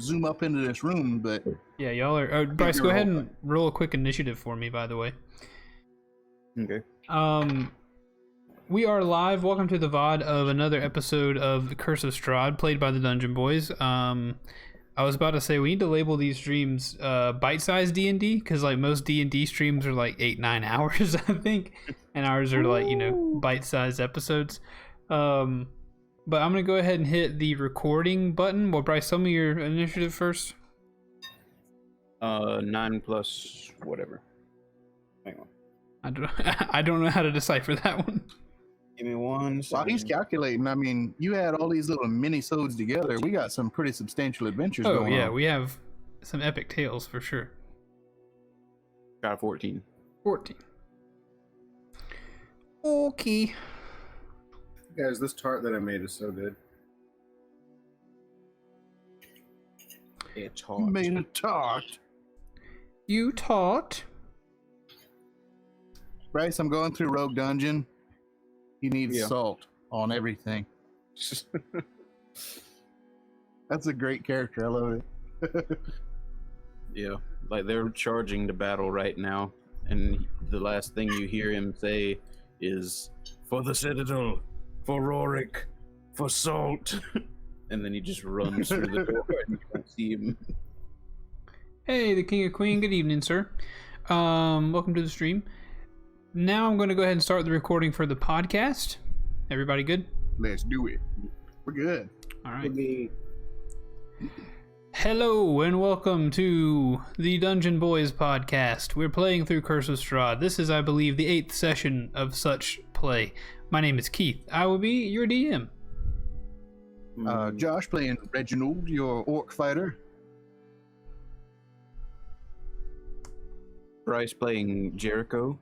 zoom up into this room, but Yeah, y'all are. Bryce, go ahead and roll a quick initiative for me, by the way. Okay. We are live. Welcome to the VOD of another episode of The Curse of Strahd, played by the Dungeon Boys. I was about to say we need to label these streams bite-sized D&D, because like most D&D streams are like 8-9 hours, I think, and ours are like, you know, bite-sized episodes. But I'm gonna go ahead and hit the recording button. Well, Bryce, tell me your initiative first. 9 plus whatever. Hang on. I don't know how to decipher that one. Give me one. while he's calculating, I mean, you add all these little mini-sodes together, we got some pretty substantial adventures going on. Oh yeah, we have some epic tales for sure. Got a 14. 14. Okay. Guys, this tart that I made is so good. A tart. You made a tart. You taught. Bryce, I'm going through Rogue Dungeon. You need salt on everything. That's a great character. I love it. Yeah, like they're charging to battle right now, and the last thing you hear him say is, "For the Citadel, for Rorik, for salt," and then he just runs through the door and you don't see him. Hey, the King of Queen. Good evening, sir. Welcome to the stream. Now I'm going to go ahead and start the recording for the podcast. Everybody good? Let's do it. We're good. All right. Hello and welcome to the Dungeon Boys podcast. We're playing through Curse of Strahd. This is, I believe, the 8th session of such play. My name is Keith. I will be your DM. Josh playing Reginald, your orc fighter. Bryce playing Jericho,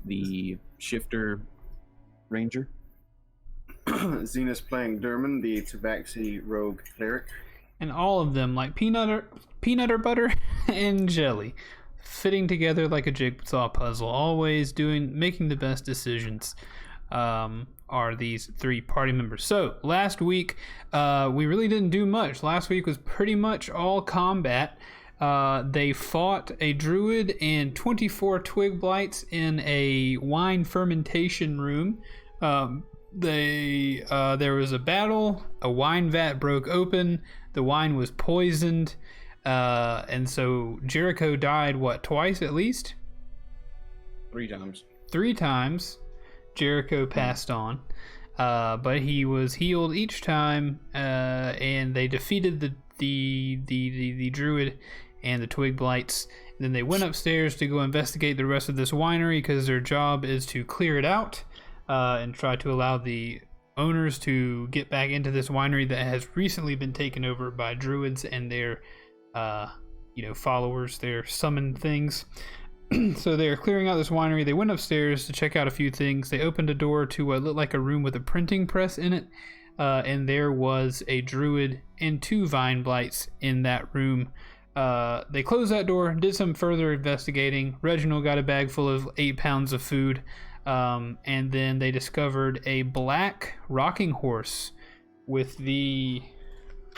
the shifter ranger. Zena's playing Derman, the Tabaxi rogue cleric. And all of them, like peanut butter and jelly, fitting together like a jigsaw puzzle, always making the best decisions, are these 3 party members. So last week we really didn't do much. Last week was pretty much all combat. They fought a druid and 24 twig blights in a wine fermentation room. There was a battle. A wine vat broke open. The wine was poisoned, and so Jericho died. What, twice at least? 3 times. 3 times. Jericho passed on, but he was healed each time, and they defeated the druid and the twig blights. And then they went upstairs to go investigate the rest of this winery, because their job is to clear it out and try to allow the owners to get back into this winery that has recently been taken over by druids and their followers, their summoned things. So they're clearing out this winery. They went upstairs to check out a few things. They opened a door to what looked like a room with a printing press in it, and there was a druid and 2 vine blights in that room. They closed that door, did some further investigating. Reginald got a bag full of 8 pounds of food, and then they discovered a black rocking horse with the...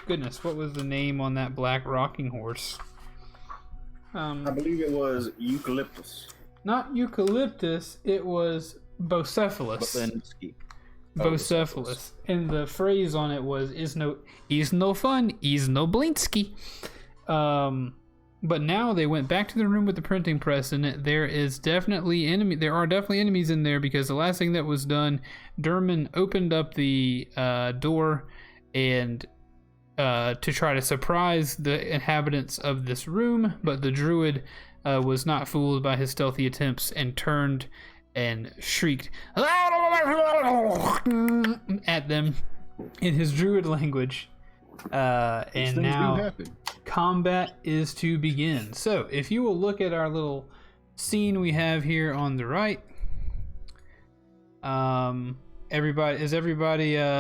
Goodness, what was the name on that black rocking horse? I believe it was Eucalyptus. Not Eucalyptus, it was Bocephalus. Bocephalus. And the phrase on it was, "Is no fun, is no Blinsky." But now they went back to the room with the printing press in it. There are definitely enemies in there, because the last thing that was done, Derman opened up the door and to try to surprise the inhabitants of this room, but the druid was not fooled by his stealthy attempts and turned and shrieked at them in his druid language. And now combat is to begin. So if you will look at our little scene we have here on the right, everybody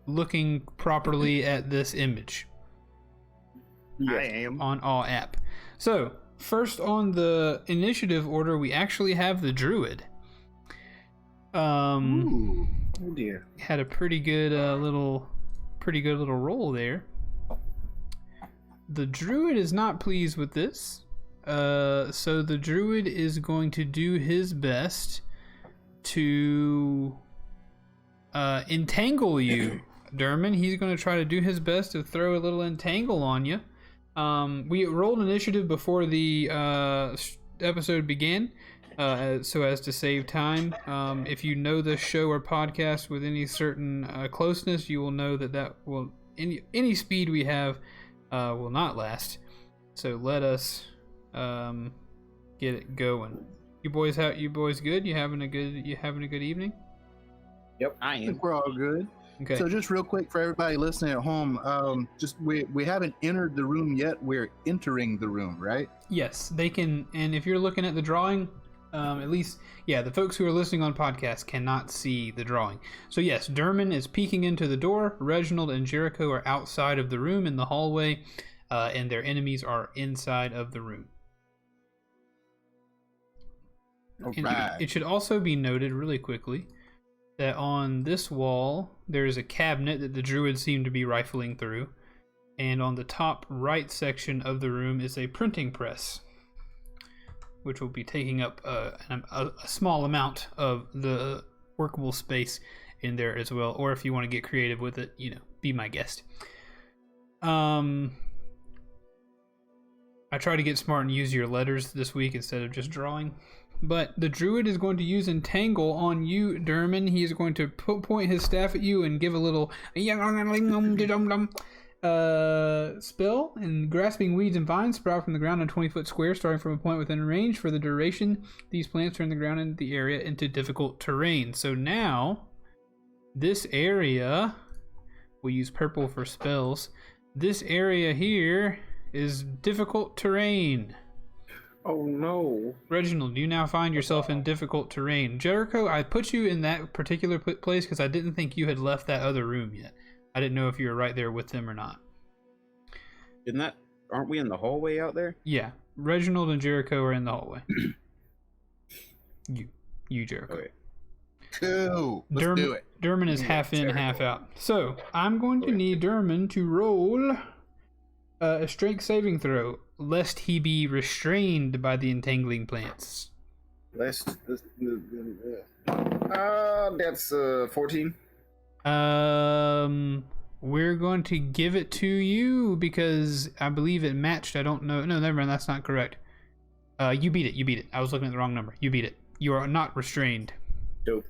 looking properly at this image? Yes. I am on all app. So first on the initiative order, we actually have the druid. Ooh, oh dear. Had a pretty good little pretty good little roll there. The druid is not pleased with this. So the druid is going to do his best to entangle you, Derman. He's going to try to do his best to throw a little entangle on you. We rolled initiative before the episode began, so as to save time. If you know this show or podcast with any certain closeness, you will know that will any speed we have will not last. So let us get it going. You boys good? You having a good evening? Yep, I I am. think we're all good. Okay. So just real quick for everybody listening at home, we haven't entered the room yet. We're entering the room, right? Yes, they can. And if you're looking at the drawing, at least, yeah, the folks who are listening on podcasts cannot see the drawing. So yes, Derman is peeking into the door. Reginald and Jericho are outside of the room in the hallway, and their enemies are inside of the room. All And right. it should also be noted really quickly that on this wall there is a cabinet that the druids seem to be rifling through, and on the top right section of the room is a printing press, which will be taking up a small amount of the workable space in there as well. Or if you want to get creative with it, be my guest. I try to get smart and use your letters this week instead of just drawing. But the druid is going to use entangle on you, Derman. He is going to point his staff at you and give a little spell. And grasping weeds and vines sprout from the ground in a 20-foot square, starting from a point within range. For the duration, these plants turn the ground in the area into difficult terrain. So now, this area, we'll use purple for spells. This area here is difficult terrain. Oh no. Reginald, you now find yourself in difficult terrain. Jericho, I put you in that particular place because I didn't think you had left that other room yet. I didn't know if you were right there with them or not. Aren't we in the hallway out there? Yeah, Reginald and Jericho are in the hallway. you Jericho. Okay. Cool. Let's do it. Derman is half in, half out. So I'm going to need Derman to roll a strength saving throw, lest he be restrained by the entangling plants. That's 14. We're going to give it to you because I believe it matched. I don't know. No, never mind. That's not correct. You beat it. I was looking at the wrong number. You beat it. You are not restrained. Dope.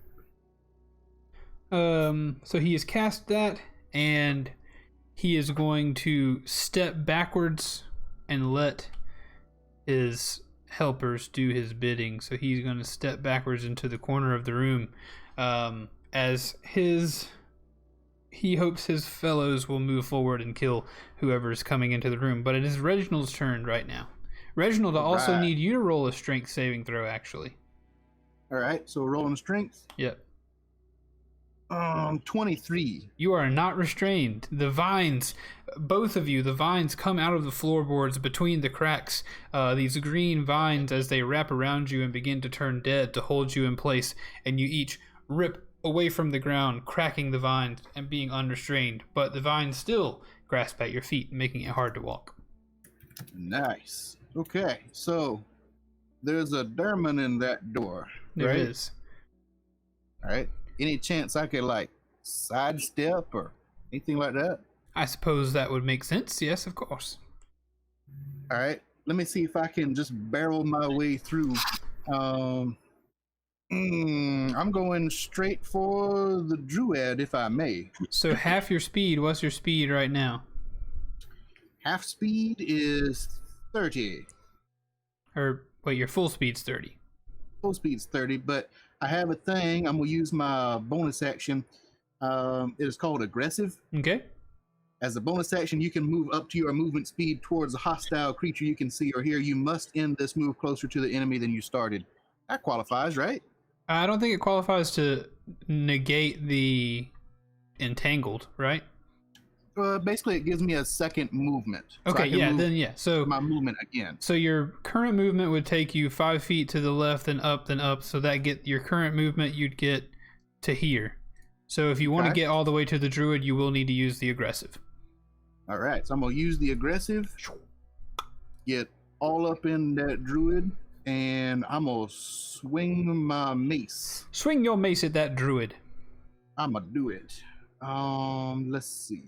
So he has cast that, and he is going to step backwards and let his helpers do his bidding. So he's going to step backwards into the corner of the room, as he hopes his fellows will move forward and kill whoever is coming into the room. But it is Reginald's turn right now. Reginald, I also Right. need you to roll a strength saving throw, actually. All right. So we're rolling strength. Yep. 23. You are not restrained. The vines, both of you, the vines come out of the floorboards between the cracks. These green vines, as they wrap around you and begin to turn dead to hold you in place, and you each rip away from the ground, cracking the vines and being unrestrained. But the vines still grasp at your feet, making it hard to walk. Nice. Okay. So there's a Derman in that door. There right? is. All right. Any chance I could sidestep or anything like that? I suppose that would make sense. Yes, of course. All right. Let me see if I can just barrel my way through. I'm going straight for the druid, if I may. So half your speed. What's your speed right now? Half speed is 30. Or wait, your full speed's 30. Full speed's 30, but I have a thing. I'm going to use my bonus action. It is called aggressive. Okay. As a bonus action, you can move up to your movement speed towards a hostile creature you can see or hear. You must end this move closer to the enemy than you started. That qualifies, right? I don't think it qualifies to negate the entangled, right? Basically, it gives me a second movement. So Okay, I can yeah, move then yeah. So my movement again. so your current movement would take you 5 feet to the left, then up. So that get your current movement you'd get to here. So if you want to Okay. get all the way to the druid, you will need to use the aggressive. All right, so I'm gonna use the aggressive, get all up in that druid, and I'm gonna swing my mace. Swing your mace at that druid. I'm gonna do it. Let's see.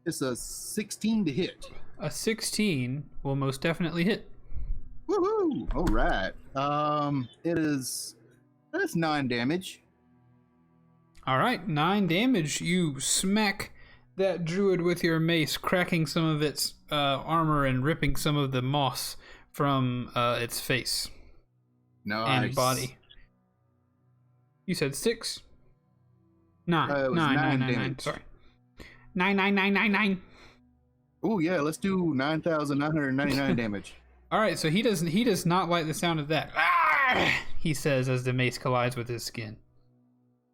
It's a 16 to hit. A 16 will most definitely hit. Woohoo! All right. That's 9 damage. All right, 9 damage. You smack that druid with your mace, cracking some of its armor and ripping some of the moss from its face Nice. and body. You said 6? 9. It was 9, 9, 9, 9. damage. Sorry. 9, 9, 9, 9, 9. Oh yeah, let's do 9,999 damage. All right, so he does not like the sound of that. Ah! He says as the mace collides with his skin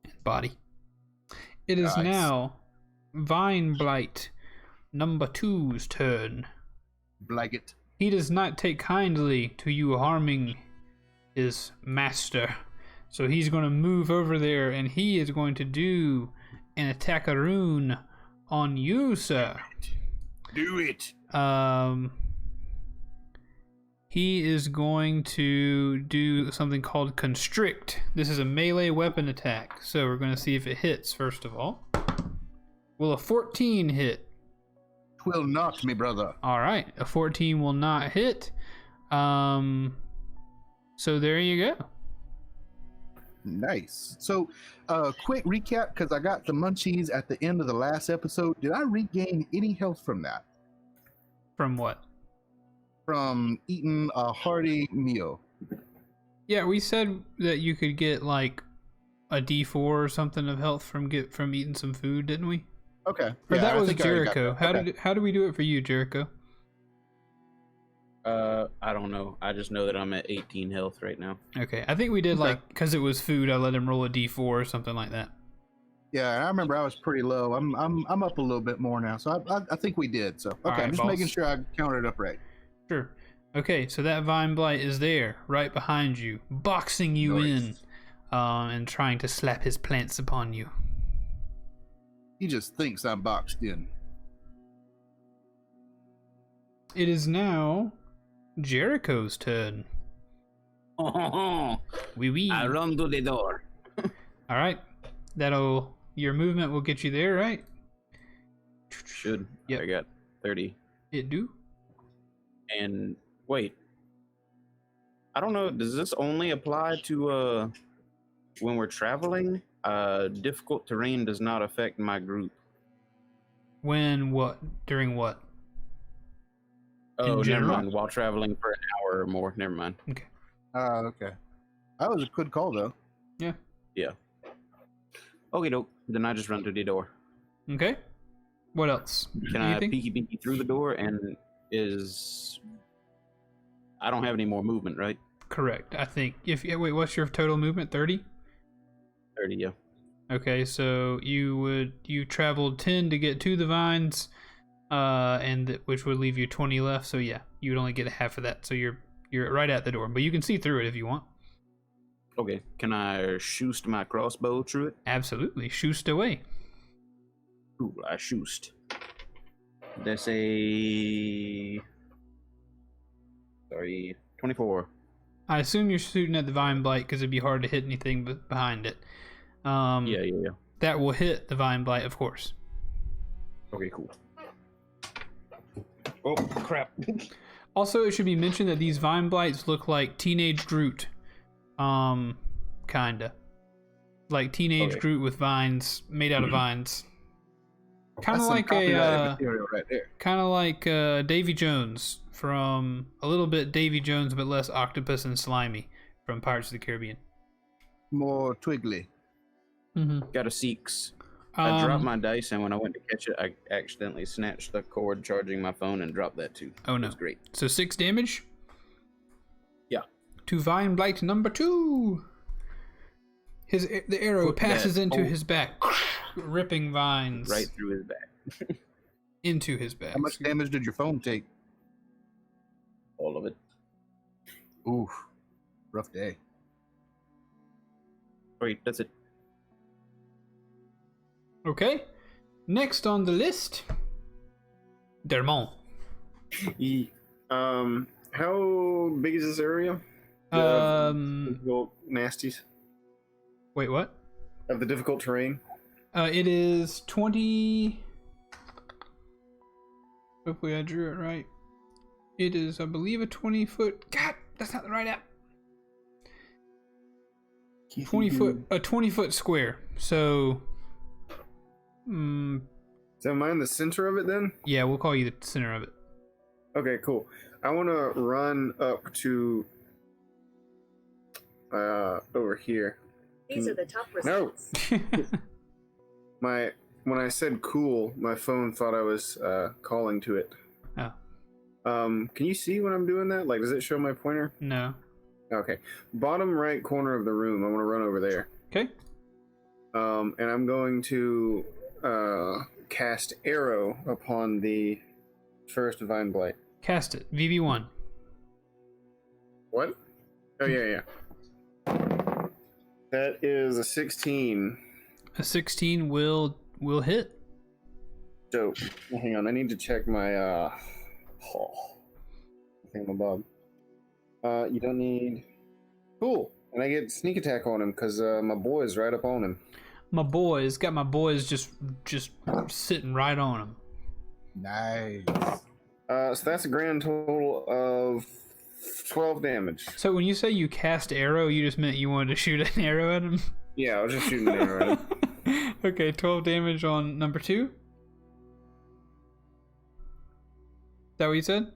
and body. It is Nice. now Vine Blight number 2's turn. Blanket. He does not take kindly to you harming his master. So he's going to move over there and he is going to do an attack-a-rune on you, sir. Do it. He is going to do something called Constrict. This is a melee weapon attack. So we're going to see if it hits, first of all. Will a 14 hit? Will not, me brother. All right, a 14 will not hit. So there you go. Nice. So, quick recap, because I got the munchies at the end of the last episode. Did I regain any health from that? From what? From eating a hearty meal. Yeah, we said that you could get like a D4 or something of health from eating some food, didn't we? Okay. Or Yeah, that I was think I already got Jericho. that. How do we do it for you, Jericho? I don't know. I just know that I'm at 18 health right now. Okay, I think we did Okay. like because it was food. I let him roll a D4 or something like that. Yeah, and I remember I was pretty low. I'm up a little bit more now, so I think we did. So okay, All right, I'm just boss. making sure I counted it up right. Sure. Okay, so that Vine Blight is there, right behind you, boxing you Nice. in, and trying to slap his plants upon you. He just thinks I'm boxed in. It is now Jericho's turn. I Wee wee. run to the door. All right, your movement will get you there, right? Should. Yep. I got 30. It do. And wait. I don't know. Does this only apply to when we're traveling? Difficult terrain does not affect my group. When what? During what? Oh, never general? mind. While traveling for an hour or more. Never mind. Okay. Okay. That was a good call though. Yeah. Okay, doke. Then I just run to the door. Okay. What else? Can Anything? I peeky through the door? And I don't have any more movement, right? Correct. I think wait, what's your total movement? 30? 30, yeah. Okay, so you traveled 10 to get to the vines, which would leave you 20 left. So yeah, you would only get half of that. So you're right at the door, but you can see through it if you want. Okay. Can I shoost my crossbow through it? Absolutely, shoost away. Ooh, I shoost. That's a 24. I assume you're shooting at the vine blight because it'd be hard to hit anything behind it. Yeah. That will hit the vine blight, of course. Okay, cool. Oh crap! Also, it should be mentioned that these vine blights look like teenage Groot. Kinda. Like teenage Okay. Groot with vines, made out of vines. Kind That's of some like copyrighted material right there. kind of like Davy Jones from a little bit Davy Jones, but less octopus and slimy from Pirates of the Caribbean. More twiggly. Mm-hmm. Got a 6. I dropped my dice, and when I went to catch it, I accidentally snatched the cord charging my phone and dropped that too. Oh It no! was great. So 6 damage. Yeah. To Vine Blight number 2. The arrow Put passes that into bolt his back, ripping vines Right through his back. into his back. How much damage did your phone take? All of it. Oof. Rough day. Wait, that's it. Okay. Next on the list, Dermont. How big is this area? Difficult nasties Wait, what? of the difficult terrain. It is 20. Hopefully, I drew it right. It is, I believe, a 20-foot. God, that's not the right app. 20-foot, a 20-foot square. So, So am I in the center of it then? yeah, we'll call you the center of it. Okay, cool. I want to run up to over here. These are the top No. results. When I said cool, my phone thought I was calling to it. Oh. Can you see when I'm doing that? Like, does it show my pointer? No. Okay. Bottom right corner of the room. I want to run over there. Okay. And I'm going to cast arrow upon the first Divine Blight. Cast it. VB1. What? Oh yeah. That is a 16. A 16 will hit. Dope. Hang on, I need to check my thingamabob. You don't need. Cool. And I get sneak attack on him because my boy is right up on him. My boys got my boys just sitting right on him. Nice. So that's a grand total of 12 damage. So when you say you cast arrow, you just meant you wanted to shoot an arrow at him? Yeah, I was just shooting an arrow at him. Okay, 12 damage on number 2. Is that what you said?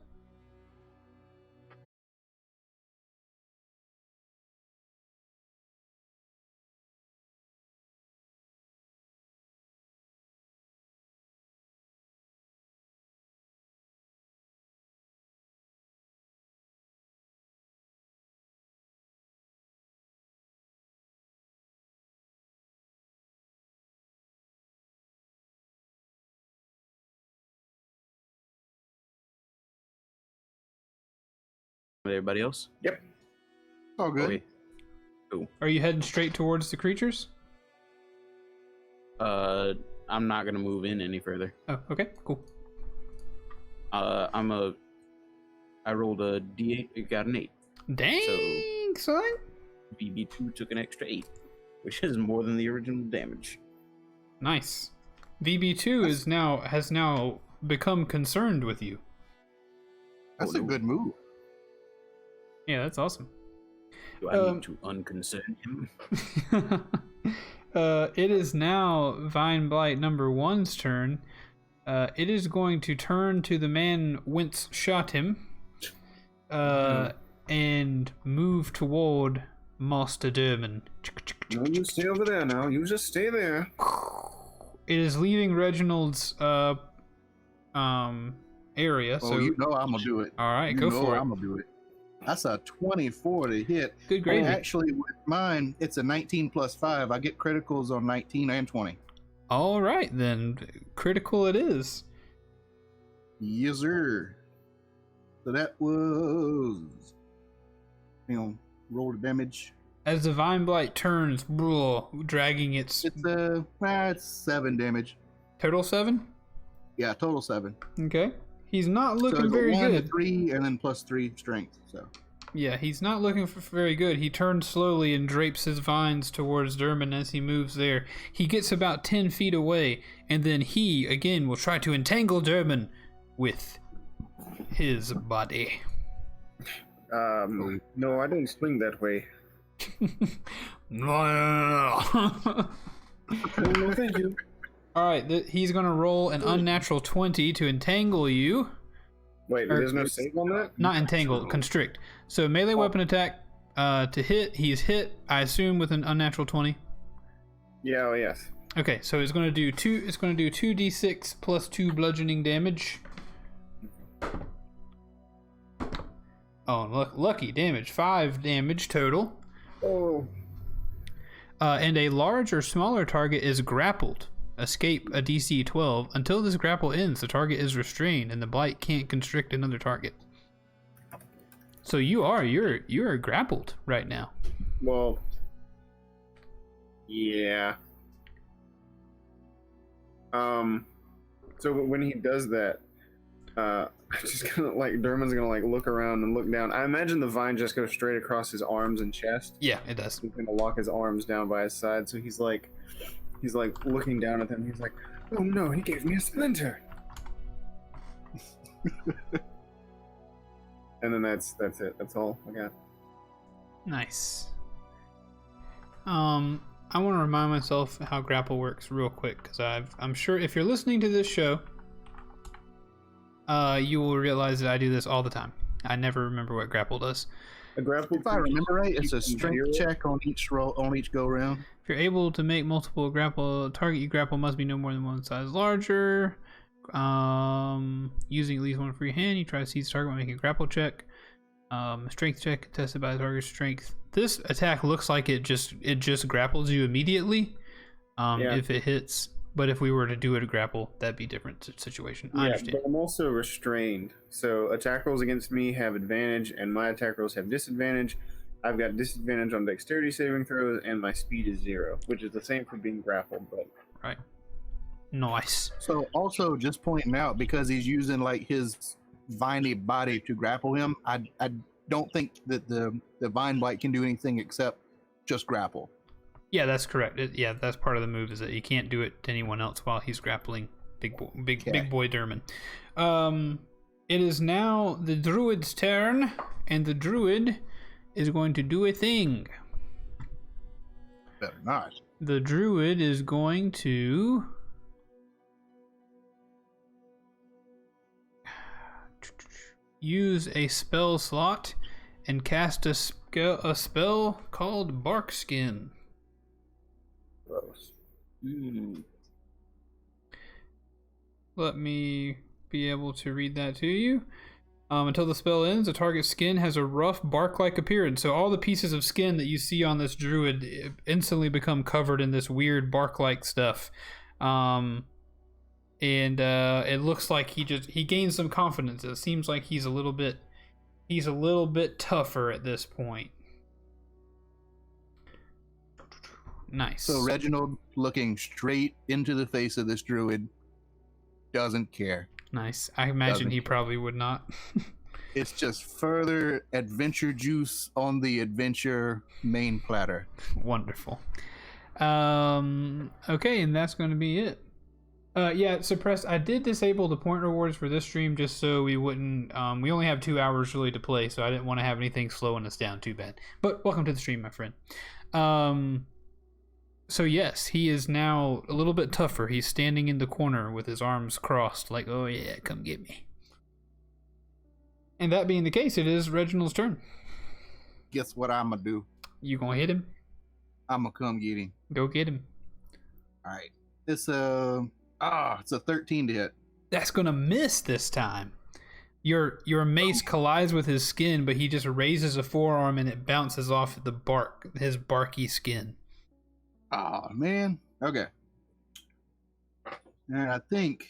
Everybody else? Yep. All good. Okay. Are you heading straight towards the creatures? I'm not gonna move in any further. Oh, okay, cool. I rolled a D8, it got an 8. Dang, son. VB2 took an extra 8, which is more than the original damage. Nice. VB2 has now become concerned with you. That's a good move. Yeah, that's awesome. Do I need to unconcern him? It is now Vine Blight number 1's turn. It is going to turn to the man whence shot him, and move toward Master Durman. No, you stay over there now. You just stay there. It is leaving Reginald's area. So you know I'm gonna do it. all right, go for it. I'm gonna do it. That's a 24 to hit. Good gravy. And actually, with mine, it's a 19 plus 5. I get criticals on 19 and 20. All right, then. Critical it is. Yes, sir. So that was, roll the damage. As the Vine Blight turns, dragging its It's 7 damage. total 7. Yeah, total 7. Okay. He's not So looking it's very 1 good. to 3, and then plus 3 strength. So Yeah, he's not looking very good. He turns slowly and drapes his vines towards Durman as he moves there. He gets about 10 feet away, and then he, again, will try to entangle Durman with his body. No, I don't swing that way. No, No, thank you. Alright, he's going to roll an unnatural 20 to entangle you. Wait, there's no save on that? Not entangle, constrict. So melee weapon attack to hit. He's hit, I assume, with an unnatural 20. Yeah, oh, yes. Okay, so it's going to do 2d6 plus 2 bludgeoning damage. Oh, lucky damage. 5 damage total. Oh. And a large or smaller target is grappled. Escape a DC 12. Until this grapple ends, the target is restrained, and the blight can't constrict another target. So you're grappled right now. Well. Yeah. So when he does that, I'm just gonna Dermon's gonna look around and look down. I imagine the vine just goes straight across his arms and chest. Yeah, it does. He's gonna lock his arms down by his side, so he's looking down at them. He's like, "Oh no, he gave me a splinter." And then that's it. That's all I got. Nice. I want to remind myself how grapple works real quick, because I'm sure if you're listening to this show, you will realize that I do this all the time. I never remember what grapple does. A grapple. If I remember right, it's a strength check on each go round. If you're able to make multiple grapple, target you grapple must be no more than one size larger. Using at least one free hand, you try to seize the target by making a grapple check. Strength check contested by the target's strength. This attack looks like it just grapples you immediately. If it hits, but if we were to do it a grapple, that'd be a different situation. I understand. But I'm also restrained, so attack rolls against me have advantage, and my attack rolls have disadvantage. I've got disadvantage on dexterity saving throws, and my speed is 0, which is the same for being grappled. But right, nice. So also just pointing out, because he's using like his viney body to grapple him, I don't think that the vine blight can do anything except just grapple. Yeah, that's correct. That's part of the move, is that he can't do it to anyone else while he's grappling big boy Derman. It is now the druid's turn, and the druid is going to do a thing. Better not. The druid is going to use a spell slot and cast a spell called Bark Skin. gross. Let me be able to read that to you. Until the spell ends, the target's skin has a rough bark-like appearance. So all the pieces of skin that you see on this druid instantly become covered in this weird bark-like stuff. And it looks like he gains some confidence. It seems like he's a little bit tougher at this point. Nice. So Reginald, looking straight into the face of this druid, doesn't care. Nice. I imagine he probably would not. It's just further adventure juice on the adventure main platter. Wonderful. Okay, and that's going to be it. Suppressed. I did disable the point rewards for this stream just so we wouldn't. We only have 2 hours really to play, so I didn't want to have anything slowing us down too bad. But welcome to the stream, my friend. So yes, he is now a little bit tougher. He's standing in the corner with his arms crossed, like, "Oh yeah, come get me." And that being the case, it is Reginald's turn. Guess what I'm gonna do? You gonna hit him? I'm gonna come get him. Go get him. All right. It's a 13 to hit. That's gonna miss this time. Your mace collides with his skin, but he just raises a forearm and it bounces off his barky skin. Oh man. Okay. And I think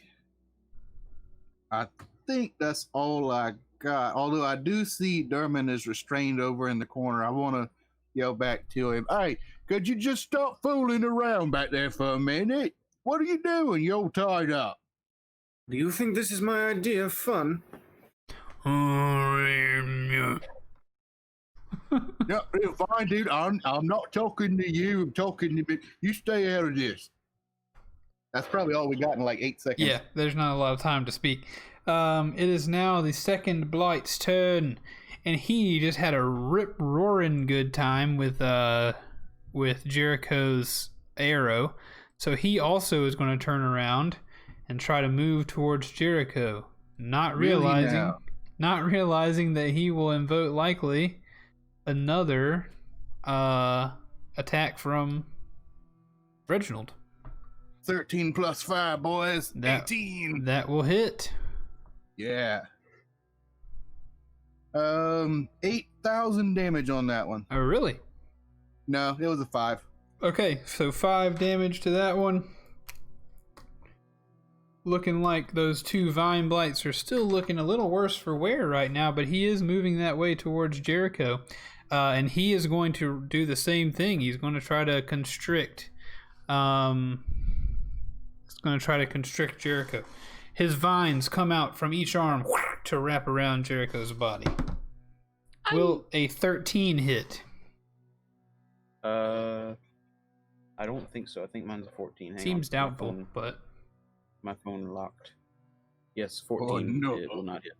that's all I got. Although I do see Derman is restrained over in the corner. I want to yell back to him. Hey, could you just stop fooling around back there for a minute? What are you doing? You're tied up. Do you think this is my idea of fun? No, fine, dude. I'm not talking to you. I'm talking to me. You stay out of this. That's probably all we got in like 8 seconds. Yeah, there's not a lot of time to speak. It is now the second Blight's turn, and he just had a rip-roaring good time with Jericho's arrow. So he also is going to turn around and try to move towards Jericho, not realizing that he will invoke likely another attack from Reginald. 13 plus 5, boys. 18. That will hit. Yeah. 8,000 damage on that one. Oh, really? No, it was a 5. Okay, so 5 damage to that one. Looking like those 2 Vine Blights are still looking a little worse for wear right now, but he is moving that way towards Jericho. And he is going to do the same thing. He's going to try to constrict. Let's going to try to constrict Jericho. His vines come out from each arm to wrap around Jericho's body. Will a 13 hit? I don't think so. I think mine's a 14. Hang Seems on. doubtful, but My phone locked. Yes, 14. no. It will not hit.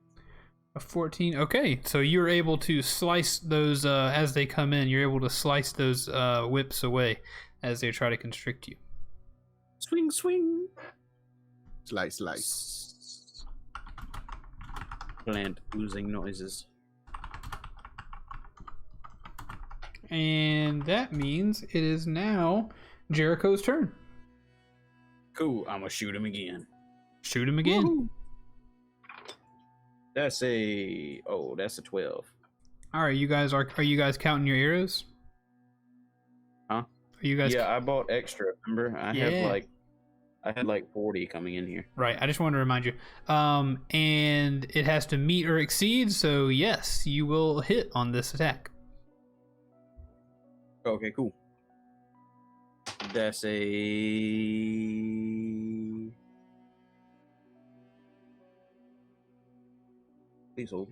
a 14. Okay, so you're able to slice those as they come in. You're able to slice those whips away as they try to constrict you. Swing, swing. Slice. Plant losing noises. And that means it is now Jericho's turn. Cool. I'm gonna shoot him again. Shoot him again. Woo-hoo. That's a 12. All right, you guys are you guys counting your arrows? Huh? Are you guys? Yeah, I bought extra. Remember, I had like 40 coming in here. Right. I just wanted to remind you. And it has to meet or exceed. So yes, you will hit on this attack. Okay, cool. That's a. Please hold.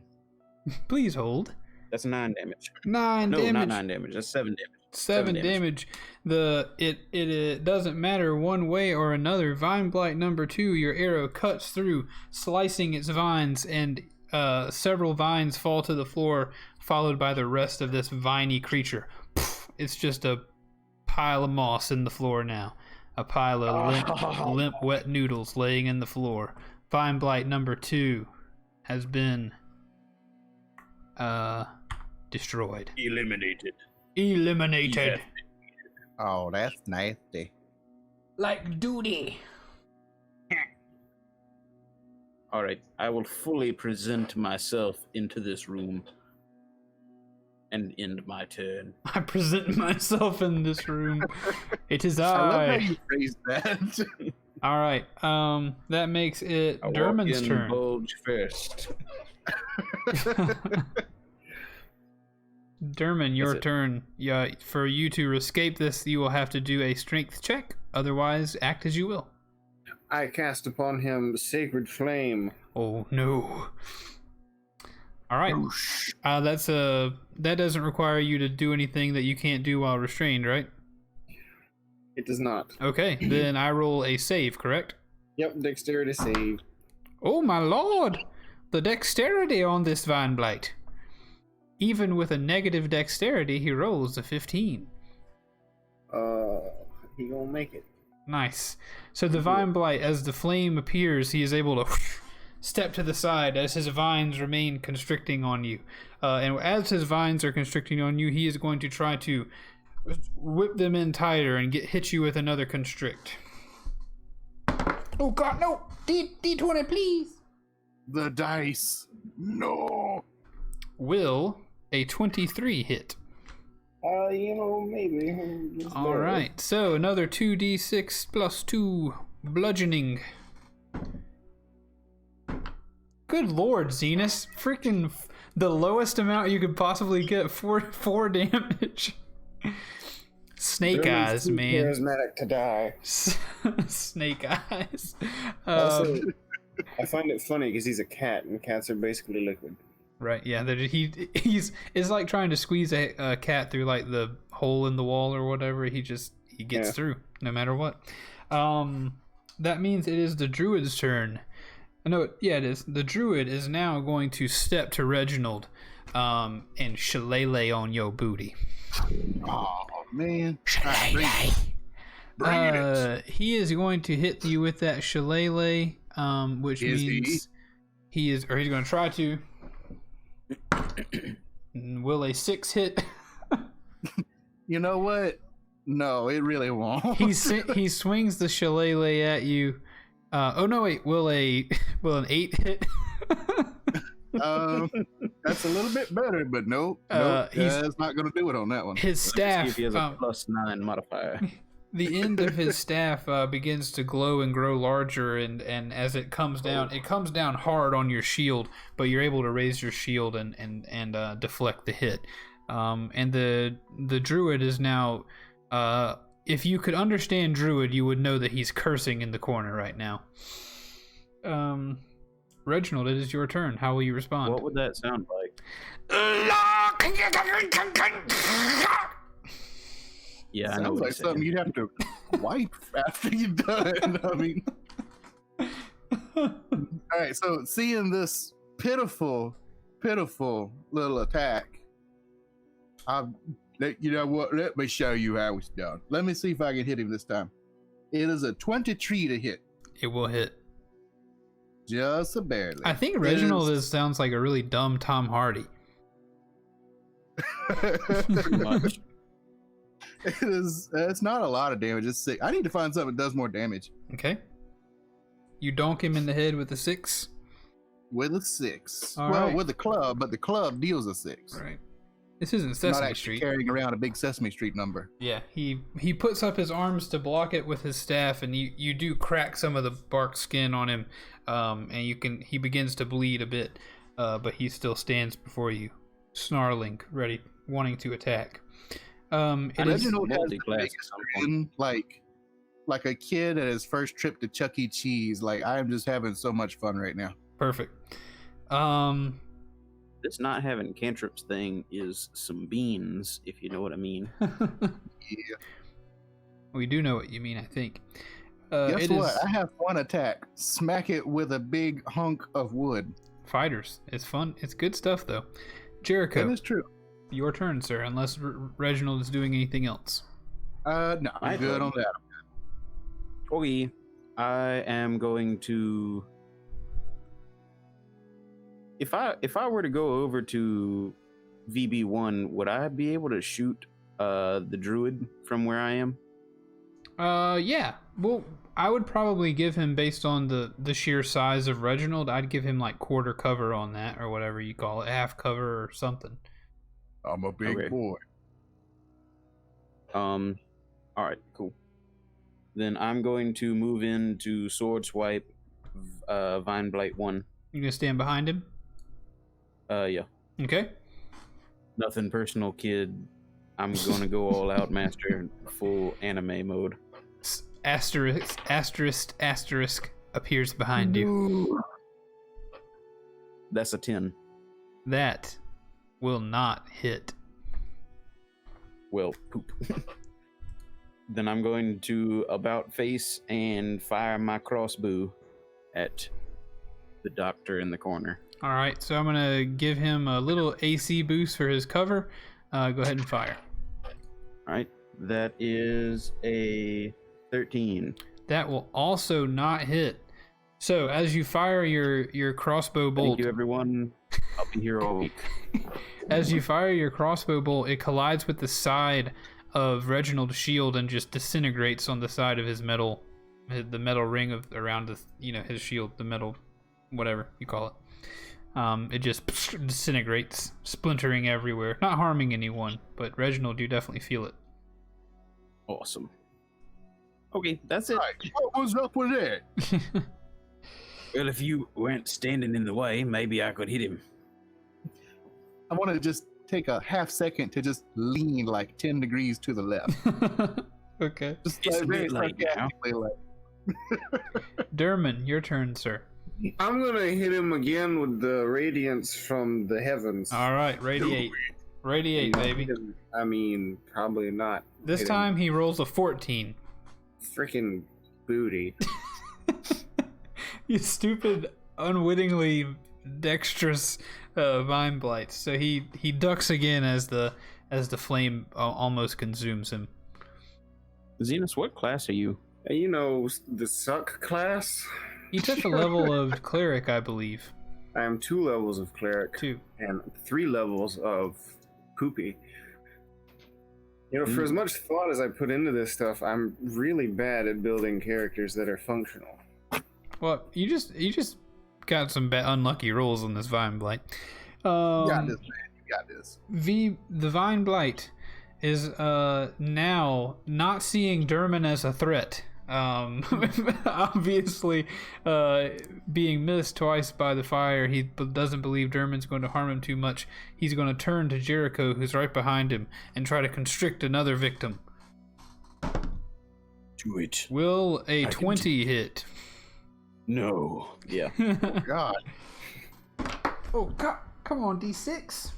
Please hold. That's 9 damage. 9 No, damage. not 9 damage. That's 7 damage. 7 damage. It doesn't matter one way or another. Vine blight number 2. Your arrow cuts through, slicing its vines, and several vines fall to the floor, followed by the rest of this viney creature. It's just a pile of moss in the floor now. A pile of limp, wet noodles laying in the floor. Vine blight number 2 has been destroyed. Eliminated. Eliminated. Oh, that's nasty. Like duty. All right, I will fully present myself into this room and end my turn. I present myself in this room. It is I love how I. you phrased that. All right. That makes it I walk Dermon's in, turn. Bulge first. Dermon, your That's it. turn. Yeah, for you to escape this, you will have to do a strength check. Otherwise, act as you will. I cast upon him Sacred Flame. Oh no. All right. That doesn't require you to do anything that you can't do while restrained, right? It does not. Okay, then I roll a save, correct? Yep, dexterity save. Oh my lord! The dexterity on this Vine Blight. Even with a negative dexterity, he rolls a 15. He gonna make it. Nice. So the Vine Blight, as the flame appears, he is able to step to the side as his vines remain constricting on you. And as his vines are constricting on you, he is going to try to whip them in tighter and hit you with another constrict. Oh god, no! D20, please! The dice. No. Will a 23 hit? Maybe. All right, so another 2d6 plus 2 bludgeoning. Good lord, Zenus. Freaking the lowest amount you could possibly get, 4 damage. Snake eyes, man. Charismatic to die. Snake eyes. Also, I find it funny because he's a cat, and cats are basically liquid. Right, yeah. He's it's like trying to squeeze a cat through like the hole in the wall or whatever. He gets through no matter what. That means it is the druid's turn. No, yeah, it is. The druid is now going to step to Reginald, and shillelagh on your booty. Oh man. Shillelagh. Bring it. He is going to hit you with that shillelagh, which means he's going to try to. Will a 6 hit? You know what? No, it really won't. He swings the shillelagh at you. Oh no, wait. Will an 8 hit? That's a little bit better, but nope. That's not going to do it on that one. His staff. See if he has a +9 modifier. The end of his staff begins to glow and grow larger, and as it comes down hard on your shield, but you're able to raise your shield and deflect the hit. And the druid is now if you could understand Druid, you would know that he's cursing in the corner right now. Reginald, it is your turn. How will you respond? What would that sound like? Yeah, I know Sounds what like he's something saying. you'd have to wipe after you're done. I mean, all right. So seeing this pitiful little attack, you know what? Let me show you how it's done. Let me see if I can hit him this time. It is a 23 to hit, It will hit. just a barely. I think Reginald sounds like a really dumb Tom Hardy. Pretty much. It is. It's not a lot of damage. It's 6. I need to find something that does more damage. Okay. You donk him in the head with a 6. With a 6. All well, right. with a club, but the club deals a 6. Right. This isn't Not Sesame actually Street. carrying around a big Sesame Street number. Yeah, he puts up his arms to block it with his staff, and you do crack some of the bark skin on him, and he begins to bleed a bit, but he still stands before you, snarling, ready, wanting to attack. It is Reginald has the multi-class biggest at some grin, like a kid at his first trip to Chuck E. Cheese. Like, I'm just having so much fun right now. perfect. This not having cantrips thing is some beans, if you know what I mean. Yeah. We do know what you mean, I think. Guess It what? is I have one attack. Smack it with a big hunk of wood. fighters. It's fun. It's good stuff, though. That Jericho, is true. your turn, sir, unless Reginald is doing anything else. No, My I'm good turn. on that. Okay, I am going to. If I were to go over to VB1, would I be able to shoot the druid from where I am? Yeah. Well, I would probably give him, based on the sheer size of Reginald, I'd give him like quarter cover on that, or whatever you call it, half cover or something. I'm a big Okay. boy. All right, cool. Then I'm going to move into sword swipe, vine blight 1. You gonna stand behind him? Yeah, Okay. nothing personal, kid. I'm gonna go all out, master, full anime mode. Asterisk appears behind you. That's a 10. That will not hit. Well, poop. Then I'm going to about face and fire my crossbow at the doctor in the corner. All right, so I'm gonna give him a little AC boost for his cover. Go ahead and fire. All right, that is a 13. That will also not hit. So as you fire your crossbow bolt, Thank you, everyone. I'll be here all week. as you fire your crossbow bolt, it collides with the side of Reginald's shield and just disintegrates on the side of his the metal ring around his shield, the metal, whatever you call it. It just disintegrates, splintering everywhere, not harming anyone, but Reginald, you definitely feel it. Awesome. Okay, that's it. Right. What was up with that? Well, if you weren't standing in the way, maybe I could hit him. I want to just take a half second to just lean like 10 degrees to the left. Okay. Just It's a very bit late now. sarcastically, like, Derman, your turn, sir. I'm gonna hit him again with the radiance from the heavens. All right, radiate. Radiate, baby. I mean, probably not. This hit him. time he rolls a 14. Freaking booty. You stupid, unwittingly dexterous vine blight. So he ducks again as the flame almost consumes him. Zenos, what class are you? You know, the suck class? You took a level of cleric, I believe. I am 2 levels of cleric 2. and 3 levels of poopy. You know, for as much thought as I put into this stuff, I'm really bad at building characters that are functional. Well, you just got some unlucky rolls on this vine blight. you got this, man. You got this. The vine blight is now not seeing Derman as a threat. Obviously, being missed twice by the fire, he doesn't believe Derman's going to harm him too much. He's going to turn to Jericho, who's right behind him, and try to constrict another victim. Do it. Will a can 20 hit? No. Yeah. God, Oh, God. Come on, D6.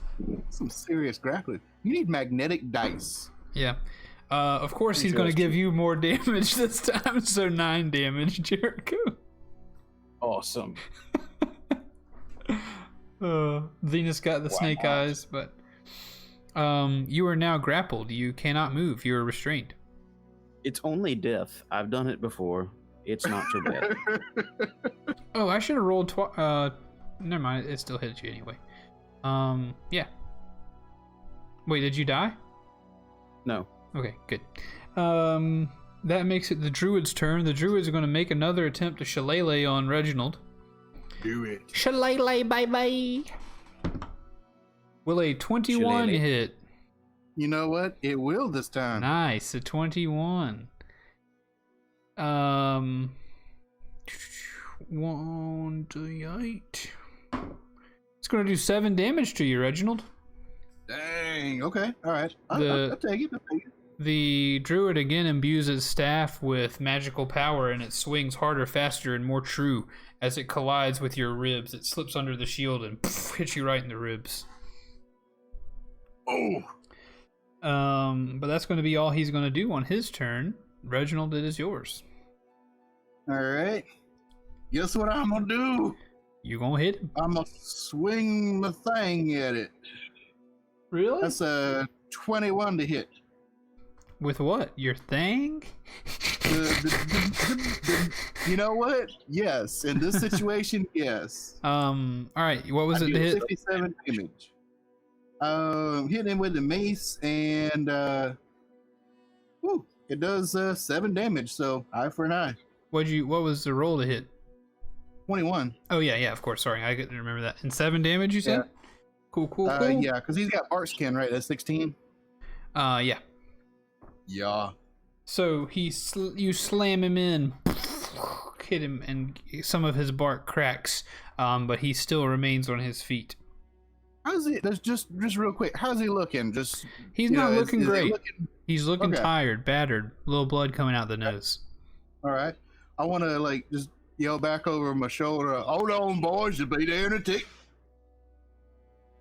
some serious grappling. You need magnetic dice. Yeah. Of course, he's going to give you more damage this time, so 9 damage, Jericho. Awesome. Venus got the snake eyes, but you are now grappled. You cannot move. You are restrained. It's only death. I've done it before. It's not too bad. Oh, I should have rolled never mind. It still hits you anyway. Yeah. Wait, did you die? No. Okay, good. That makes it the druid's turn. The druids are going to make another attempt to shillelagh on Reginald. Do it. Shillelagh, bye-bye. Will a 21 Shillelagh. hit? You know what? It will this time. Nice, a 21. 1 to 8. It's going to do 7 damage to you, Reginald. Dang. Okay. All right. I'll take it. I'll take it. The druid again imbues his staff with magical power, and it swings harder, faster, and more true as it collides with your ribs. It slips under the shield and hits you right in the ribs. Oh. But that's going to be all he's going to do on his turn. Reginald, it is yours. All right. Guess what I'm gonna do? You gonna hit him? I'm gonna swing the thing at it. Really? That's a 21 to hit. With what? Your thing? You know what? Yes. In this situation, yes. All right. What was it to hit? 57 damage. Hit him with the mace, and it does 7 damage. So eye for an eye. What was the roll to hit? 21. Oh yeah, of course. Sorry, I couldn't remember that. And 7 damage, you said? Yeah. Cool. Yeah, because he's got Bart skin, right? That's 16. Yeah. Yeah. So you slam him in, hit him, and some of his bark cracks, but he still remains on his feet. How's he? That's just real quick. How's he looking? He's not looking great. He's looking Okay. tired, battered, little blood coming out the nose. All right. I want to just yell back over my shoulder. Hold on, boys. You'll be there in a tick.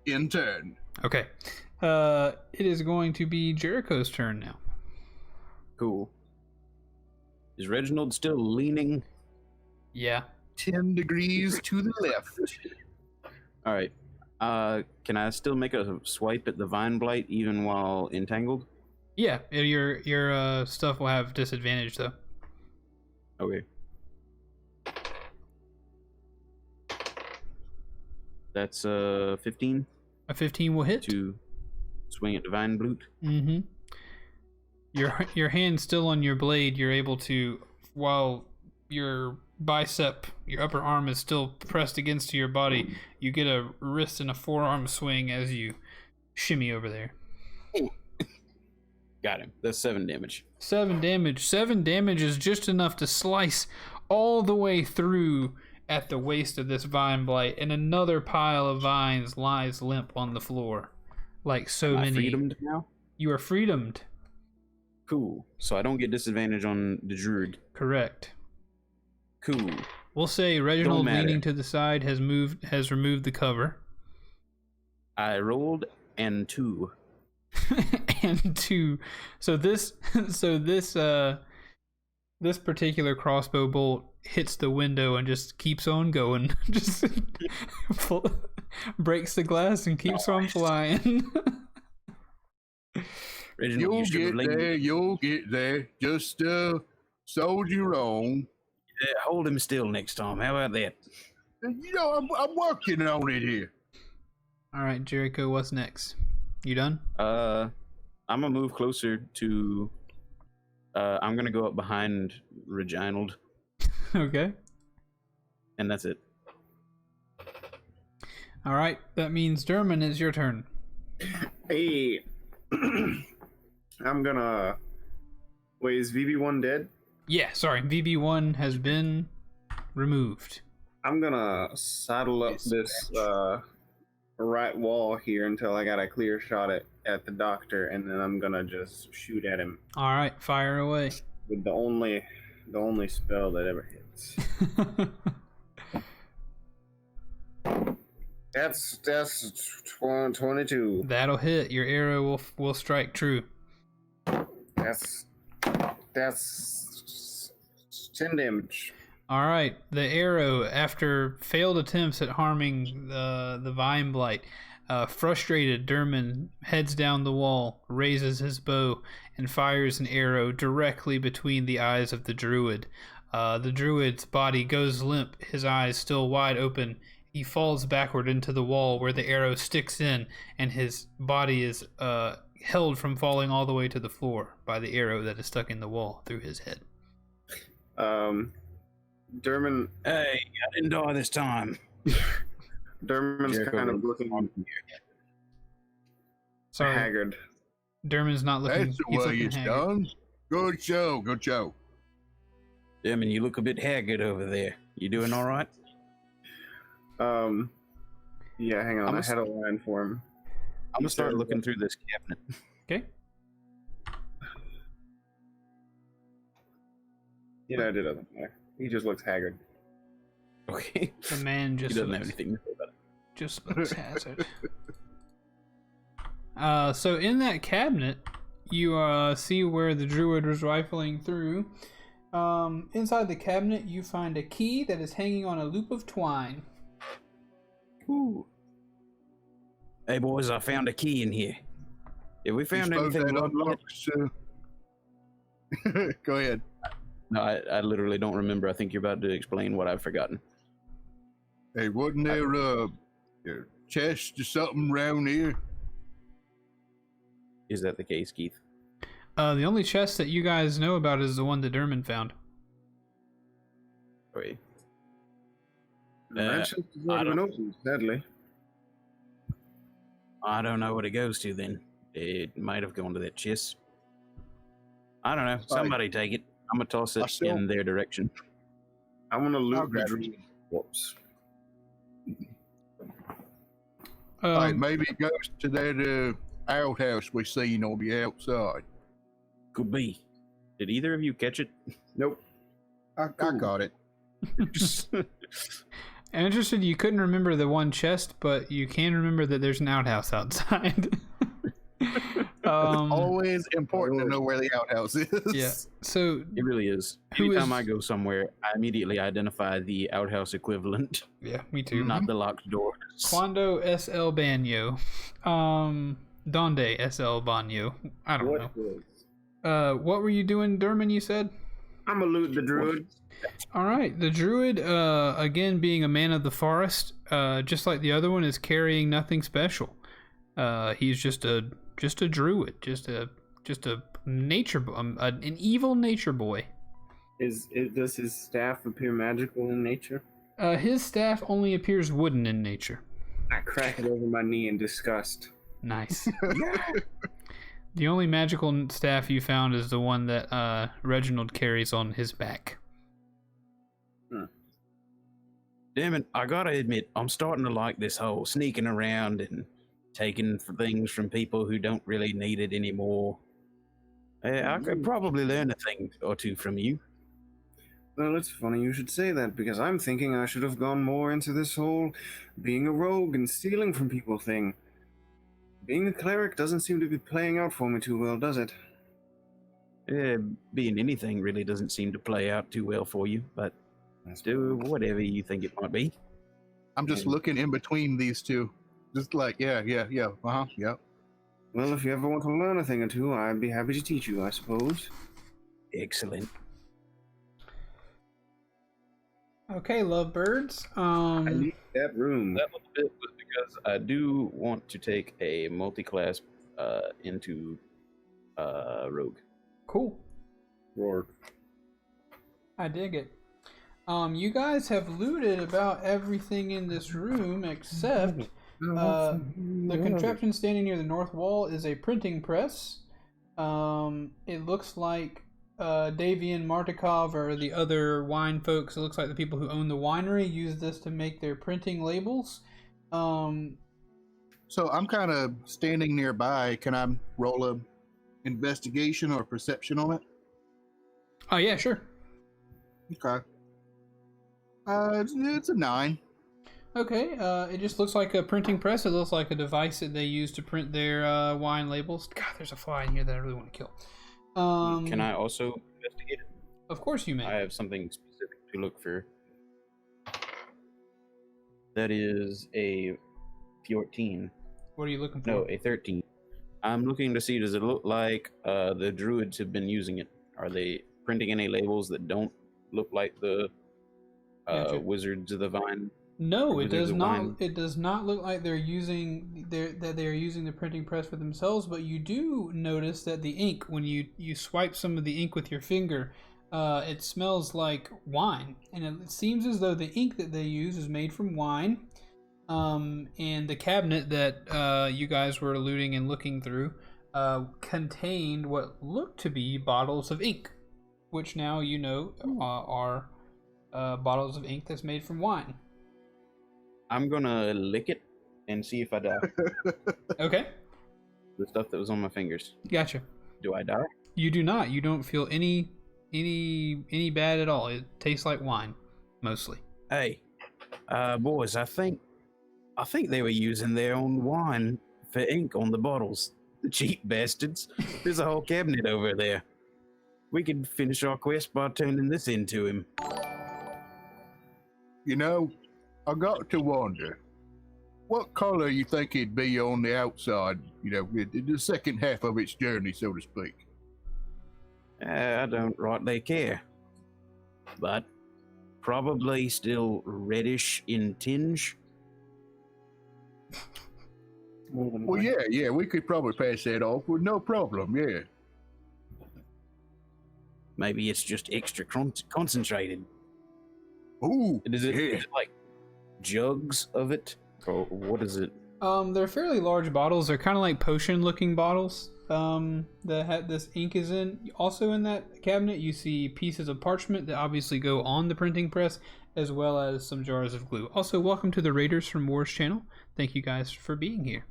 In turn. Okay. It is going to be Jericho's turn now. Cool. Is Reginald still leaning? Yeah. 10 degrees to the left. All right. Can I still make a swipe at the vine blight even while entangled? Yeah. Your stuff will have disadvantage though. Okay. That's 15 A 15 will hit. to swing at divine blute. Mm-hmm. Your hand's still on your blade. You're able to, while your bicep, your upper arm is still pressed against your body, you get a wrist and a forearm swing as you shimmy over there. Got him. That's 7 damage. 7 damage. 7 damage is just enough to slice all the way through at the waist of this vine blight, and another pile of vines lies limp on the floor. Like so Am I many. freedomed now? You are freedomed. Cool. So I don't get disadvantage on the druid. Correct. Cool. We'll say Reginald matter. leaning to the side has removed the cover. I rolled and 2. And 2. So this particular crossbow bolt hits the window and just keeps on going. Just breaks the glass and keeps on flying. Reginald, You'll you should have get leaned. there. You'll get there. Just soldier on. Yeah, hold him still next time. How about that? You know, I'm working on it here. All right, Jericho, what's next? You done? I'm gonna move closer to. I'm gonna go up behind Reginald, Okay. and that's it. All right, that means Derman is your turn. Hey, I'm gonna. Wait, is VB1 dead? Yeah, sorry, VB1 has been removed. I'm gonna saddle up this right wall here until I got a clear shot at the doctor, and then I'm gonna just shoot at him. All right, fire away. with the only spell that ever hits. That's 22. That'll hit. Your arrow will strike true. That's 10 damage. All right, the arrow, after failed attempts at harming the vine blight, frustrated, Derman heads down the wall, raises his bow, and fires an arrow directly between the eyes of the druid. The druid's body goes limp, his eyes still wide open. He falls backward into the wall where the arrow sticks in, and his body is held from falling all the way to the floor by the arrow that is stuck in the wall through his head. Derman. Hey, I didn't die this time. Derman's Jericho kind of runs looking on. Sorry, haggard. Derman's not looking. That's the he's way looking it's haggard. done. Good show. Good show. Damn, you look a bit haggard over there. You doing all right? Yeah, hang on. I had a line for him. I'm gonna start looking through this cabinet. Okay. You know, it doesn't matter. He just looks haggard. Okay. The man He just doesn't have looks, anything to say about it. just looks hazard. So in that cabinet, you see where the druid was rifling through. Inside the cabinet, you find a key that is hanging on a loop of twine. Ooh. Hey boys, I found a key in here. Have we found You suppose anything? that Love yet? unlocks, Go ahead. No, I literally don't remember. I think you're about to explain what I've forgotten. Hey, wasn't there a chest or something around here? Is that the case, Keith? The only chest that you guys know about is the one that Derman found. Wait. That chest has I already been don't- opened, sadly. I don't know what it goes to then. It might have gone to that chest. I don't know. Somebody take it. I'm gonna toss I it still- in their direction. I want to I'll loot the grab it. druid corpse. Like maybe it goes to that outhouse we seen on the outside. Could be. Did either of you catch it? Nope. I got it. I'm interested, you couldn't remember the one chest, but you can remember that there's an outhouse outside. It's always important to know where the outhouse is. Yeah. So It really is. Who Anytime is- I go somewhere, I immediately identify the outhouse equivalent, yeah, me too. not the locked doors. Quando SL Banyo. Donde SL Banyo. I don't know. What? What were you doing, Derman, you said? I'm gonna loot the druid. All right, the druid, again being a man of the forest, just like the other one, is carrying nothing special. He's just a druid, just a nature, an evil nature boy. Does his staff appear magical in nature? His staff only appears wooden in nature. I crack it over my knee in disgust. Nice. The only magical staff you found is the one that Reginald carries on his back. Damn it, I gotta admit, I'm starting to like this whole sneaking around and taking things from people who don't really need it anymore. I could probably learn a thing or two from you. Well, it's funny you should say that, because I'm thinking I should have gone more into this whole being a rogue and stealing from people thing. Being a cleric doesn't seem to be playing out for me too well, does it? Being anything really doesn't seem to play out too well for you, but do whatever you think it might be. I'm just looking in between these two. Just like, yeah. Yeah. Well, if you ever want to learn a thing or two, I'd be happy to teach you, I suppose. Excellent. Okay, lovebirds. I need that room. That little bit was because I do want to take a multi-class into Rogue. Cool. Roar. I dig it. You guys have looted about everything in this room except the contraption standing near the north wall is a printing press. It looks like Davian Martikov or the other wine folks, it looks like the people who own the winery use this to make their printing labels. So I'm kind of standing nearby. Can I roll a investigation or perception on it? Oh yeah, sure. Okay. It's a 9. Okay, it just looks like a printing press. It looks like a device that they use to print their wine labels. God, there's a fly in here that I really want to kill. Can I also investigate it? Of course you may. I have something specific to look for. That is a 14. What are you looking for? No, a 13. I'm looking to see, does it look like the druids have been using it? Are they printing any labels that don't look like the Gotcha. Wizards of the Vine? No, it Wizards does of not. Wine? It does not look like they're using the printing press for themselves. But you do notice that the ink, when you swipe some of the ink with your finger, it smells like wine, and it seems as though the ink that they use is made from wine. And the cabinet that you guys were alluding and looking through contained what looked to be bottles of ink, which now you know are bottles of ink that's made from wine. I'm gonna lick it and see if I die. Okay, The stuff that was on my fingers. gotcha. Do I die? You do not. You don't feel any bad at all. It tastes like wine, mostly. Hey, boys, I think they were using their own wine for ink on the bottles. The cheap bastards. There's a whole cabinet over there. We could finish our quest by turning this into him. You know, I got to wonder, what color you think it'd be on the outside, the second half of its journey, so to speak? I don't rightly care. But probably still reddish in tinge. Well, yeah, we could probably pass that off with no problem, yeah. Maybe it's just extra concentrated. Ooh, Is it yeah. like jugs of it? Or what is it? They're fairly large bottles. They're kind of like potion-looking bottles. That this ink is in. Also in that cabinet, you see pieces of parchment that obviously go on the printing press, as well as some jars of glue. Also, welcome to the Raiders from Wars channel. Thank you guys for being here.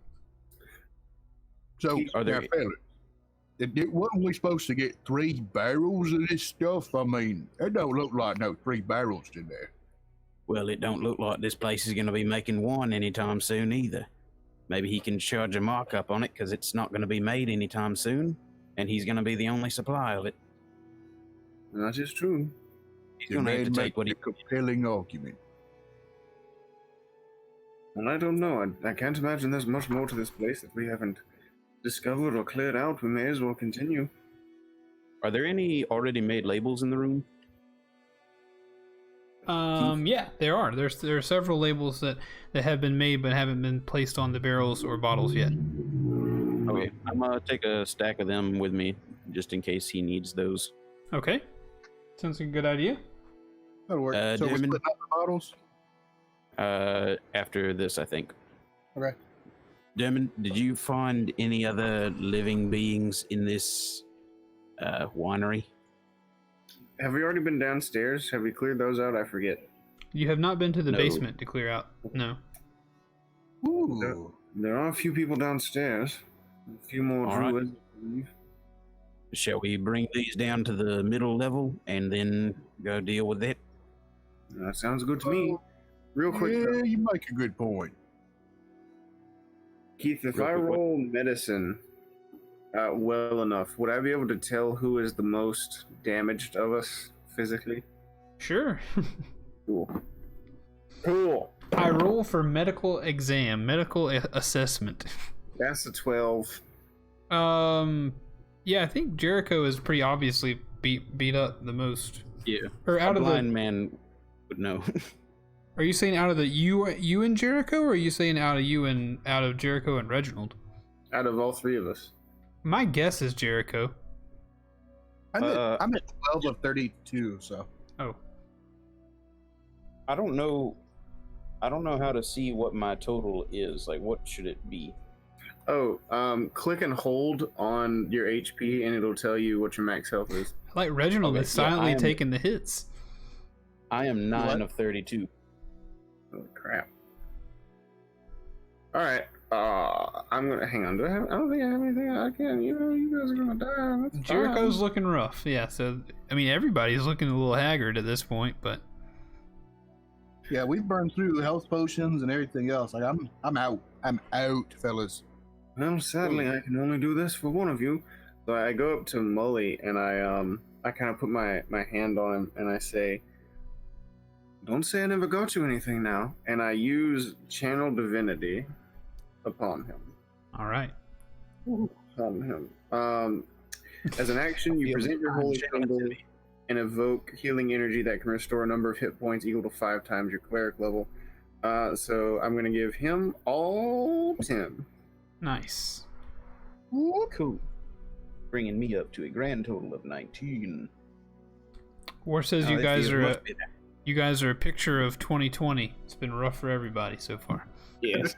So, Are there- now, fella, wasn't we supposed to get 3 barrels of this stuff? I mean, it don't look like no 3 barrels in there. Well, it don't look like this place is going to be making wine anytime soon either. Maybe he can charge a markup on it because it's not going to be made anytime soon, and he's going to be the only supply of it. That is true. He's going to have to take what he... a compelling argument. And I don't know. I can't imagine there's much more to this place that we haven't discovered or cleared out. We may as well continue. Are there any already made labels in the room? Yeah, there are. There are several labels that have been made but haven't been placed on the barrels or bottles yet. Okay, I'm going to take a stack of them with me just in case he needs those. Okay, sounds like a good idea. That'll work. So we're Damon? splitting up the bottles? After this, I think. Okay. Dermot, did you find any other living beings in this winery? Have we already been downstairs? Have we cleared those out? I forget. You have not been to the No. basement to clear out. No. Ooh. There are a few people downstairs. A few more All right. druids. I believe. Shall we bring these down to the middle level and then go deal with it? That sounds good to me. Real quick, Yeah, though, you make a good point. Keith, if Real I quick, what- roll medicine well enough, would I be able to tell who is the most damaged of us physically? Sure. Cool. Cool. I roll for medical exam, assessment. That's a 12. Yeah, I think Jericho is pretty obviously beat up the most. Yeah. Or out A of blind the. man would know. Are you saying out of the you and Jericho, or are you saying out of Jericho and Reginald? Out of all 3 of us. My guess is Jericho. I'm at 12 of 32, so. Oh, I don't know how to see what my total is. Like, what should it be? Oh, click and hold on your HP and it'll tell you what your max health is. like Reginald Okay, is yeah, silently I am- taking the hits. I am 9 What? of 32. Oh, crap. Alright, I'm gonna hang on. I don't think I have anything. I can. You know, you guys are gonna die. That's Jericho's fine. looking rough. Yeah, so I mean everybody's looking a little haggard at this point, but Yeah, we've burned through health potions and everything else. Like I'm out. I'm out, fellas. Well, sadly, I can only do this for one of you. So I go up to Mully and I kind of put my hand on him and I say, "Don't say I never got you anything now." And I use Channel Divinity upon him. all right. Upon him. As an action, you present your holy symbol and evoke healing energy that can restore a number of hit points equal to 5 times your cleric level. So I'm going to give him all 10. Nice. Cool. Bringing me up to a grand total of 19. War says Now, you this guys feels are much better. you guys are a picture of 2020. It's been rough for everybody so far. Yes.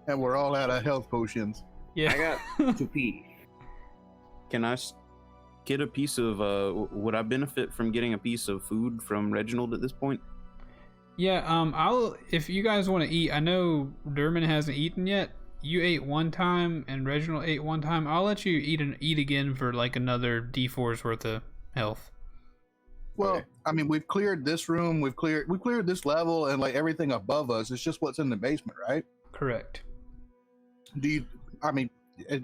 And we're all out of health potions. Yeah. I got to pee. Can I get a piece of, would I benefit from getting a piece of food from Reginald at this point? Yeah, I'll if you guys want to eat. I know Derman hasn't eaten yet. You ate one time, and Reginald ate one time. I'll let you eat again for like another D4's worth of health. Well, Okay. I mean, we've cleared this room, we cleared this level, and like everything above us. It's just what's in the basement, right? Correct. Do you? I mean,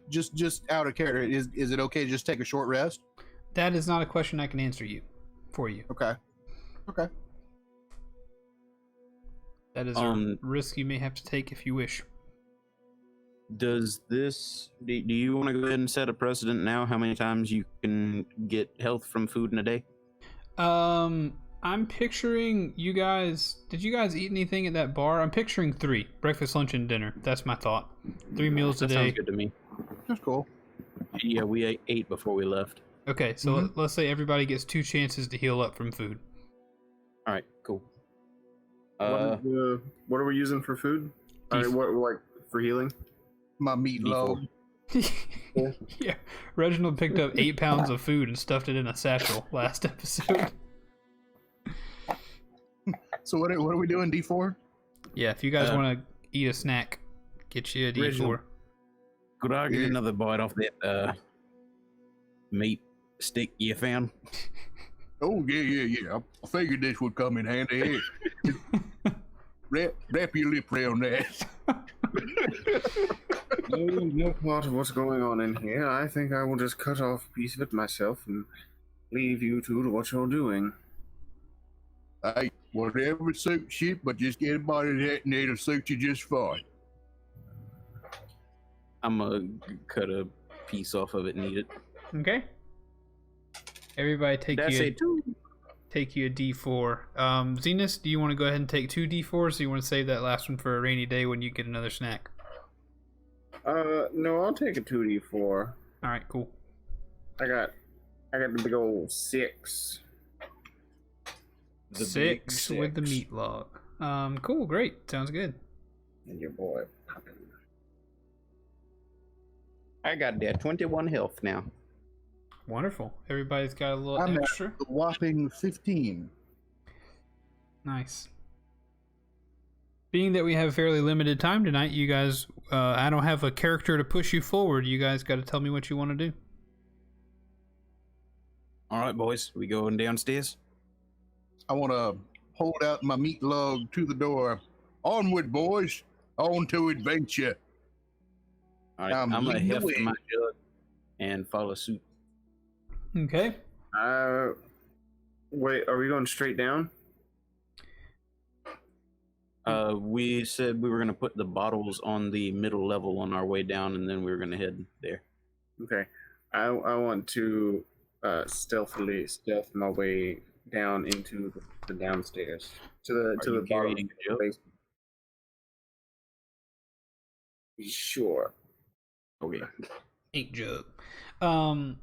just out of character, is it okay to just take a short rest? That is not a question I can answer for you. Okay. Okay. That is a risk you may have to take if you wish. Does this, do you want to go ahead and set a precedent now how many times you can get health from food in a day? I'm picturing you guys. Did you guys eat anything at that bar? I'm picturing 3: breakfast, lunch, and dinner. That's my thought. 3 meals a That day. sounds good to me. That's cool. Yeah, we ate before we left. Okay, so let's say everybody gets 2 chances to heal up from food. All right, cool. What are we using for food? What like for healing? My meatloaf. Yeah, Reginald picked up 8 pounds of food and stuffed it in a satchel last episode. So what are we doing? D4? Yeah, if you guys want to eat a snack, get you a D4. Reginald. Could I get Yeah. another bite off that meat stick you found? Oh yeah. I figured this would come in handy. Here. wrap your lip around that. No part of what's going on in here. I think I will just cut off a piece of it myself and leave you two to what you're doing. Hey, whatever suits you, but just get a bite of that and it'll suit you just fine. I'm gonna cut a piece off of it and eat it. Okay. Everybody take Did I say 2? take you a D4. Zenas, do you want to go ahead and take 2 D4s, or do you want to save that last one for a rainy day when you get another snack? No, I'll take a 2d4. All right, cool. I got the big old 6. The 6 big with the 6. meat log. Cool, great. Sounds good. And your boy popping. I got that 21 health now. Wonderful. Everybody's got a little I'm at extra. a whopping 15. Nice. Being that we have fairly limited time tonight, you guys, I don't have a character to push you forward. You guys got to tell me what you want to do. All right, boys, we going downstairs? I want to hold out my meat log to the door. Onward, boys. On to adventure. All right, I'm gonna lead the heft way. my jug and follow suit. Okay. Wait, are we going straight down? We said we were gonna put the bottles on the middle level on our way down, and then we were gonna head there. Okay. I want to stealth my way down into the downstairs to the Are you bottom carrying of a jug? the basement. Sure. Okay. Ink jug.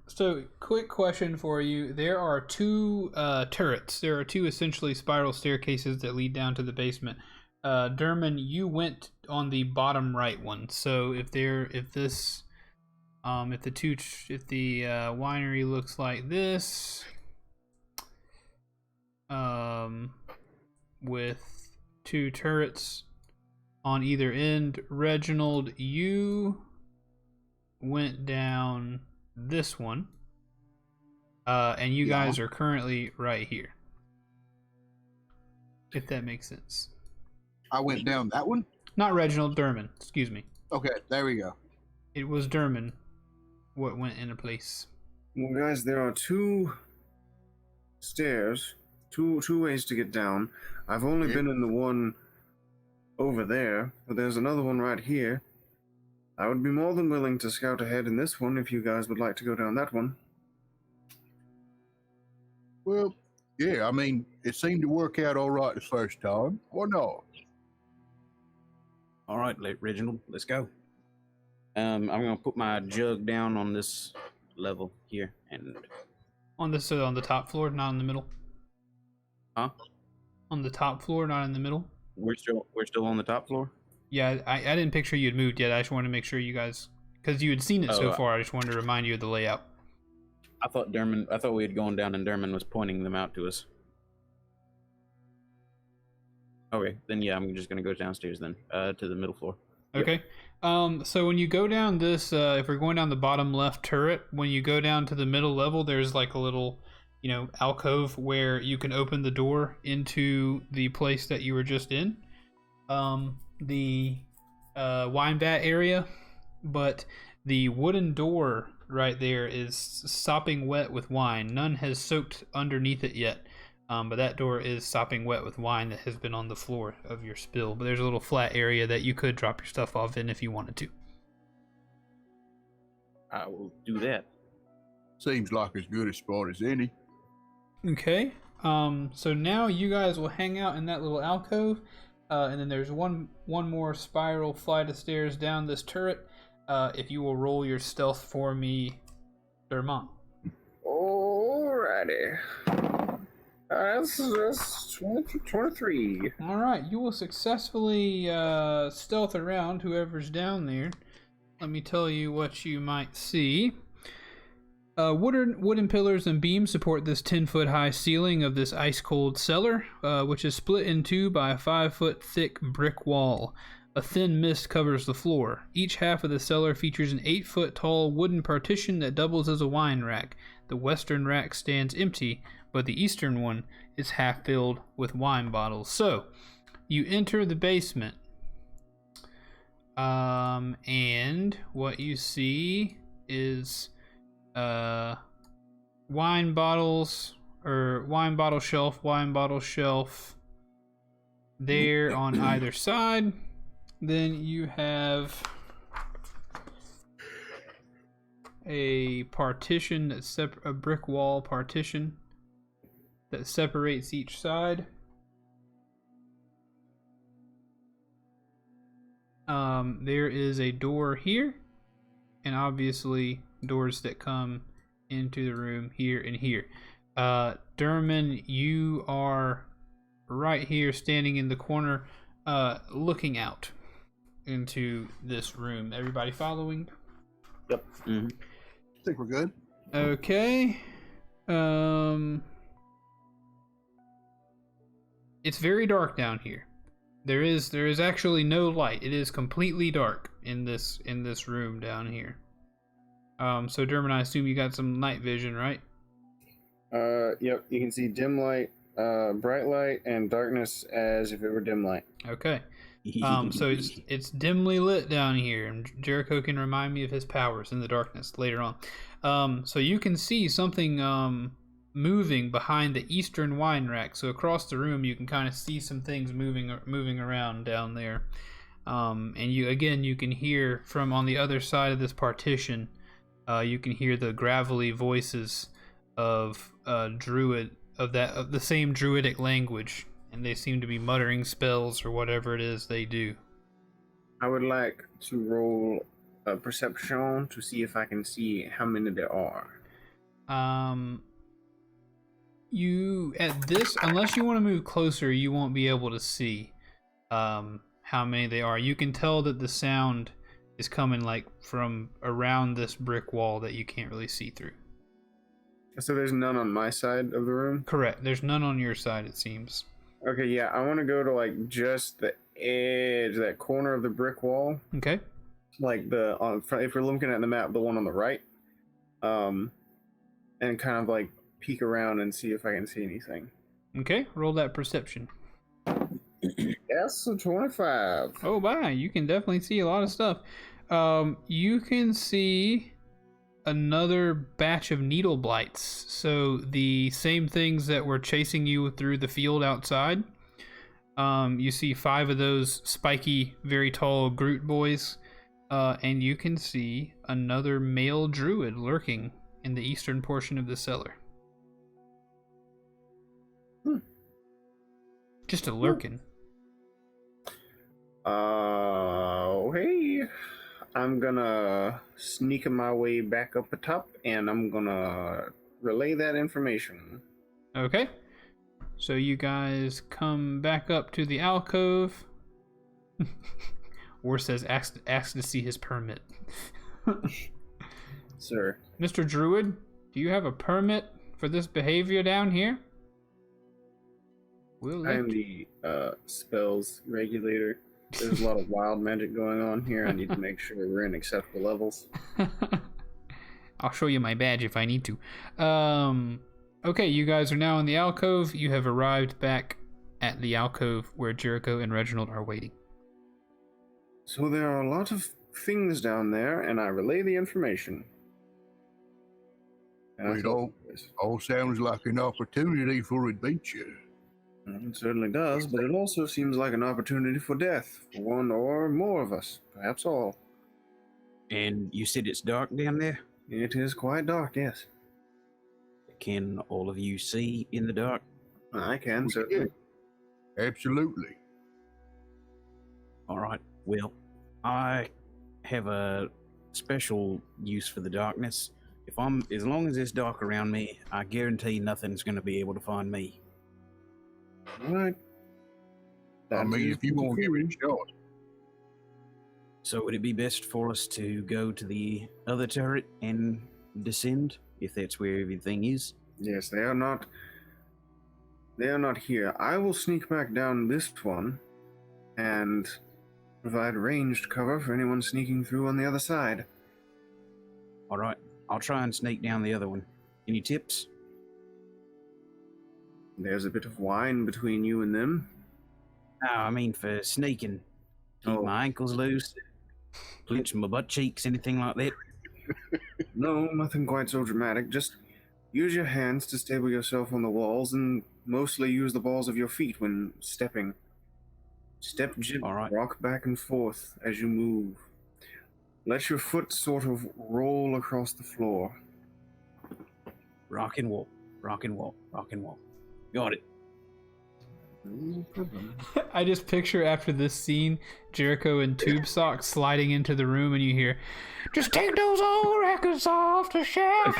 So quick question for you. There are 2 turrets. There are 2 essentially spiral staircases that lead down to the basement. Derman, you went on the bottom right one. So if the winery looks like this, with 2 turrets on either end. Reginald, you went down this one, and you guys are currently right here. If that makes sense. I went down that one? Not Reginald, Derman. Excuse me. Okay, there we go. It was Derman what went into place. Well, guys, there are 2 stairs, two ways to get down. I've only been in the one over there, but there's another one right here. I would be more than willing to scout ahead in this one if you guys would like to go down that one. Well, yeah, I mean, it seemed to work out all right the first time. Or not? All right, Reginald, let's go. I'm gonna put my jug down on this level here, and On this, on the top floor, not in the middle. Huh? On the top floor, not in the middle. we're still on the top floor. Yeah, I didn't picture you had moved yet. I just wanted to make sure you guys, because you had seen it so Oh, far. I just wanted to remind you of the layout. I thought we had gone down and Derman was pointing them out to us. Okay, then yeah, I'm just gonna go downstairs then, to the middle floor. Okay. So when you go down this, if we're going down the bottom left turret, when you go down to the middle level, there's like a little, alcove where you can open the door into the place that you were just in. The wine vat area, but the wooden door right there is sopping wet with wine. None has soaked underneath it yet. But that door is sopping wet with wine that has been on the floor of your spill. But there's a little flat area that you could drop your stuff off in if you wanted to. I will do that. Seems like as good a spot as any. Okay. So now you guys will hang out in that little alcove, and then there's one more spiral flight of stairs down this turret. If you will roll your stealth for me, Dermont. Alrighty. That's 23. All right, you will successfully stealth around whoever's down there. Let me tell you what you might see. Wooden pillars and beams support this 10-foot high ceiling of this ice-cold cellar, which is split in two by a 5-foot thick brick wall. A thin mist covers the floor. Each half of the cellar features an 8-foot tall wooden partition that doubles as a wine rack. The western rack stands empty, but the eastern one is half filled with wine bottles. So, you enter the basement, and what you see is wine bottles, or wine bottle shelf there on either side. Then you have a partition that's a brick wall partition that separates each side. There is a door here, and obviously doors that come into the room here and here. Derman, you are right here standing in the corner, looking out into this room. Everybody following? Yep. Mm-hmm. I think we're good. Okay. It's very dark down here. There is actually no light. It is completely dark in this room down here. So Derman, I assume you got some night vision, right? Yep, you can see dim light, bright light, and darkness as if it were dim light. Okay. So it's dimly lit down here, and Jericho can remind me of his powers in the darkness later on. So you can see something moving behind the eastern wine rack. So across the room, you can kind of see some things moving around down there. And you can hear from on the other side of this partition. You can hear the gravelly voices of druid of the same druidic language. And they seem to be muttering spells or whatever it is they do. I would like to roll a perception to see if I can see how many there are. Unless you want to move closer, you won't be able to see how many they are. You can tell that the sound is coming like from around this brick wall that you can't really see through. So there's none on my side of the room? Correct. There's none on your side, it seems. Okay, yeah, I want to go to like just the edge, that corner of the brick wall, Okay. like if you're looking at the map, the one on the right, and kind of like peek around and see if I can see anything. Okay. Roll that perception. Yes, a 25. Oh, bye. You can definitely see a lot of stuff. You can see another batch of needle blights. So the same things that were chasing you through the field outside. You see 5 of those spiky, very tall Groot boys. And you can see another male druid lurking in the eastern portion of the cellar. Just a lurking. Hey, I'm gonna sneak my way back up the top, and I'm gonna relay that information. Okay. So you guys come back up to the alcove. War says, ask to see his permit. Sir. Mr. Druid, do you have a permit for this behavior down here? I am the spells regulator. There's a lot of wild magic going on here. I need to make sure we're in acceptable levels. I'll show you my badge if I need to. Okay, you guys are now in the alcove. You have arrived back at the alcove where Jericho and Reginald are waiting. So there are a lot of things down there, and I relay the information. And It all sounds like an opportunity for adventure. It certainly does, but it also seems like an opportunity for death, for one or more of us, perhaps all. And you said it's dark down there? It is quite dark, yes. Can all of you see in the dark? I can, certainly. Absolutely. All right. Well, I have a special use for the darkness. As long as it's dark around me, I guarantee nothing's going to be able to find me. All right. I mean, if you want to give it a shot. So would it be best for us to go to the other turret and descend, if that's where everything is? Yes, they are not here. I will sneak back down this one and provide ranged cover for anyone sneaking through on the other side. All right. I'll try and sneak down the other one. Any tips? There's a bit of wine between you and them. No, I mean for sneaking. Keep Oh. my ankles loose, clench my butt cheeks, anything like that. No, nothing quite so dramatic. Just use your hands to stable yourself on the walls, and mostly use the balls of your feet when stepping. Step gently, All right. rock back and forth as you move. Let your foot sort of roll across the floor. Rock and walk, rock and walk, rock and walk. Got it. No problem. I just picture after this scene, Jericho in tube socks sliding into the room, and you hear, "Just take those old records off the shelf.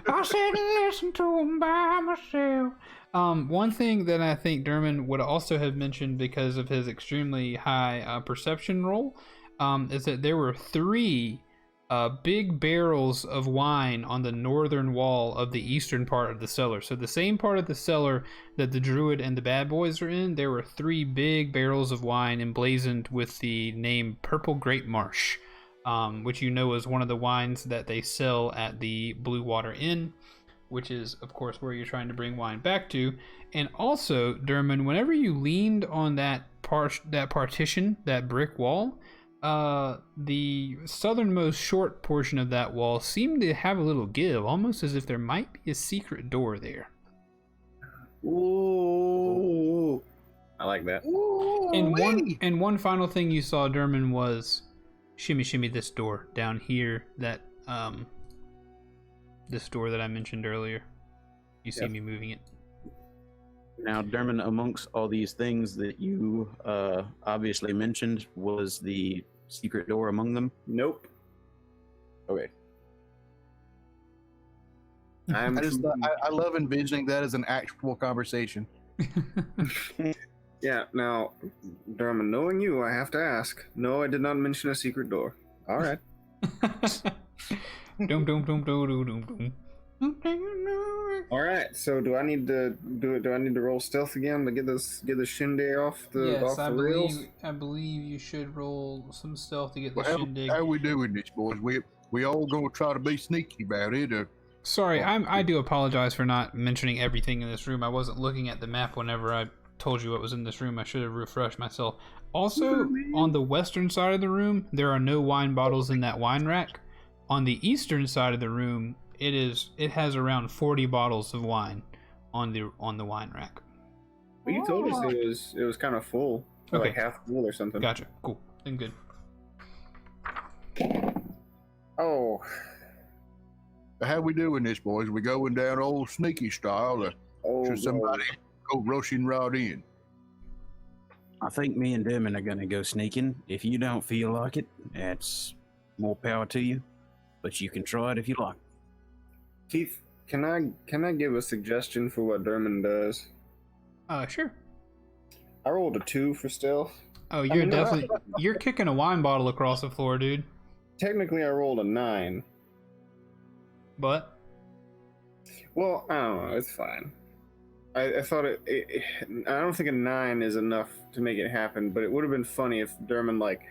I sit and listen to them by myself." One thing that I think Derman would also have mentioned because of his extremely high perception roll is that there were 3 big barrels of wine on the northern wall of the eastern part of the cellar. So the same part of the cellar that the druid and the bad boys are in, there were 3 big barrels of wine emblazoned with the name Purple Grape Marsh, which you know is one of the wines that they sell at the Blue Water Inn, which is, of course, where you're trying to bring wine back to. And also, Derman, whenever you leaned on that partition, that brick wall, the southernmost short portion of that wall seemed to have a little give, almost as if there might be a secret door there. Ooh, I like that. And one final thing you saw, Derman, was shimmy this door down here. That this door that I mentioned earlier. You see me moving it. Now, Derman, amongst all these things that you obviously mentioned, was the secret door among them? Nope. Okay. I love envisioning that as an actual conversation. Yeah, now, Derman, knowing you, I have to ask. No, I did not mention a secret door. All right. Dum dum dum dum dum dum dum. All right. So do I need to do it? Do I need to roll stealth again to get the shindig off the rails? I believe you should roll some stealth to get the Well, shindig. how we doing this, boys? We all gonna try to be sneaky about it. Sorry, I do apologize for not mentioning everything in this room. I wasn't looking at the map whenever I told you what was in this room. I should have refreshed myself. Also, on the western side of the room, there are no wine bottles in that wine rack. On the eastern side of the room, it has around 40 bottles of wine on the wine rack. Well, you told us it was kind of full, Okay. like half full or something. Gotcha. Cool. Then good. Oh, How we doing this, boys? We going down old sneaky style, or should somebody go rushing right in? I think me and Dermot are gonna go sneaking. If you don't feel like it, that's more power to you. But you can try it if you like. Keith, can I give a suggestion for what Dermot does? Sure. I rolled a 2 for stealth. Oh, you're kicking a wine bottle across the floor, dude. Technically, I rolled a 9. But Well, I don't know. It's fine. I thought I don't think a 9 is enough to make it happen, but it would have been funny if Dermot, like,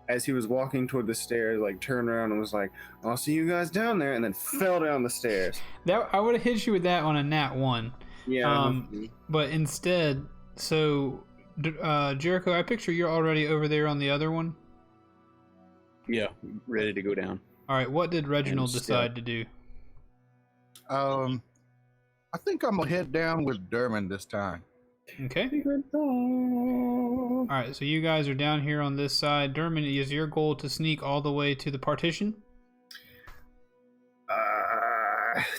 as he was walking toward the stairs, like, turned around and was like, "I'll see you guys down there," and then fell down the stairs. that I would have hit you with that on a nat 1. Yeah. But instead, so Jericho, I picture you're already over there on the other one. Yeah, ready to go down. All right, what did Reginald And decide to do? I think I'm gonna head down with Dermot this time. Okay. All right, so you guys are down here on this side. Dermot, is your goal to sneak all the way to the partition?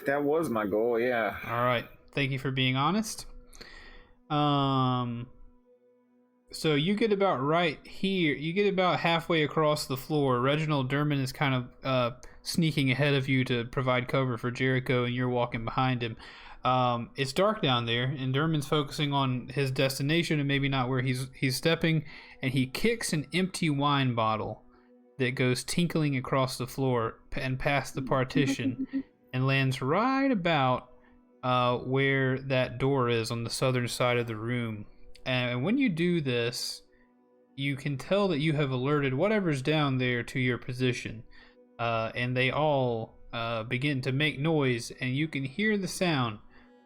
That was my goal. Yeah. All right. Thank you for being honest. So you get about right here. You get about halfway across the floor. Reginald Dermot is kind of sneaking ahead of you to provide cover for Jericho, and you're walking behind him. It's dark down there, and Dermot's focusing on his destination and maybe not where he's stepping, and he kicks an empty wine bottle that goes tinkling across the floor and past the partition and lands right about where that door is on the southern side of the room. And when you do this, you can tell that you have alerted whatever's down there to your position. And they all begin to make noise, and you can hear the sound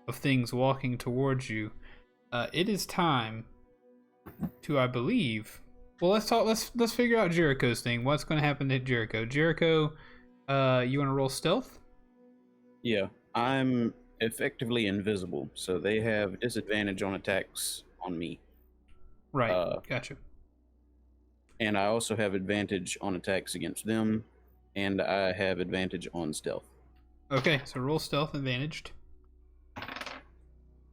of things walking towards you. It is time to, I believe... Well, let's figure out Jericho's thing. What's going to happen to Jericho? Jericho, you want to roll stealth? Yeah, I'm effectively invisible, so they have disadvantage on attacks on me. Right, gotcha. And I also have advantage on attacks against them, and I have advantage on stealth. Okay, so roll stealth advantaged.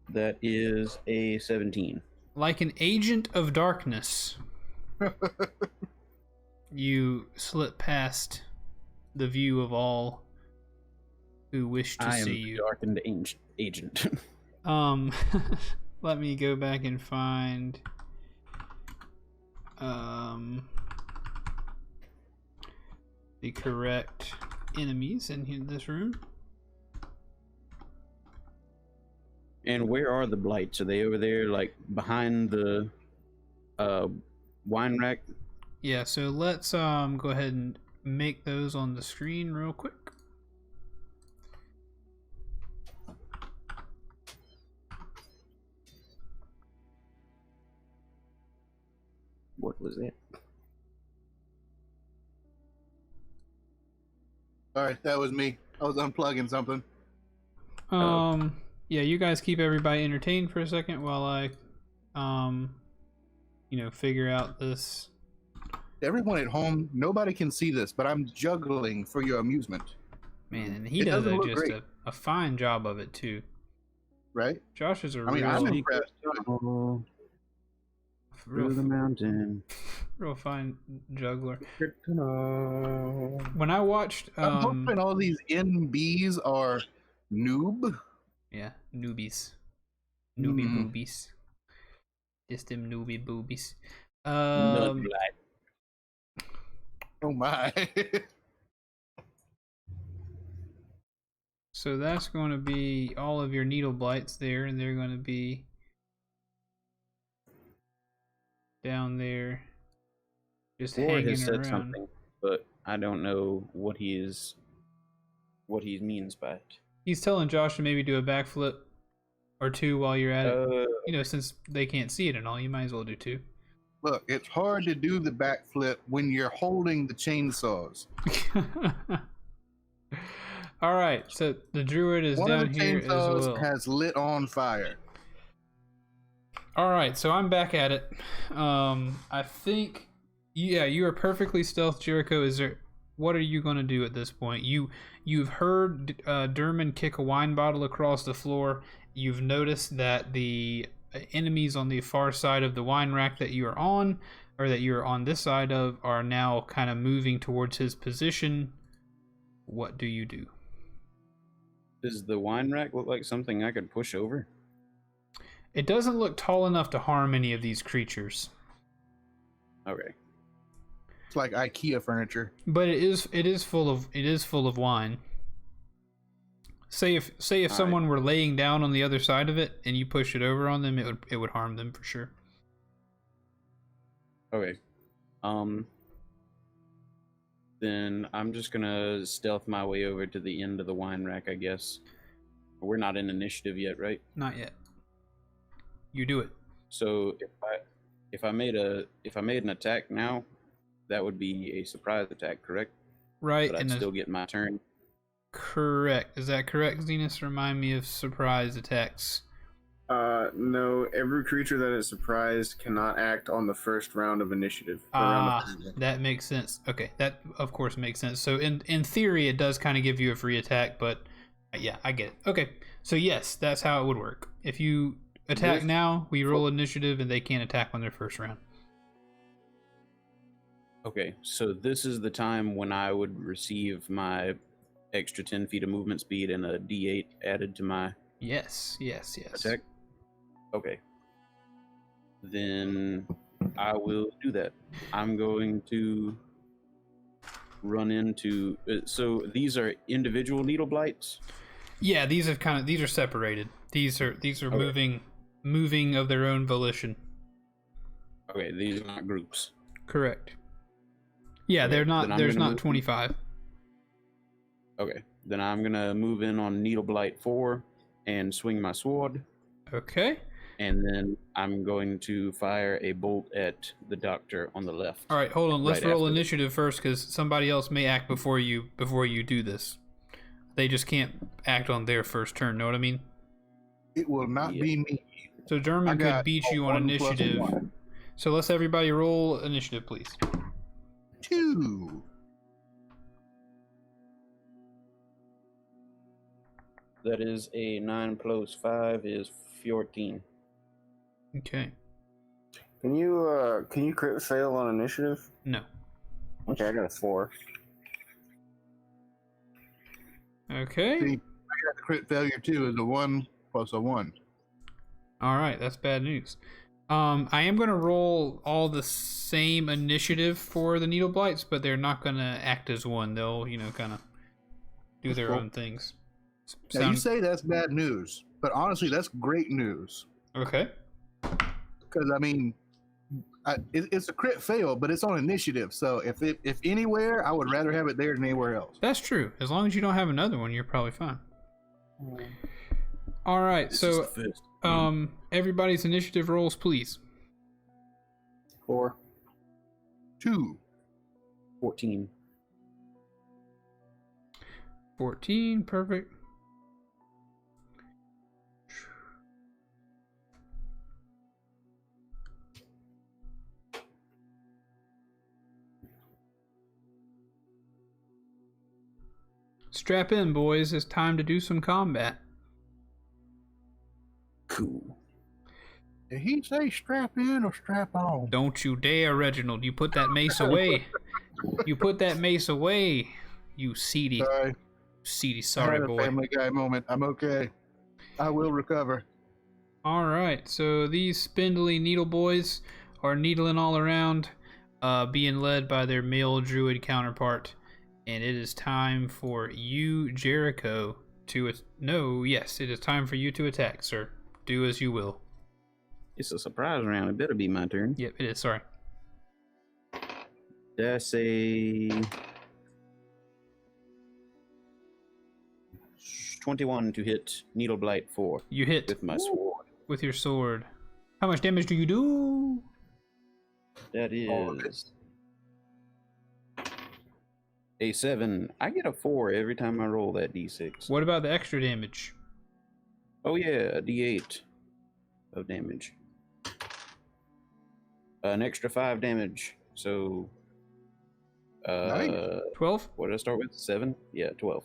That is a 17. Like an agent of darkness, you slip past the view of all who wish to I see am you. darkened agent. Let me go back and find the correct enemies in this room. And where are the blights? Are they over there, like behind the wine rack? Yeah, so let's go ahead and make those on the screen real quick. What was that? All right, that was me. I was unplugging something. Yeah, you guys keep everybody entertained for a second while I figure out this. Everyone at home, nobody can see this, but I'm juggling for your amusement. Man, and he It does doesn't look just great. a fine job of it too. Right? Josh is a I mean, real, I'm impressed. Through the real, mountain. real fine juggler. Good to know. When I watched, I'm hoping all these NBs are noob. yeah, newbies, newbie Mhm. boobies, just them newbie boobies. Nut blight. Oh my. So that's going to be all of your needle blights there, and they're going to be down there, just Lord hanging has said around. something, but I don't know what he means by it. He's telling Josh to maybe do a backflip or two while you're at it. You know, since they can't see it and all, you might as well do two. Look, it's hard to do the backflip when you're holding the chainsaws. All right, so the druid is One down of the here as chainsaws well. has lit on fire. All right, so I'm back at it. I think, yeah, you are perfectly stealth, Jericho. What are you going to do at this point? You've heard Derman kick a wine bottle across the floor. You've noticed that the enemies on the far side of the wine rack that you are on, or that you're on this side of, are now kind of moving towards his position. What do you do? Does the wine rack look like something I could push over? It doesn't look tall enough to harm any of these creatures. Okay. It's like IKEA furniture. But it is full of wine. Say if someone were laying down on the other side of it and you push it over on them, it would harm them for sure. Okay. Then I'm just gonna stealth my way over to the end of the wine rack, I guess. We're not in initiative yet, right? Not yet. You do it. So if I made an attack now, that would be a surprise attack, correct? Right, But I'd and still get my turn. correct. Is that correct, Xenos? Remind me of surprise attacks. No, every creature that is surprised cannot act on the first round of initiative. or round of combat. That makes sense. Okay, that of course makes sense. So in theory, it does kind of give you a free attack, but yeah, I get it. Okay, so yes, that's how it would work. If you attack now, we roll initiative, and they can't attack on their first round. Okay, so this is the time when I would receive my extra 10 feet of movement speed and a D8 added to my Yes. attack. Okay. Then I will do that. I'm going to run into. So these are individual needle blights. Yeah, these are separated. These are Okay. moving of their own volition. Okay, these are not groups. Correct. Yeah, Okay, they're then not. I'm There's gonna not move- 25. Okay, then I'm gonna move in on needle blight 4 and swing my sword, Okay. and then I'm going to fire a bolt at the doctor on the left. All right, hold on. Let's Right roll after. initiative first, because somebody else may act before you do this. They just can't act on their first turn. Know what I mean? It will not Yeah. be me. So I Derman could got beat a you on 1 plus initiative. 1. So let's everybody roll initiative, please. 2. That is a 9 plus 5 is 14. Okay. Can you crit fail on initiative? No. Okay, I got a 4. Okay. See, I got the crit failure too. Is a 1 plus a 1. All right, that's bad news. I am going to roll all the same initiative for the needle blights, but they're not going to act as one. They'll, kind of do their Cool. own things. Now you say that's bad news, but honestly, that's great news. Okay. Because I mean, it's a crit fail, but it's on initiative. So if anywhere, I would rather have it there than anywhere else. That's true. As long as you don't have another one, you're probably fine. All right, This is so the first. everybody's initiative rolls, please. 4. 2. 14. 14, perfect. Strap in, boys. It's time to do some combat. Cool. Did he say strap in or strap on? Don't you dare, Reginald. You put that mace away. You put that mace away. You seedy, Sorry, I sorry had a boy. Family Guy moment. I'm okay. I will recover. All right, so these spindly needle boys are needling all around, being led by their male druid counterpart. And it is time for you, Jericho, No, yes, it is time for you to attack, sir. Do as you will. It's a surprise round. It better be my turn. Yep, it is. Sorry. Did I say 21 to hit Needle Blight 4 You hit with my sword? with your sword. How much damage do you do? That is a 7. I get a 4 every time I roll that d6. What about the extra damage? Oh yeah, a d8 of damage. An extra 5 damage. So, Nice. 12? what did I start with? 7? Yeah, 12.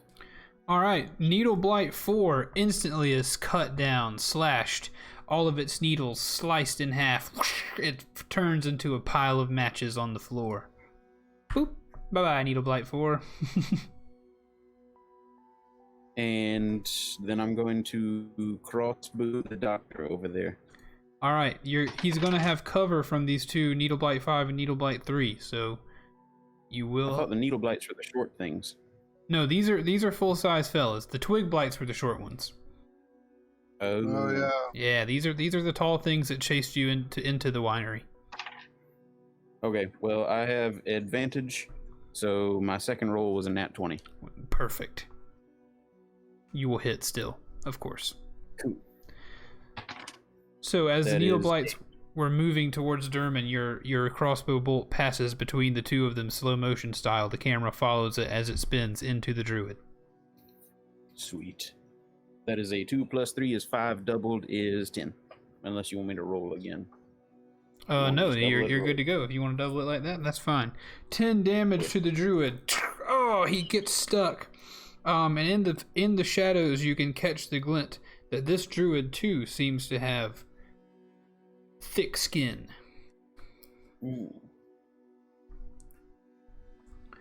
All right, Needle Blight 4 instantly is cut down, slashed, all of its needles sliced in half. It turns into a pile of matches on the floor. Boop. Bye-bye, Needle Blight 4. And then I'm going to crossbow the doctor over there. All right, he's going to have cover from these two, Needle Blight 5 and Needle Blight 3, so you I will... thought the needle blights were the short things. No, these are full-size fellas. The Twig Blights were the short ones. Oh yeah. Yeah, these are the tall things that chased you into the winery. Okay, well, I have advantage, so my second roll was a nat 20. Perfect. You will hit still, of course. Cool. So as the That Needle is- Blights were moving towards Derman, your crossbow bolt passes between the two of them slow motion style. The camera follows it as it spins into the druid. Sweet. That is a 2 plus 3 is 5, doubled is 10. Unless you want me to roll again. No, just double you're it, you're roll. good to go. If you want to double it like that, that's fine. 10 damage to the druid. Oh, he gets stuck. And in the shadows, you can catch the glint that this druid too seems to have thick skin.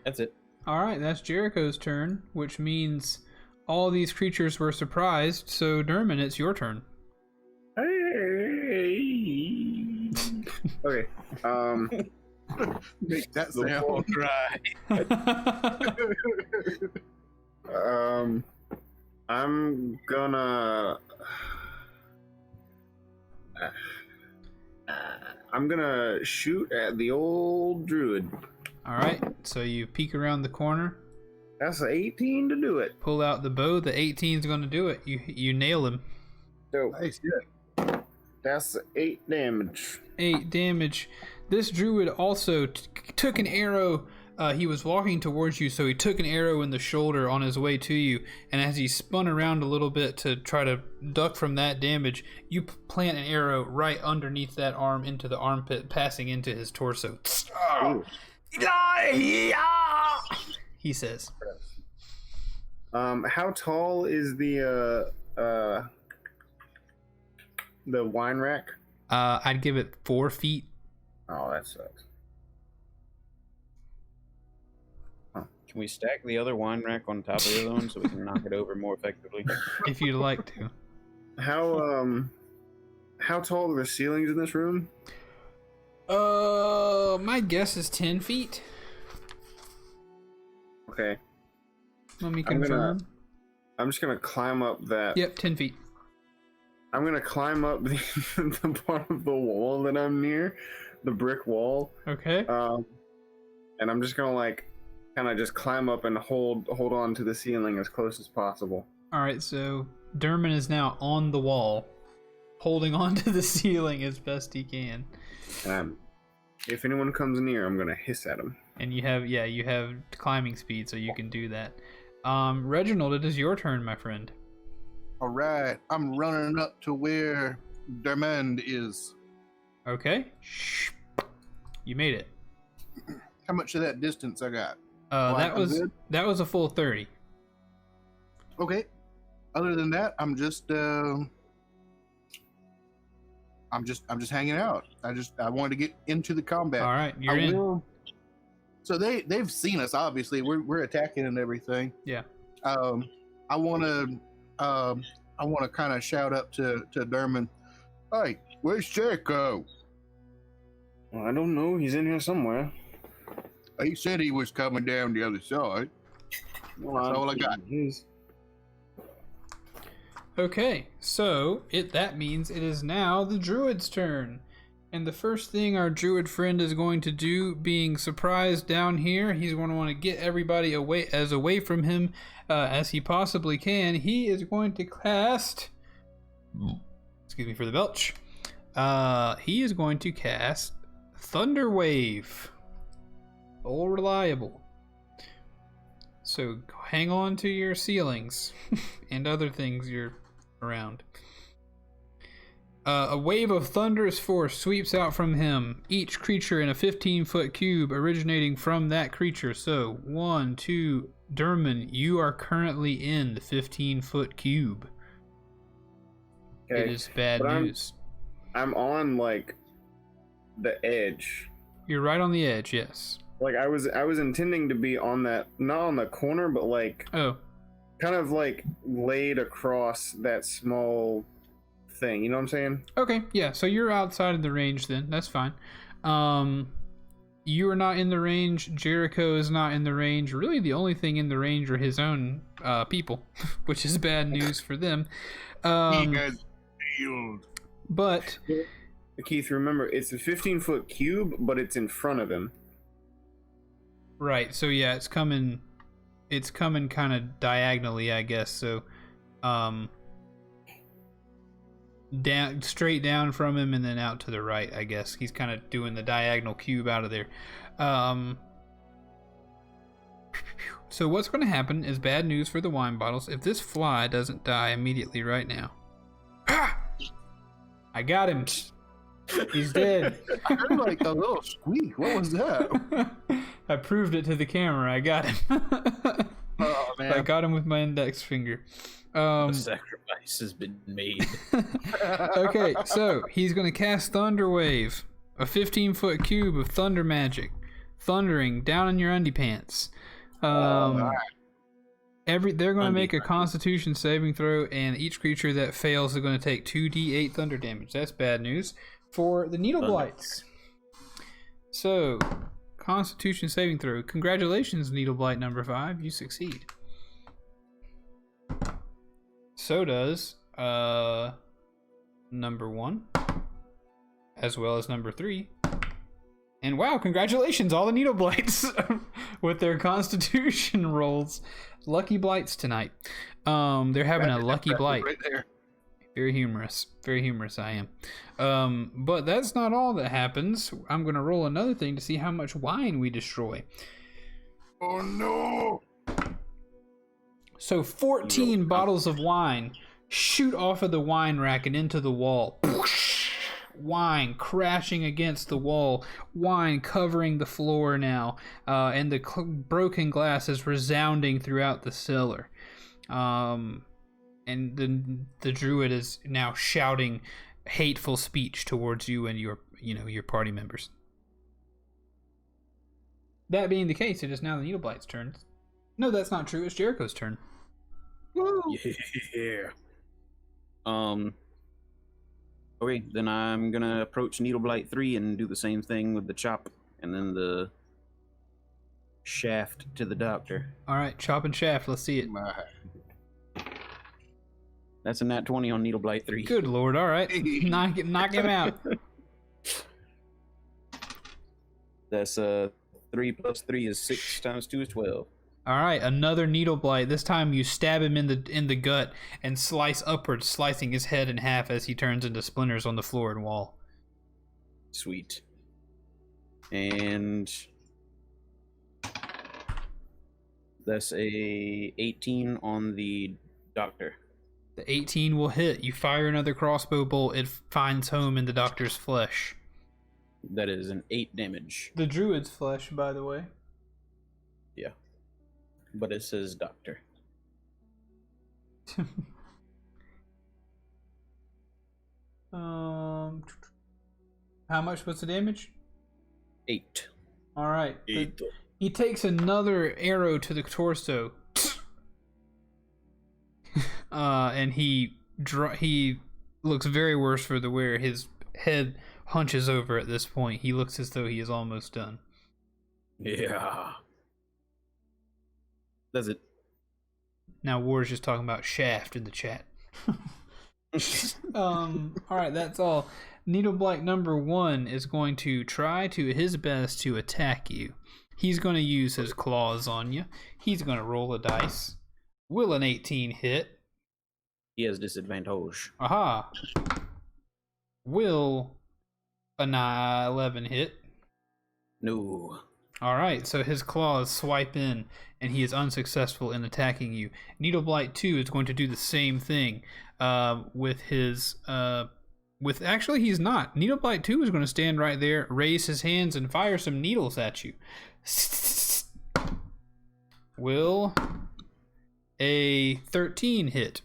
That's it. All right, that's Jericho's turn, which means all these creatures were surprised. So Derman, it's your turn. Hey. Okay. Make that The sound. war cry. I'm gonna. I'm gonna shoot at the old druid. All right, so you peek around the corner, That's an 18 to do it. pull out the bow. The 18 is going to do it. You nail him. So Nice. Yeah. that's 8 damage. 8 damage. This druid also took an arrow. He was walking towards you, so he took an arrow in the shoulder on his way to you. And as he spun around a little bit to try to duck from that damage, you plant an arrow right underneath that arm into the armpit, passing into his torso. Ooh. He says. How tall is the wine rack? I'd give it 4 feet. Oh, that sucks. Can we stack the other wine rack on top of the other one so we can knock it over more effectively? If you'd like to. How tall are the ceilings in this room? My guess is 10 feet. Okay. Let me I'm gonna- confirm. I'm just gonna climb up that. Yep, 10 feet. I'm gonna climb up the part of the wall that I'm near, the brick wall. Okay. And I'm just gonna kind of just climb up and hold on to the ceiling as close as possible. All right, so Derman is now on the wall, holding on to the ceiling as best he can. And if anyone comes near, I'm gonna hiss at him. And you have climbing speed, so you can do that. Reginald, it is your turn, my friend. All right. I'm running up to where Dermand is. Okay. Shh. You made it. How much of that distance I got? That I'm was good? a full 30. Okay. Other than that, I'm just hanging out. I wanted to get into the combat. All right, you're I in. will. So they've seen us. Obviously, we're attacking and everything. Yeah. I want to kind of shout up to Derman. Hey, where's Jericho? Well, I don't know. He's in here somewhere. He said he was coming down the other side. Well, That's all I got. Okay, so that means it is now the druid's turn. And the first thing our druid friend is going to do, being surprised down here, he's going to want to get everybody away from him as he possibly can. He is going to cast... Excuse me for the belch. He is going to cast Thunder Wave. All reliable. So hang on to your ceilings and other things you're around. A wave of thunderous force sweeps out from him, each creature in a 15-foot cube originating from that creature. So, 1, 2, Derman, you are currently in the 15-foot cube. Okay, it is bad but news. I'm on like the edge. You're right on the edge, yes. Like I was intending to be on that, not on the corner, but like kind of like laid across that small thing. You know what I'm saying? Okay, yeah. So you're outside of the range then. That's fine. You are not in the range. Jericho is not in the range. Really, the only thing in the range are his own people, which is bad news for them. But Keith, remember, it's a 15-foot cube, but it's in front of him. Right. So yeah, it's coming kind of diagonally, I guess. So, down, straight down from him, and then out to the right. I guess he's kind of doing the diagonal cube out of there. So what's going to happen is bad news for the wine bottles. If this fly doesn't die immediately right now, I got him. He's dead. I heard like a little squeak. What was that? I proved it to the camera. I got him. Oh man! I got him with my index finger. The sacrifice has been made. Okay, so he's going to cast Thunder Wave, a 15-foot cube of thunder magic, thundering down in your undie pants. They're going to make a Constitution saving throw, and each creature that fails is going to take 2d8 thunder damage. That's bad news for the Needle Blights. So, Constitution saving throw. Congratulations, Needle Blight number 5. You succeed. So does number 1, as well as number 3. And wow, congratulations, all the Needle Blights with their Constitution rolls. Lucky Blights tonight. They're having a lucky blight. Right there. Very humorous. Very humorous I am. But that's not all that happens. I'm going to roll another thing to see how much wine we destroy. Oh no! So 14 bottles of wine shoot off of the wine rack and into the wall. Wine crashing against the wall, wine covering the floor now, and the broken glass is resounding throughout the cellar. And the druid is now shouting hateful speech towards you and your party members. That being the case, it is now the Needle Blight's turn. No, that's not true. It's Jericho's turn. Woo. Yeah. Okay, then I'm gonna approach Needle Blight 3 and do the same thing with the chop and then the shaft to the doctor. All right, chop and shaft. Let's see it. That's a nat 20 on Needle Blight 3. Good lord! All right, knock him out. That's 3 plus 3 is 6 times 2 is 12. All right, another Needle Blight. This time you stab him in the gut and slice upwards, slicing his head in half as he turns into splinters on the floor and wall. Sweet. And that's a 18 on the doctor. The 18 will hit. You fire another crossbow bolt. It finds home in the doctor's flesh. That is an 8 damage. The druid's flesh, by the way. Yeah. But it says doctor. How much was the damage? 8. All right. 8. He takes another arrow to the torso. And he looks very worse for the wear. His head hunches over at this point. He looks as though he is almost done. Yeah. Does it? Now War's just talking about shaft in the chat. All right, that's all. Needleblight number 1 is going to try to his best to attack you. He's going to use his claws on you. He's going to roll a dice. Will an 18 hit? He has disadvantage. Aha. Will a 11 hit? No. All right, so his claws swipe in, and he is unsuccessful in attacking you. Needleblight 2 is going to do the same thing with his... Actually, he's not. Needleblight 2 is going to stand right there, raise his hands, and fire some needles at you. Will a 13 hit?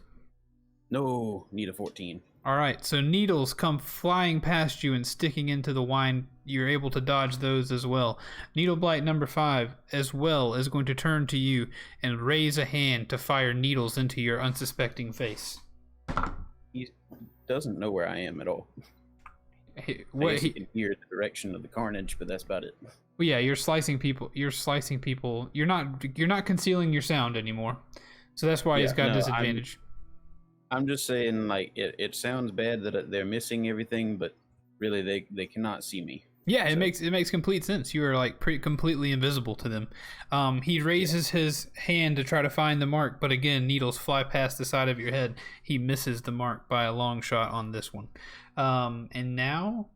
No, need a 14. All right, so needles come flying past you and sticking into the wine. You're able to dodge those as well. Needleblight number 5 as well is going to turn to you and raise a hand to fire needles into your unsuspecting face. He doesn't know where I am at all. He can hear the direction of the carnage, but that's about it. Well, yeah, you're slicing people. You're not concealing your sound anymore. So that's why he's got disadvantage. I'm just saying, like, it sounds bad that they're missing everything, but really they cannot see me. Yeah, it makes complete sense. You are like completely invisible to them. He raises his hand to try to find the mark, but again, needles fly past the side of your head. He misses the mark by a long shot on this one. And now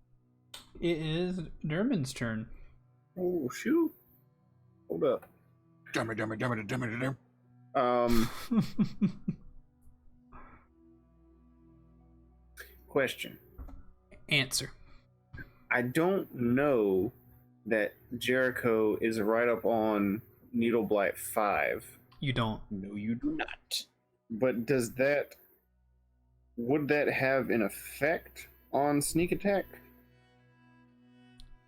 it is Derman's turn. Oh shoot! Hold up. Dummy. Question. Answer. I don't know that Jericho is right up on Needleblight 5. You don't. No, you do not. But would that have an effect on sneak attack?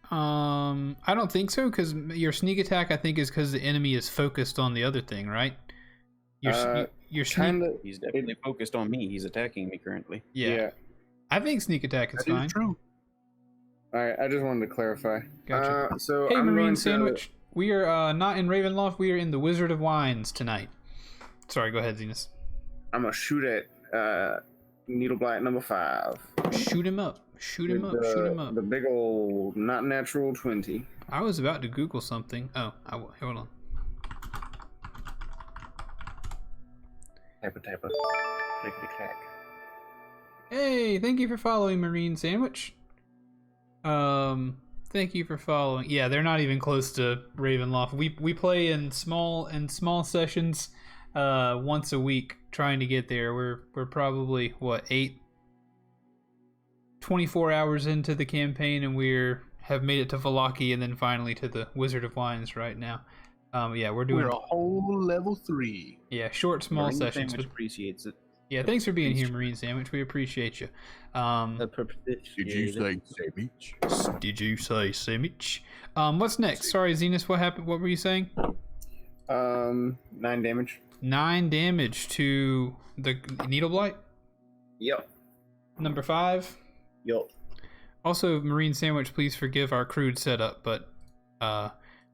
I don't think so, because your sneak attack, I think, is because the enemy is focused on the other thing, right? Your He's definitely focused on me. He's attacking me currently. Yeah. I think sneak attack is fine. True. All right, I just wanted to clarify. Gotcha. So hey, I'm Marine going Sandwich. We are not in Ravenloft. We are in the Wizard of Wines tonight. Sorry, go ahead, Zenas. I'm gonna shoot at Needleblight number 5. Shoot him up. Shoot him up. Shoot him up. The big old not natural 20. I was about to Google something. Oh, hold on. Tappa. Clickety-clack. Hey, thank you for following, Marine Sandwich. Thank you for following. Yeah, they're not even close to Ravenloft. We play in small sessions, once a week, trying to get there. We're probably 24 hours into the campaign, and have made it to Valaki, and then finally to the Wizard of Wines right now. Yeah, we're a whole level 3. Yeah, short, small Marine sessions. Sandwich appreciates it. Yeah, thanks for being here, Marine Sandwich. We appreciate you. Did you say sandwich? Did you say sandwich? What's next? Sorry, Zenas, what happened? What were you saying? 9 damage. 9 damage to the Needleblight? Yep. Number 5? Yep. Also, Marine Sandwich, please forgive our crude setup, but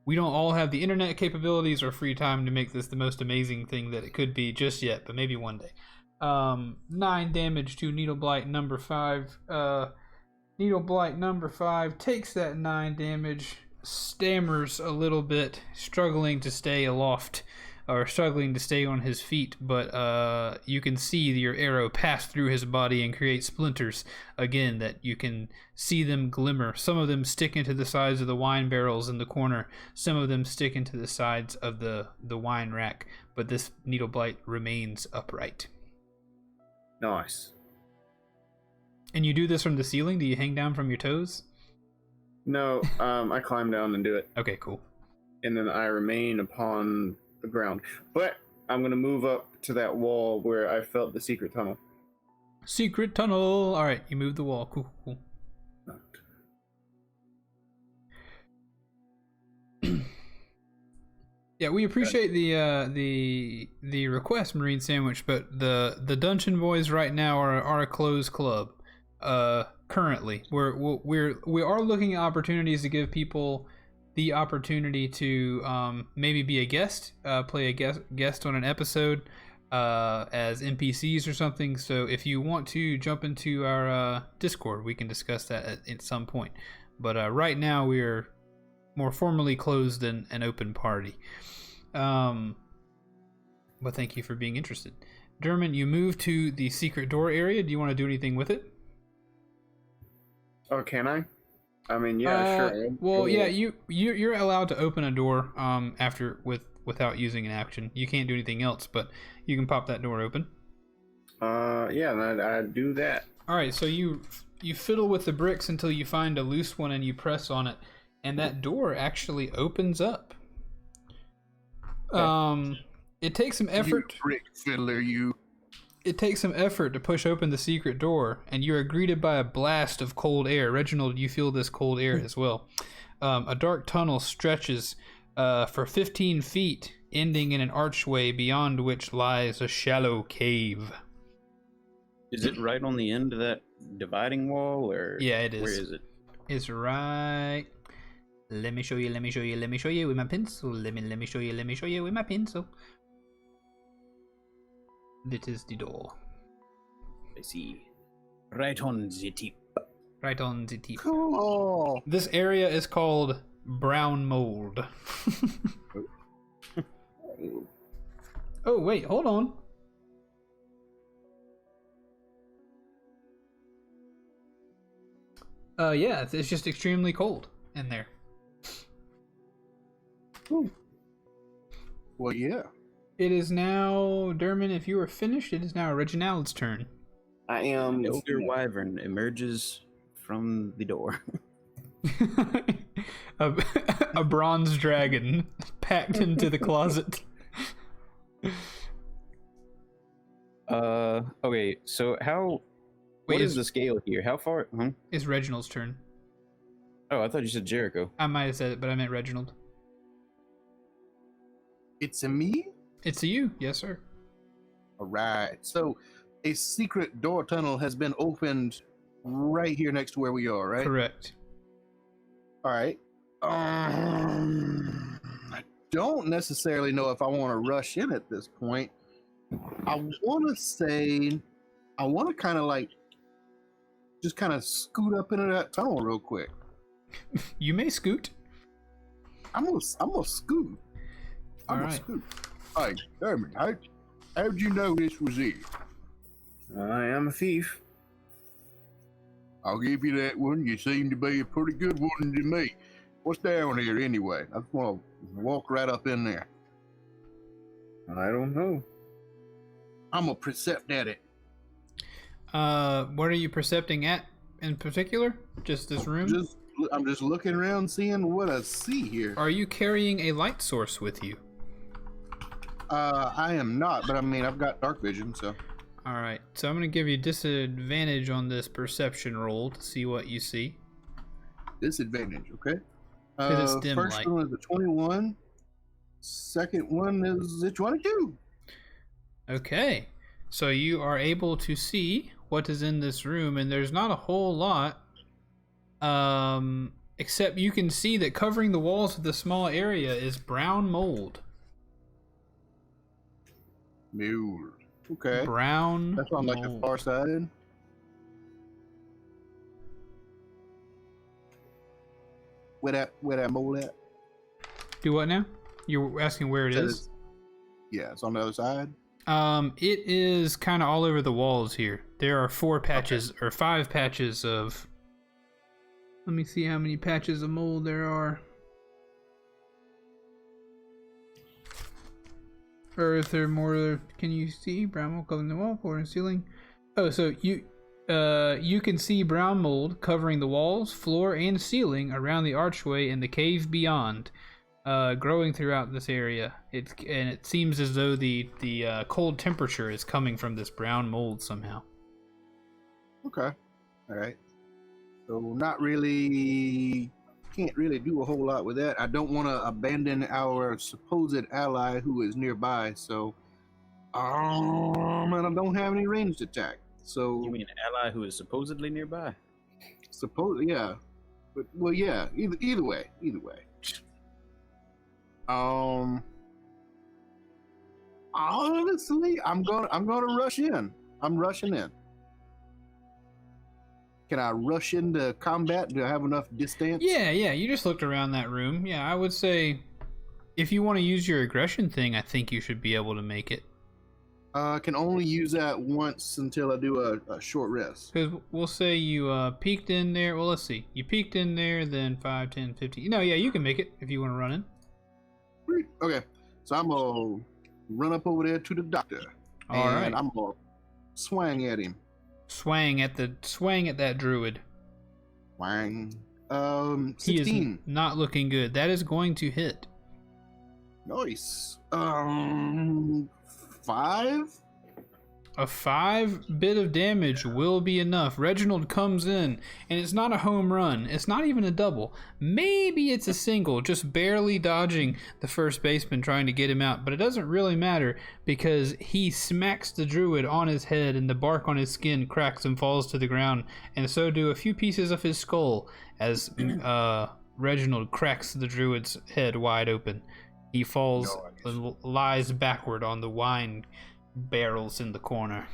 we don't all have the internet capabilities or free time to make this the most amazing thing that it could be just yet, but maybe one day. 9 damage to Needleblight number 5. Needleblight number 5 takes that 9 damage, stammers a little bit, struggling to stay aloft, or struggling to stay on his feet, but you can see your arrow pass through his body and create splinters, again, that you can see them glimmer. Some of them stick into the sides of the wine barrels in the corner, some of them stick into the sides of the wine rack, but this Needleblight remains upright. Nice. And you do this from the ceiling? Do you hang down from your toes? No, I climb down and do it. Okay, cool. And then I remain upon the ground. But I'm going to move up to that wall where I felt the secret tunnel. Secret tunnel! Alright, you move the wall. Cool. Yeah, we appreciate the request, Marine Sandwich, but the Dungeon Boys right now are a closed club. Currently, we are looking at opportunities to give people the opportunity to maybe be a guest, play a guest on an episode. as NPCs or something. So if you want to jump into our Discord, we can discuss that at some point. But right now we are more formally closed and an open party. But thank you for being interested. Dermot, you move to the secret door area. Do you want to do anything with it? Oh, can I? I mean, yeah, sure. Well, Cool. yeah, you're allowed to open a door without using an action. You can't do anything else, but you can pop that door open. Yeah, I do that. All right, so you fiddle with the bricks until you find a loose one and you press on it, and that door actually opens up. It takes some effort. You brick fiddler, you. It takes some effort to push open the secret door, and you are greeted by a blast of cold air. Reginald, you feel this cold air as well. A dark tunnel stretches for 15 feet, ending in an archway beyond which lies a shallow cave. Is it right on the end of that dividing wall, or Yeah, it is. Where is it? It's right. Let me show you with my pencil. Let me show you with my pencil. That is the door. I see. Right on the tip. Right on the tip. Cool. This area is called brown mold. Oh, wait, hold on. Yeah, it's just extremely cold in there. Well, yeah. It is now, Dermot, if you are finished, it is now Reginald's turn. I am. An ogre wyvern emerges from the door. a bronze dragon packed into the closet. Okay, so what is the scale here? How far? Huh? It's Reginald's turn. Oh, I thought you said Jericho. I might have said it, but I meant Reginald. It's a me? It's you, yes, sir. All right. So a secret door tunnel has been opened right here next to where we are, right? Correct. All right. I don't necessarily know if I want to rush in at this point. I want to kind of like just kind of scoot up into that tunnel real quick. You may scoot. I'm gonna scoot. All I'm right. gonna scoot. Hey, Dermot, how'd you know this was it? I am a thief. I'll give you that one. You seem to be a pretty good one to me. What's down here anyway? I just want to walk right up in there. I don't know. I'm gonna percept at it. What are you percepting at in particular? Just this room? I'm just looking around, seeing what I see here. Are you carrying a light source with you? I am not, but I mean, I've got dark vision, so. All right, so I'm gonna give you disadvantage on this perception roll to see what you see. Disadvantage, okay? 'Cause it's dim first light. one is a 21. Second one is a 22. Okay, so you are able to see what is in this room, and there's not a whole lot. Except you can see that covering the walls of the small area is brown mold. Mule. Okay. Brown That's on like the mold. far side. Where that mold at? Do what now? You're asking where it Said is? Yeah, it's on the other side. It is kind of all over the walls here. There are 4 patches or 5 patches of. Let me see how many patches of mold there are. Or if there are more, can you see brown mold covering the wall, floor, and ceiling? Oh, so you can see brown mold covering the walls, floor, and ceiling around the archway and the cave beyond, growing throughout this area. It seems as though the cold temperature is coming from this brown mold somehow. Okay. All right. So not really, can't really do a whole lot with that. I don't want to abandon our supposed ally who is nearby. So, and I don't have any ranged attack. So You mean an ally who is supposedly nearby? yeah, but well, yeah. Either way. I'm Honestly, I'm gonna rush in. I'm rushing in. Can I rush into combat? Do I have enough distance? Yeah, you just looked around that room. Yeah, I would say if you want to use your aggression thing, I think you should be able to make it. I can only use that once until I do a short rest. Because we'll say you peeked in there. Well, let's see. You peeked in there, then 5, 10, 15. No, yeah, you can make it if you want to run in. Okay, so I'm gonna run up over there to the doctor. All right. And I'm gonna swing at him. Swang at that druid. Wang. He 16. is not looking good. That is going to hit. Nice. 5? A 5 bit of damage will be enough. Reginald comes in, and it's not a home run. It's not even a double. Maybe it's a single, just barely dodging the first baseman trying to get him out. But it doesn't really matter because he smacks the druid on his head, and the bark on his skin cracks and falls to the ground. And so do a few pieces of his skull as Reginald cracks the druid's head wide open. He falls and lies backward on the wine barrels in the corner.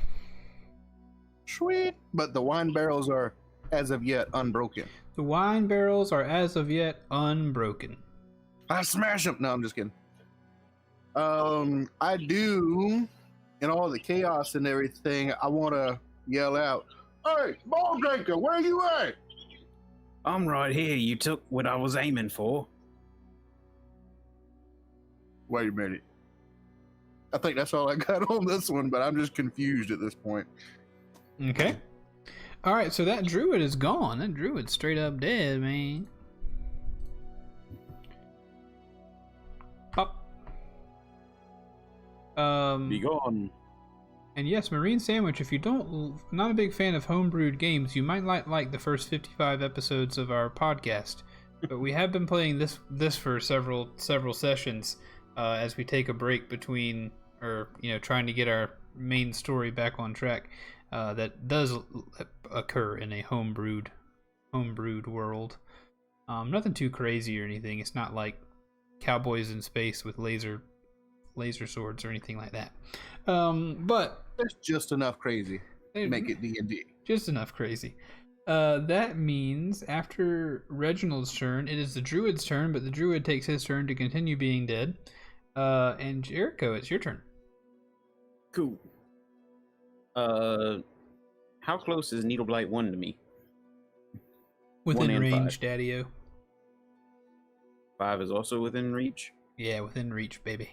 Sweet. But the wine barrels are, as of yet, unbroken. The wine barrels are as of yet unbroken. I smash them. No, I'm just kidding. I do, in all the chaos and everything, I want to yell out, "Hey, ball drinker, where you at?" I'm right here. You took what I was aiming for. Wait a minute. I think that's all I got on this one, but I'm just confused at this point. Okay. All right, so that druid is gone. That druid's straight up dead, man. Pop. Be gone. And yes, Marine Sandwich, if you not a big fan of homebrewed games, you might like the first 55 episodes of our podcast. But we have been playing this for several sessions as we take a break between, or trying to get our main story back on track. That does occur in a homebrewed world. Nothing too crazy or anything. It's not like cowboys in space with laser swords or anything like that. But There's just enough crazy to make it D&D. Just enough crazy. That means after Reginald's turn, it is the druid's turn, but the druid takes his turn to continue being dead. And Jericho, it's your turn. Cool. How close is Needle Blight 1 to me? Within 1 and range, 5. Daddy-o. 5 is also within reach? Yeah, within reach, baby.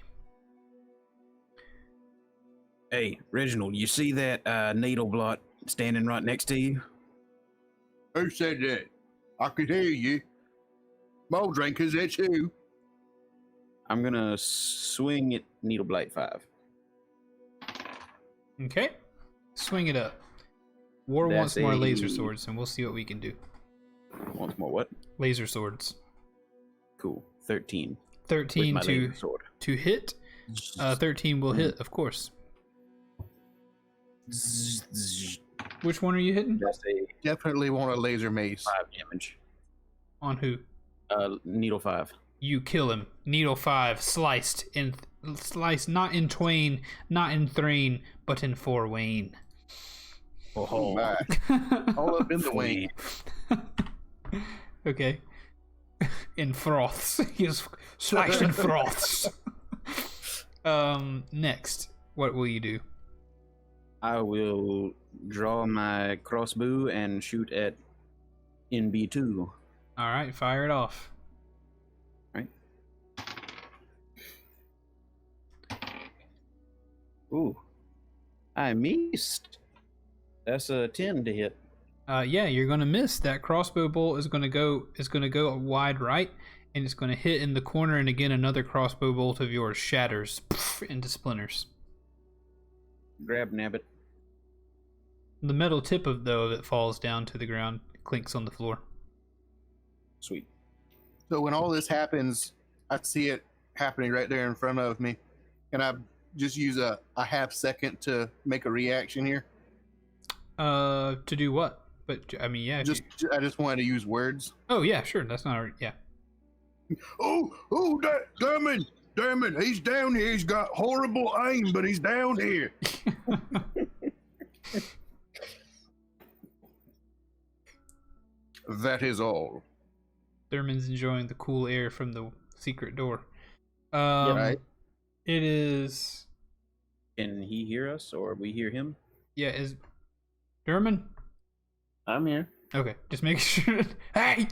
Hey, Reginald, you see that Needle Blight standing right next to you? Who said that? I could hear you. Ball drinkers, that's you. I'm gonna swing at Needle Blight 5. Okay. Swing it up. War wants That's more a- laser swords, and we'll see what we can do. Once more, what? Laser swords. Cool. 13. 13 with my laser sword. to hit. 13 will hit, of course. Which one are you hitting? That's a Definitely want a laser mace. 5 damage. On who? Needle 5. You kill him. Needle 5 sliced not in twain, not in thrain, but in four wane. Oh my. All up in the wing. Okay. In froths. He's sliced in froths. Next, what will you do? I will draw my crossbow and shoot at NB2. All right, fire it off. Right. Ooh, I missed. That's a 10 to hit. Yeah, you're gonna miss. That crossbow bolt is gonna go wide right, and it's gonna hit in the corner. And again, another crossbow bolt of yours shatters into splinters. Grab Nabbit. The metal tip of it falls down to the ground, clinks on the floor. Sweet. So when all this happens, I see it happening right there in front of me. Can I just use a half second to make a reaction here? To do what? But I mean, yeah. I just wanted to use words. Oh yeah, sure. That's not. Yeah. Oh, Dermot, he's down here. He's got horrible aim, but he's down here. That is all. Thurman's enjoying the cool air from the secret door. Right. It is. Can he hear us or we hear him? Yeah, is Durman? I'm here. Okay, just make sure. Hey!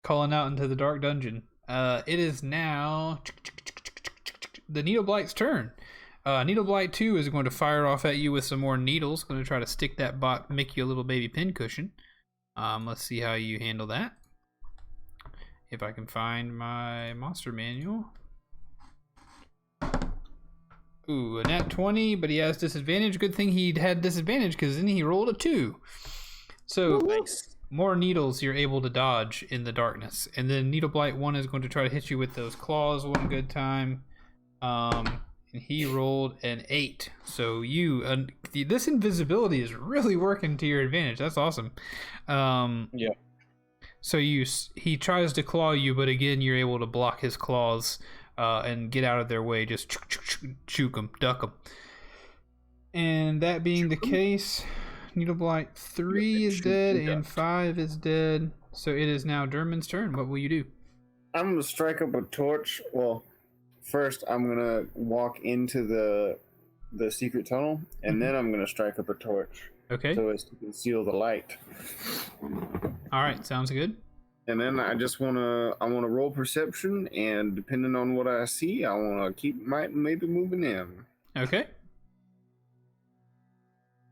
Calling out into the dark dungeon. It is now the Needle Blight's turn. Needle Blight 2 is going to fire off at you with some more needles. Going to try to stick that bot, make you a little baby pincushion. Let's see how you handle that. If I can find my monster manual. Ooh, a nat 20, but he has disadvantage. Good thing he had disadvantage because then he rolled a 2. So, Nice. more needles you're able to dodge in the darkness. And then Needle Blight 1 is going to try to hit you with those claws one good time. And he rolled an 8. So this invisibility is really working to your advantage. That's awesome. Yeah. So he tries to claw you, but again, you're able to block his claws and get out of their way. Just choke them, duck them. And that being the case, Needle Blight 3 is dead and 5 is dead. So it is now Derman's turn. What will you do? I'm gonna strike up a torch. Well, first I'm gonna walk into the secret tunnel, and then I'm gonna strike up a torch. Okay. So as to conceal the light. All right. Sounds good. And then I wanna roll perception, and depending on what I see, I wanna keep maybe moving in. Okay.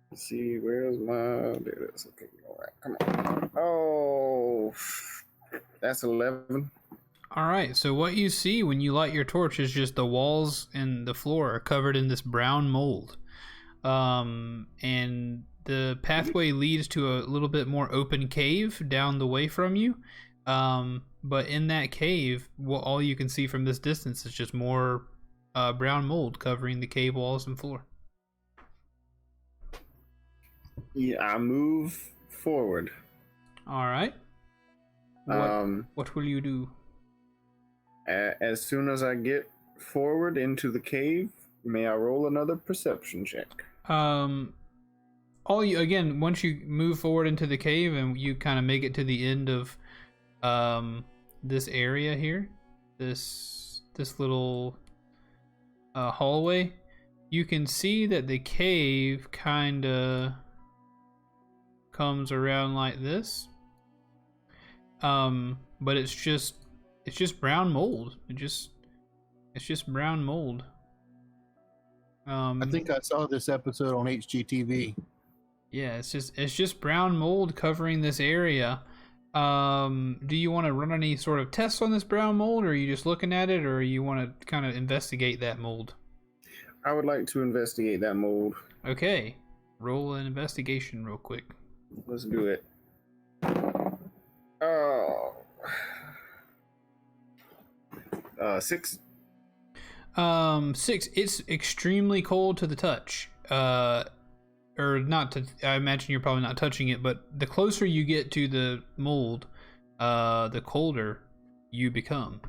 Let's see, where's my? There it is. Okay, all right, come on. Oh, that's 11. All right. So what you see when you light your torch is just the walls and the floor are covered in this brown mold. And the pathway leads to a little bit more open cave down the way from you. But in that cave, all you can see from this distance is just more brown mold covering the cave walls and floor. Yeah, I move forward. All right. What will you do? As soon as I get forward into the cave, may I roll another perception check? Once you move forward into the cave and you kind of make it to the end of this area here, this little hallway, you can see that the cave kind of comes around like this. But it's just brown mold. It's just brown mold. I think I saw this episode on HGTV. Yeah, it's just brown mold covering this area. Do you want to run any sort of tests on this brown mold, or are you just looking at it, or you want to kind of investigate that mold? I would like to investigate that mold. Okay, roll an investigation real quick. Let's do it. Oh. 6. 6. It's extremely cold to the touch. Or not to. I imagine you're probably not touching it, but the closer you get to the mold, the colder you become.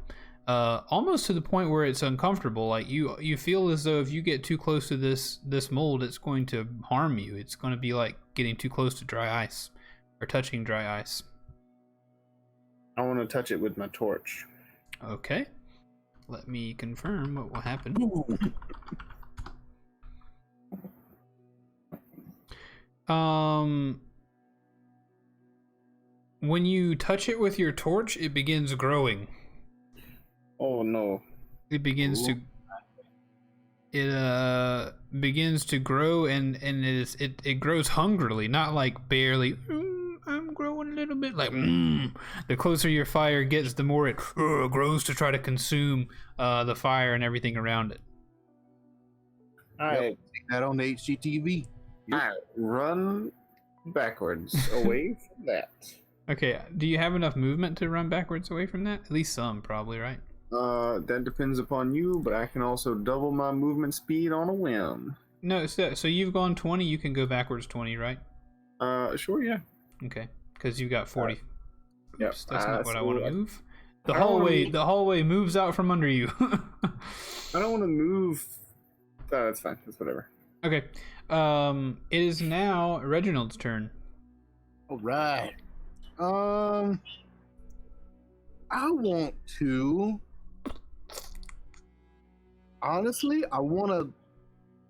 Almost to the point where it's uncomfortable. Like you feel as though if you get too close to this mold, it's going to harm you. It's going to be like getting too close to dry ice, or touching dry ice. I want to touch it with my torch. Okay. Let me confirm what will happen. When you touch it with your torch, it begins growing. Oh no. It begins to grow, and it grows hungrily, not like barely. I'm growing a little bit. Like the closer your fire gets, the more it grows to try to consume the fire and everything around it. All right. Take that on the HGTV. I run backwards away from that. Okay, do you have enough movement to run backwards away from that? At least some, probably, right? That depends upon you, but I can also double my movement speed on a whim. No, so you've gone 20, you can go backwards 20, right? Sure, yeah. Okay, because you've got 40. Yep. Oops, that's not what I want to move. The hallway moves out from under you. I don't want to move. Oh, that's fine. That's whatever. Okay. It is now Reginald's turn. All right. I want to. Honestly, I want to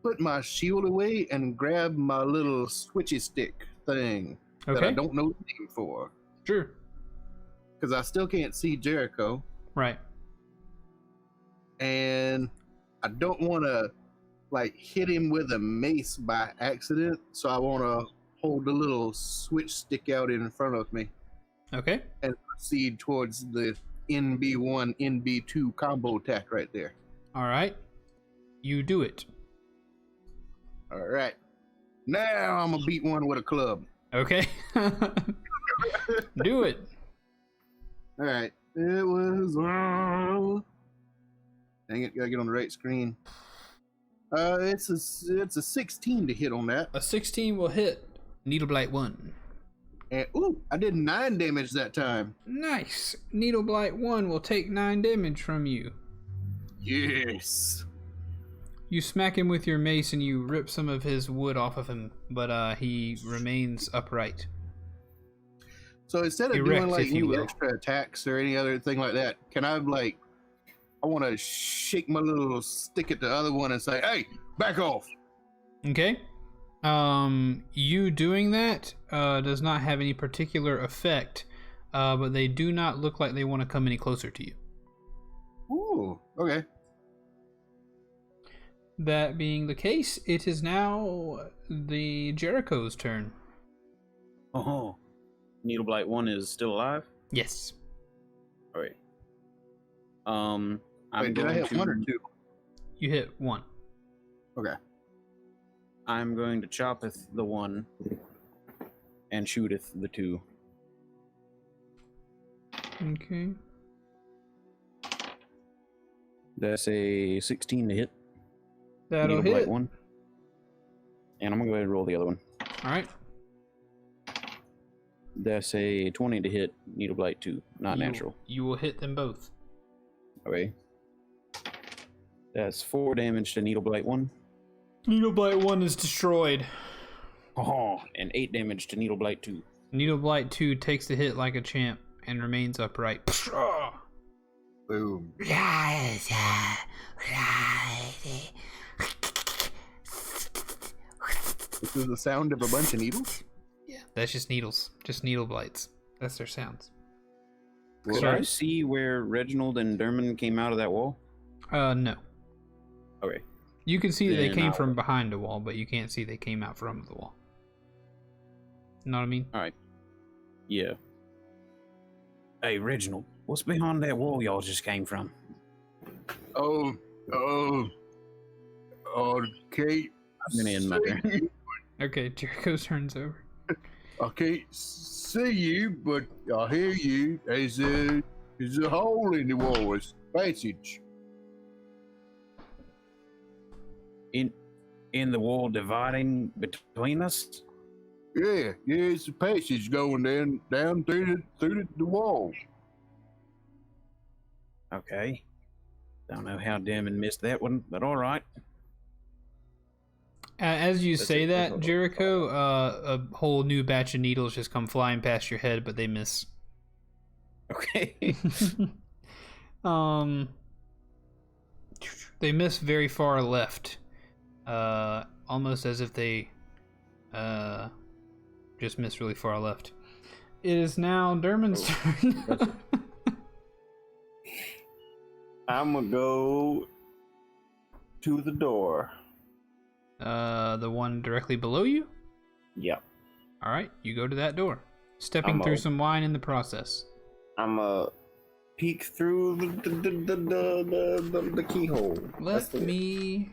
put my shield away and grab my little switchy stick thing that I Okay. don't know the name for, Sure. because I still can't see Jericho, Right. and I don't want to like hit him with a mace by accident. So I want to hold the little switch stick out in front of me Okay. and proceed towards the NB1 NB2 combo attack right there. All right. You do it. All right. Now I'm gonna beat one with a club. Okay. Do it. All right. It was. Dang it! Gotta get on the right screen. It's a 16 to hit on that. A 16 will hit Needleblight 1. And ooh, I did 9 damage that time. Nice. Needleblight 1 will take 9 damage from you. Yes. You smack him with your mace and you rip some of his wood off of him, but he remains upright. So instead of Erect, doing like if you any will. extra attacks or any other thing like that, can I like? I want to shake my little stick at the other one and say, "Hey, back off!" Okay. You doing that does not have any particular effect, but they do not look like they want to come any closer to you. Ooh. Okay. That being the case, it is now the Jericho's turn. Oh, Needleblight 1 is still alive? Yes. All right. I'm Wait, did I going hit to 1 or 2? You hit 1. Okay. I'm going to choppeth the 1 and shooteth the 2. Okay. That's a 16 to hit. That'll Needleblight hit. 1. And I'm gonna go ahead and roll the other one. All right. That's a 20 to hit Needleblight 2, not natural. You will hit them both. Okay. That's 4 damage to Needleblight 1. Needleblight 1 is destroyed. Oh, and 8 damage to Needleblight 2. Needleblight 2 takes the hit like a champ and remains upright. Boom. This is the sound of a bunch of needles. Yeah, that's just needles. Just needle blights. That's their sounds. Could Sorry? I see where Reginald and Derman came out of that wall? No. Okay. You can see that they Then came I'll- from behind a wall, but you can't see they came out from the wall. Know what I mean? Alright. Yeah. Hey, Reginald, what's behind that wall y'all just came from? Oh, Kate. I'm gonna end my turn. Okay, Jericho turns over. I can't see you, but I hear you. There's a hole in the wall. It's a passage. In the wall dividing between us? Yeah, it's a passage going down through the wall. Okay. Don't know how Derman missed that one, but alright. As you That's say it. that, Jericho, a whole new batch of needles just come flying past your head, but they miss. Okay. They miss very far left. Almost as if they just missed really far left. It is now Derman's turn. I'm gonna go to the door. The one directly below you? Yep. Alright, you go to that door. Stepping through some wine in the process. I'm gonna peek through the keyhole. Let me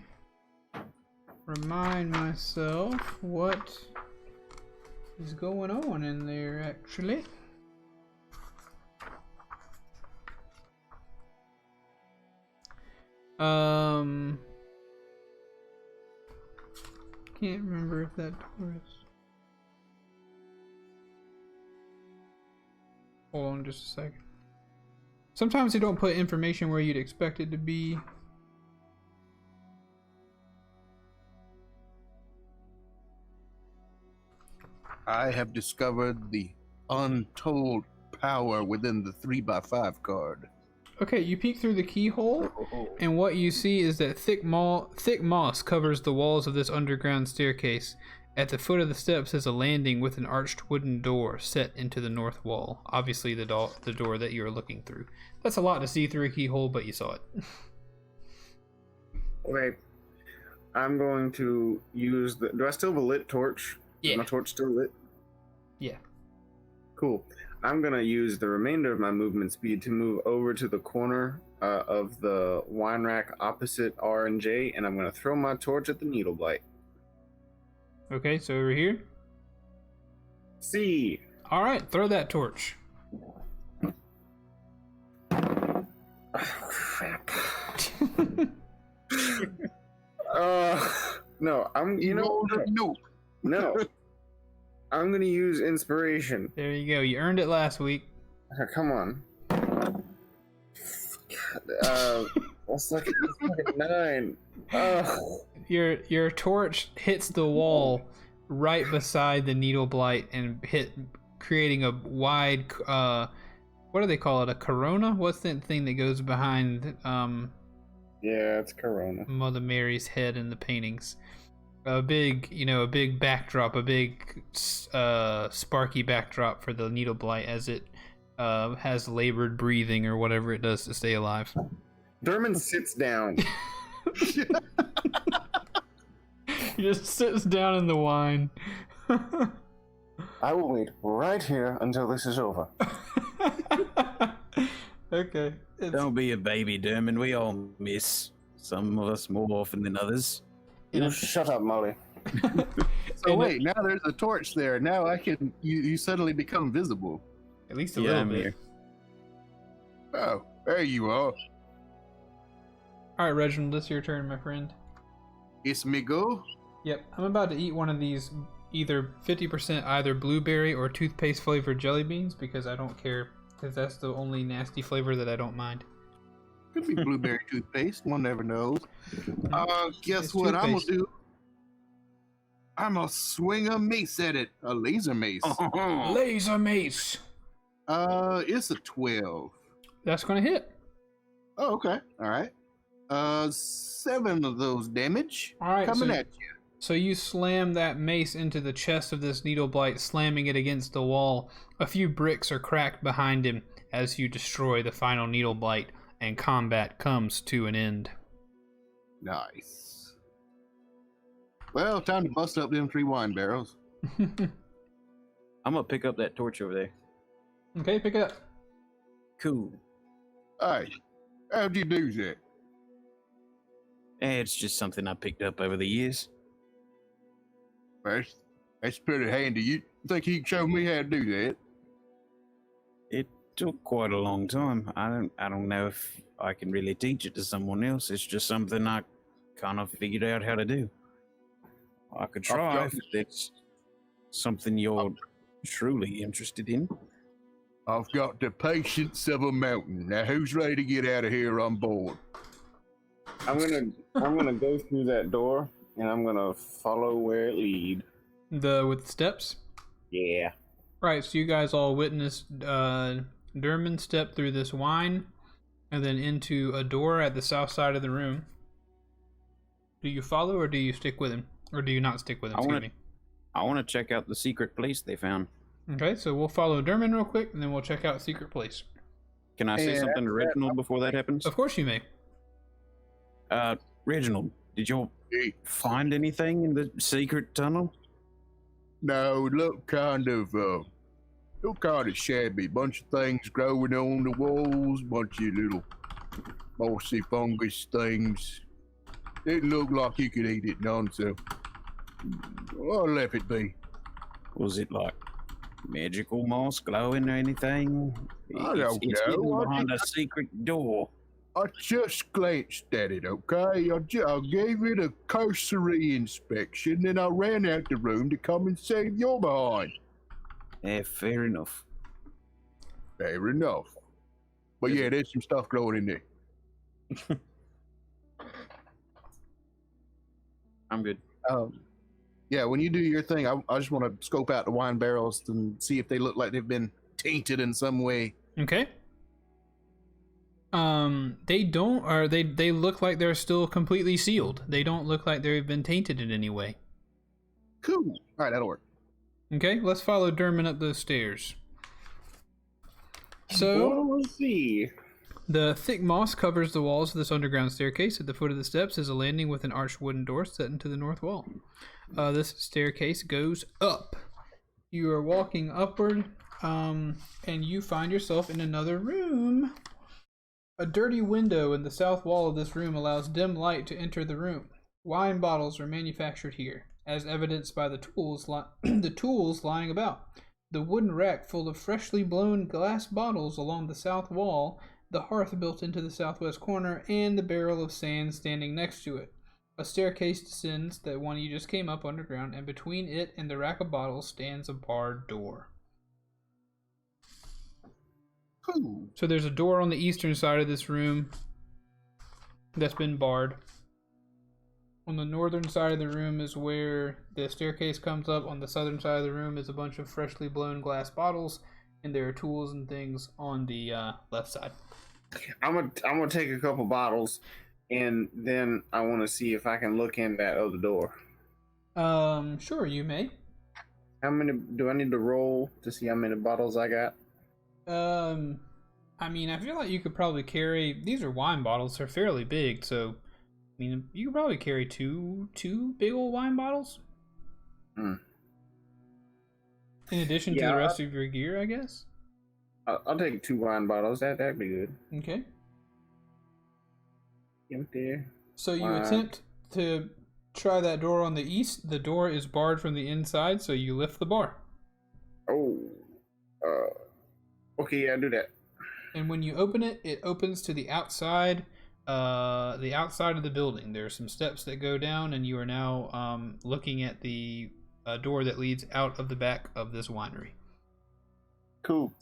remind myself what is going on in there, actually. Can't remember if that door is. Hold on just a second. Sometimes they don't put information where you'd expect it to be. I have discovered the untold power within the 3x5 card. Okay, you peek through the keyhole, and what you see is that thick moss covers the walls of this underground staircase. At the foot of the steps is a landing with an arched wooden door set into the north wall. Obviously the door that you're looking through. That's a lot to see through a keyhole, but you saw it. Okay. I'm going to use the... Do I still have a lit torch? Yeah. Is my torch still lit? Yeah. Cool. I'm going to use the remainder of my movement speed to move over to the corner of the wine rack opposite R and J, and I'm going to throw my torch at the needle blight. Okay, so over here. See. All right, throw that torch. Oh, crap. No, no. I'm gonna use inspiration. There you go. You earned it last week. Come on. That's like a 9. Your torch hits the wall right beside the needle blight and creating a wide what do they call it? A corona? What's that thing that goes behind Yeah, it's Corona. Mother Mary's head in the paintings? A big backdrop, a big sparky backdrop for the needle blight as it has labored breathing or whatever it does to stay alive. Derman sits down. He just sits down in the wine. I will wait right here until this is over. Okay. Don't be a baby, Derman. We all miss. Some of us more often than others. You shut up, Molly. So wait, now there's a torch there. Now I can. You suddenly become visible. At least a little I'm bit. here. Oh, there you are. All right, Reginald, it's your turn, my friend. It's me go. Yep, I'm about to eat one of these either 50% either blueberry or toothpaste flavored jelly beans because I don't care, because that's the only nasty flavor that I don't mind. Could be blueberry toothpaste. One never knows. Guess It's what I'm gonna toothpaste. do? I'm gonna swing a mace at it. A laser mace. Laser mace. It's a 12. That's gonna hit. Oh, okay. All right. 7 of those damage. All right, Coming so, at you. so you slam that mace into the chest of this needle blight, slamming it against the wall. A few bricks are cracked behind him as you destroy the final needle blight, and combat comes to an end. Nice. Well, time to bust up them 3 wine barrels. I'm gonna pick up that torch over there. Okay, pick it up. Cool. Hey, how'd you do that? It's just something I picked up over the years. That's pretty handy. You think you can show me how to do that? It took quite a long time. I don't know if I can really teach it to someone else. It's just something I kind of figured out how to do. I could try if it's something you're truly interested in. I've got the patience of a mountain. Now, who's ready to get out of here on board? I'm gonna go through that door, and I'm gonna follow where it lead. With the steps? Yeah. Right, so you guys all witnessed Derman step through this wine and then into a door at the south side of the room. Do you follow or do you stick with him? Or do you not stick with him? Excuse me. I want to check out the secret place they found. Okay, so we'll follow Derman real quick and then we'll check out Secret Place. Can I say Yeah, something to Reginald before that happens? Of course you may. Reginald, did you Hey, find anything in the secret tunnel? no, look kind of shabby. Bunch of things growing on the walls, bunch of little mossy fungus things. Didn't look like you could eat it none, so I'll let it be. Was it like magical moss glowing or anything? I don't It's know. hidden I behind think a secret door. I just glanced at it, okay? I gave it a cursory inspection, then I ran out the room to come and save your behind. Yeah, fair enough. Fair enough. But yeah, there's some stuff growing in there. I'm good. Yeah, when you do your thing, I just want to scope out the wine barrels and see if they look like they've been tainted in some way. Okay. They don't, or they look like they're still completely sealed. They don't look like they've been tainted in any way. Cool. All right, that'll work. Okay, let's follow Dermot up those stairs. So, Let's see. the thick moss covers the walls of this underground staircase. At the foot of the steps is a landing with an arched wooden door set into the north wall. This staircase goes up. You are walking upward, and you find yourself in another room. A dirty window in the south wall of this room allows dim light to enter the room. Wine bottles are manufactured here, as evidenced by the tools lying about. The wooden rack full of freshly blown glass bottles along the south wall, the hearth built into the southwest corner, and the barrel of sand standing next to it. A staircase descends that one you just came up underground, and between it and the rack of bottles stands a barred door. Cool. So there's a door on the eastern side of this room that's been barred. On the northern side of the room is where the staircase comes up. On the southern side of the room is a bunch of freshly blown glass bottles, and there are tools and things on the left side. I'm gonna take a couple bottles, and then I want to see if I can look in that other door. Sure, you may. How many do I need to roll to see how many bottles I got? I mean, I feel like you could probably carry. These are wine bottles; they're fairly big, so I mean, you could probably carry two big old wine bottles. Hmm. In addition to the rest of your gear, I guess. I'll take 2 wine bottles. That'd be good. Okay. Get there. So you Wine. attempt to try that door on the east. The door is barred from the inside, so you lift the bar. Oh. Okay, yeah, do that. And when you open it, it opens to the outside of the building. There are some steps that go down, and you are now looking at the door that leads out of the back of this winery. Cool.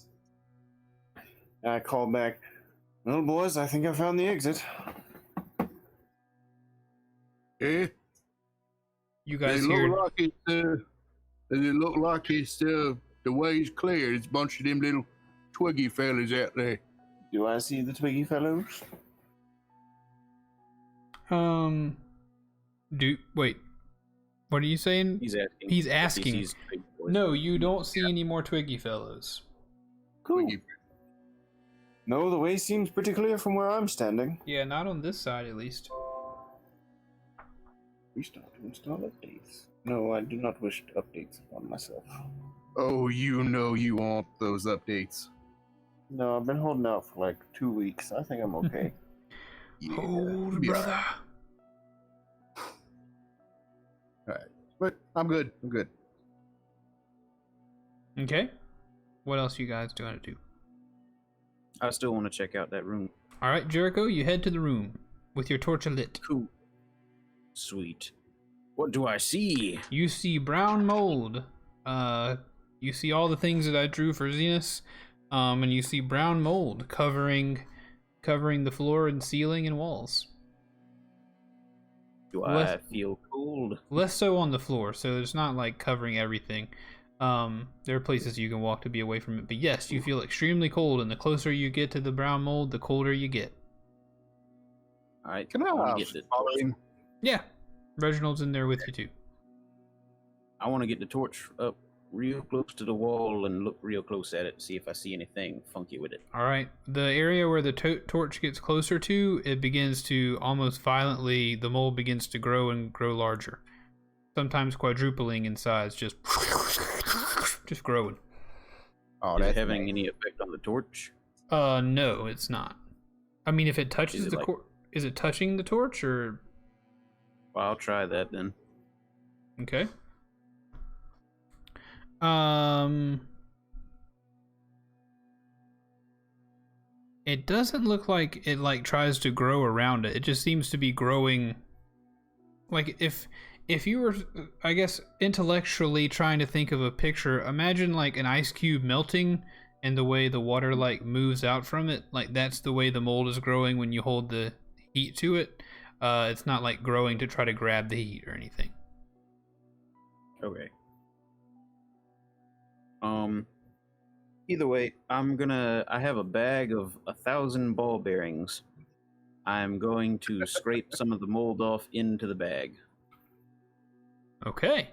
I call back. Well, boys, I think I found the exit. Yeah. You guys They hear? look like it's the way's clear. It's a bunch of them little twiggy fellas out there. Do I see the Twiggy fellows? Wait. What are you saying? He's asking. He's if he asking. sees big boys. No, you don't see any more Twiggy fellows. Cool. Twiggy. No, the way seems pretty clear from where I'm standing. Yeah, not on this side at least. Restart to install updates. No, I do not wish updates upon myself. Oh, you know you want those updates. No, I've been holding out for like 2 weeks. I think I'm okay. Yeah. Hold, Yeah. brother. But I'm good. I'm good. Okay. What else you guys doing to do? I still want to check out that room. All right, Jericho, you head to the room with your torch lit. Cool. Sweet. What do I see? You see brown mold. You see all the things that I drew for Zenus. And you see brown mold covering the floor and ceiling and walls. Do I feel cold? Less so on the floor, so it's not like covering everything. There are places you can walk to be away from it, but yes, you feel extremely cold, and the closer you get to the brown mold, the colder you get. All right. Can I wanna get the follow torch. him? Yeah, Reginald's in there with you too. I want to get the torch up real close to the wall and look real close at it, see if I see anything funky with it. All right, the area where the torch gets closer to, it begins to almost violently, the mold begins to grow and grow larger, sometimes quadrupling in size, just growing. Oh, Is it that's having nice. any effect on the torch? No, it's not. I mean, if it touches Is it the like- is it touching the torch or? Well, I'll try that then. Okay. It doesn't look like it like tries to grow around it. It just seems to be growing. Like if you were, I guess, intellectually trying to think of a picture, imagine like an ice cube melting and the way the water like moves out from it, like that's the way the mold is growing when you hold the heat to it. It's not like growing to try to grab the heat or anything. Okay. Either way, I have a bag of 1,000 ball bearings. I'm going to scrape some of the mold off into the bag. Okay.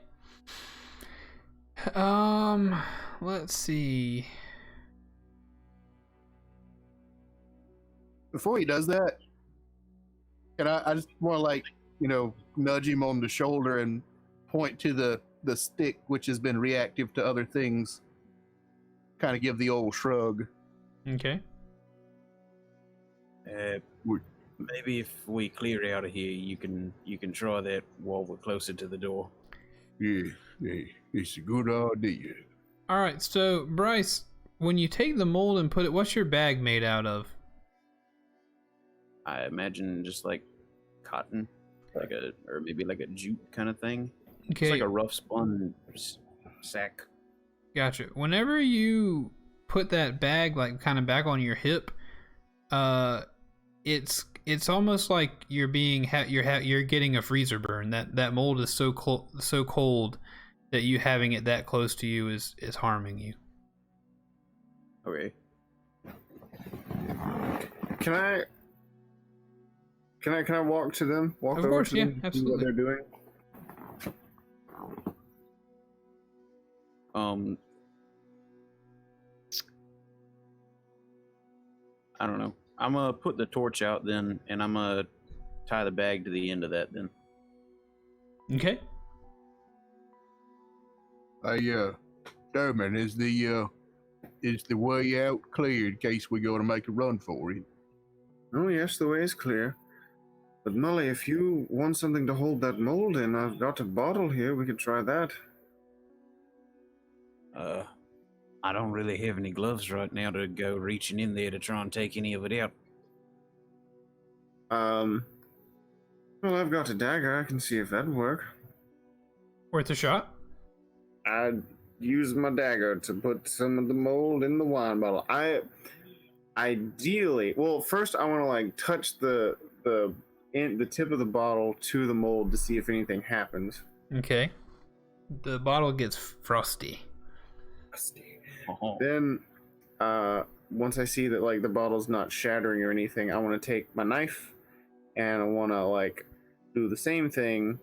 Let's see. Before he does that, and I just want to like, nudge him on the shoulder and point to the stick, which has been reactive to other things. Kind of give the old shrug. Okay. Maybe if we clear out of here, you can try that while we're closer to the door. Yeah, it's a good idea. All right, so Bryce, when you take the mold and put it, what's your bag made out of? I imagine just like cotton, or maybe like a jute kind of thing. Okay. It's like a rough spun sack. Gotcha. Whenever you put that bag like kind of back on your hip, it's almost like you're getting a freezer burn. That mold is so cold that you having it that close to you is harming you. Okay. Can I walk to them? Walk Of over course, to yeah, them, see absolutely. what they're doing. I don't know. I'm gonna put the torch out then, and I'm gonna tie the bag to the end of that then. Okay. Derman, is the way out clear in case we go to make a run for it? Oh yes, the way is clear. But Molly, if you want something to hold that mold in, I've got a bottle here. We could try that. I don't really have any gloves right now to go reaching in there to try and take any of it out. Well, I've got a dagger. I can see if that'd work. Worth a shot. I'd use my dagger to put some of the mold in the wine bottle. Ideally, well, first I want to like touch the tip of the bottle to the mold to see if anything happens. Okay. The bottle gets frosty. Then, once I see that like the bottle's not shattering or anything, I want to take my knife and I want to like do the same thing,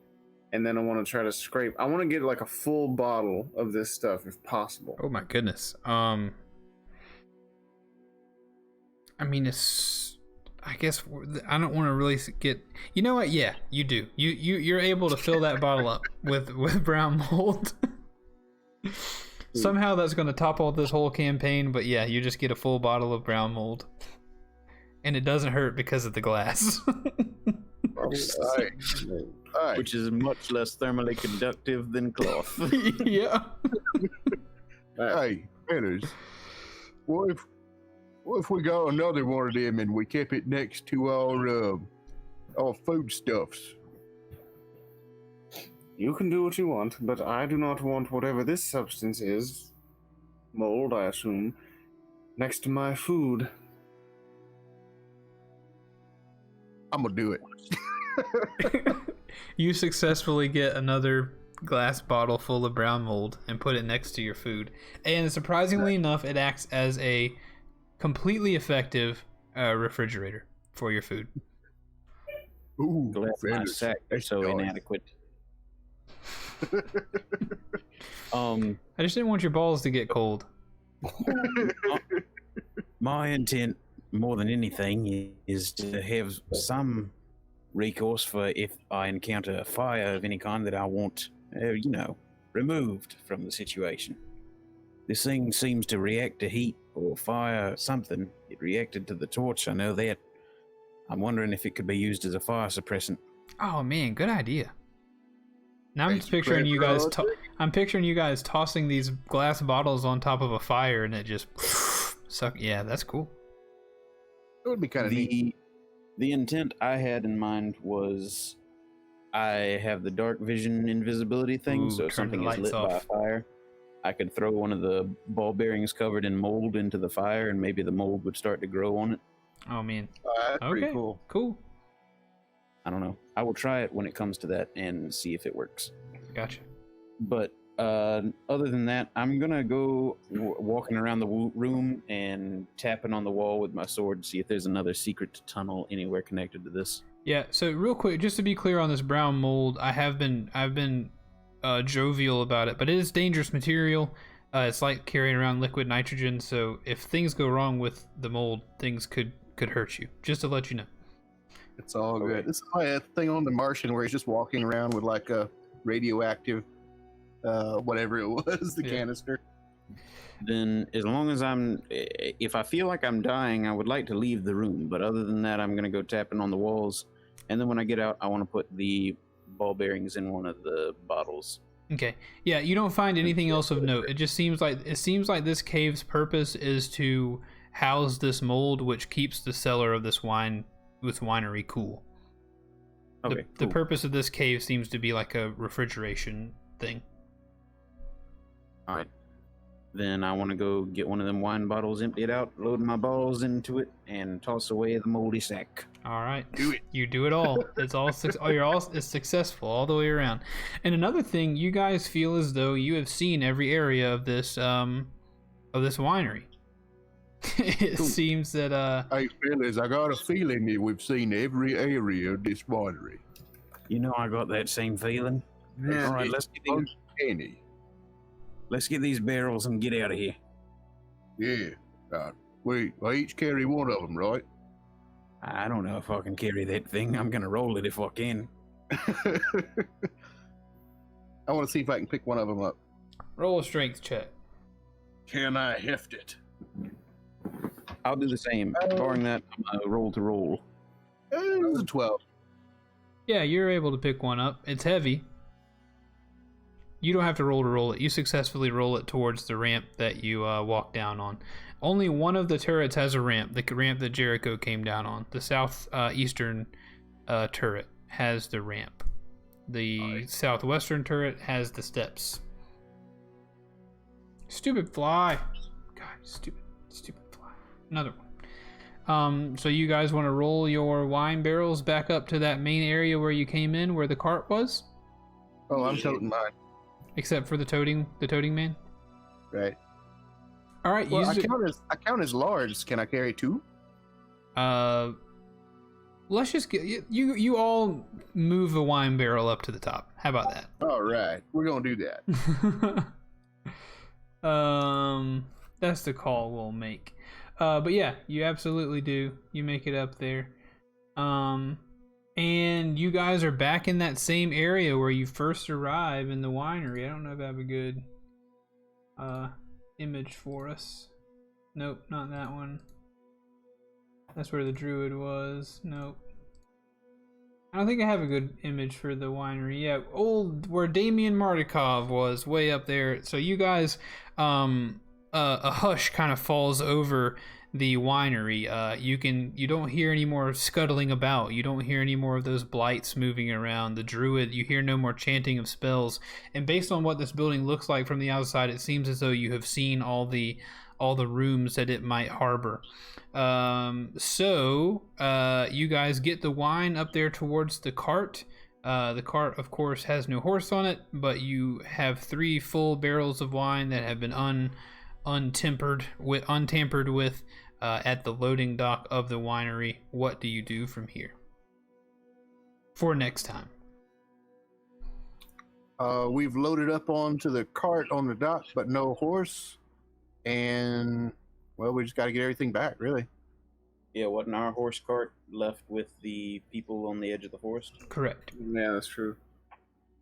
and then I want to try to scrape. I want to get like a full bottle of this stuff if possible. Oh my goodness. I mean, I guess I don't want to really get. You know what? Yeah, you do. You're able to fill that bottle up with brown mold. Somehow that's going to topple this whole campaign, but yeah, you just get a full bottle of brown mold, and it doesn't hurt because of the glass. Which is much less thermally conductive than cloth. Yeah. Hey, fellas, what if we got another one of them and we kept it next to our foodstuffs? You can do what you want, but I do not want whatever this substance is, mold, I assume, next to my food. I'm gonna do it. You successfully get another glass bottle full of brown mold and put it next to your food. And surprisingly enough, it acts as a completely effective refrigerator for your food. Ooh, Glad my fellas, sack that's so nice. inadequate. I just didn't want your balls to get cold. My intent, more than anything, is to have some recourse for if I encounter a fire of any kind that I want, removed from the situation. This thing seems to react to heat or fire, something. It reacted to the torch, I know that. I'm wondering if it could be used as a fire suppressant. Oh man, good idea. Now I'm Thank just you, picturing you guys. Fred. I'm picturing you guys tossing these glass bottles on top of a fire, and it just suck. Yeah, that's cool. It would be kind of neat. The intent I had in mind was I have the dark vision invisibility thing, Ooh, so if turn the something is lights lit by a off. fire, I could throw one of the ball bearings covered in mold into the fire, and maybe the mold would start to grow on it. Oh man. That's Okay. pretty cool. Cool. I don't know. I will try it when it comes to that and see if it works. Gotcha. But other than that, I'm gonna go walking around the room and tapping on the wall with my sword to see if there's another secret tunnel anywhere connected to this. Yeah. So real quick, just to be clear on this brown mold, I've been jovial about it, but it is dangerous material. It's like carrying around liquid nitrogen. So if things go wrong with the mold, things could hurt you. Just to let you know. It's all Okay. good. This is like a thing on The Martian where he's just walking around with like a radioactive, whatever it was, the Yeah. canister. Then, as long as if I feel like I'm dying, I would like to leave the room. But other than that, I'm gonna go tapping on the walls, and then when I get out, I want to put the ball bearings in one of the bottles. Okay. Yeah, you don't find anything else of note. It seems like this cave's purpose is to house this mold, which keeps the cellar of this winery cool. Okay. The cool. purpose of this cave seems to be like a refrigeration thing. All right. Then I want to go get one of them wine bottles, empty it out, load my balls into it, and toss away the moldy sack. All right. Do it. You do it all. It's all it's successful all the way around. And another thing, you guys feel as though you have seen every area of this winery. It seems that Hey, fellas, I got a feeling that we've seen every area of this winery. You know, I got that same feeling. Yeah. All right, Uncanny. let's get these barrels and get out of here. Yeah. We each carry one of them, right? I don't know if I can carry that thing. I'm gonna roll it if I can. I want to see if I can pick one of them up. roll a strength check. Can I heft it? I'll do the same. Barring that, I'm gonna roll to roll. It was a 12. Yeah, you're able to pick one up. It's heavy. You don't have to roll it. You successfully roll it towards the ramp that you walk down on. Only one of the turrets has a ramp, the ramp that Jericho came down on. The southeastern turret has the ramp. The southwestern turret has the steps. Stupid fly. God, stupid fly. Another one. So you guys want to roll your wine barrels back up to that main area where you came in, where the cart was? Oh, I'm toting mine. Except for the toting man. Right. All right, Well, use I count as large. Can I carry two? let's just get you all move a wine barrel up to the top. How about that? All right. We're going to do that. That's the call we'll make. But yeah, you absolutely do. You make it up there. And you guys are back in that same area where you first arrive in the winery. I don't know if I have a good image for us. Nope, not that one. That's where the druid was. Nope. I don't think I have a good image for the winery. Yeah, where Damien Mardikov was, way up there. So you guys, a hush kind of falls over the winery. You don't hear any more scuttling about. You don't hear any more of those blights moving around. The druid, you hear no more chanting of spells. And based on what this building looks like from the outside, it seems as though you have seen all the rooms that it might harbor. So you guys get the wine up there towards the cart. The cart, of course, has no horse on it, but you have 3 full barrels of wine that have been untampered with at the loading dock of the winery. What do you do from here for next time? We've loaded up onto the cart on the dock, but no horse. And, well, we just got to get everything back, really. Yeah, wasn't our horse cart left with the people on the edge of the forest? Correct. Yeah, that's true.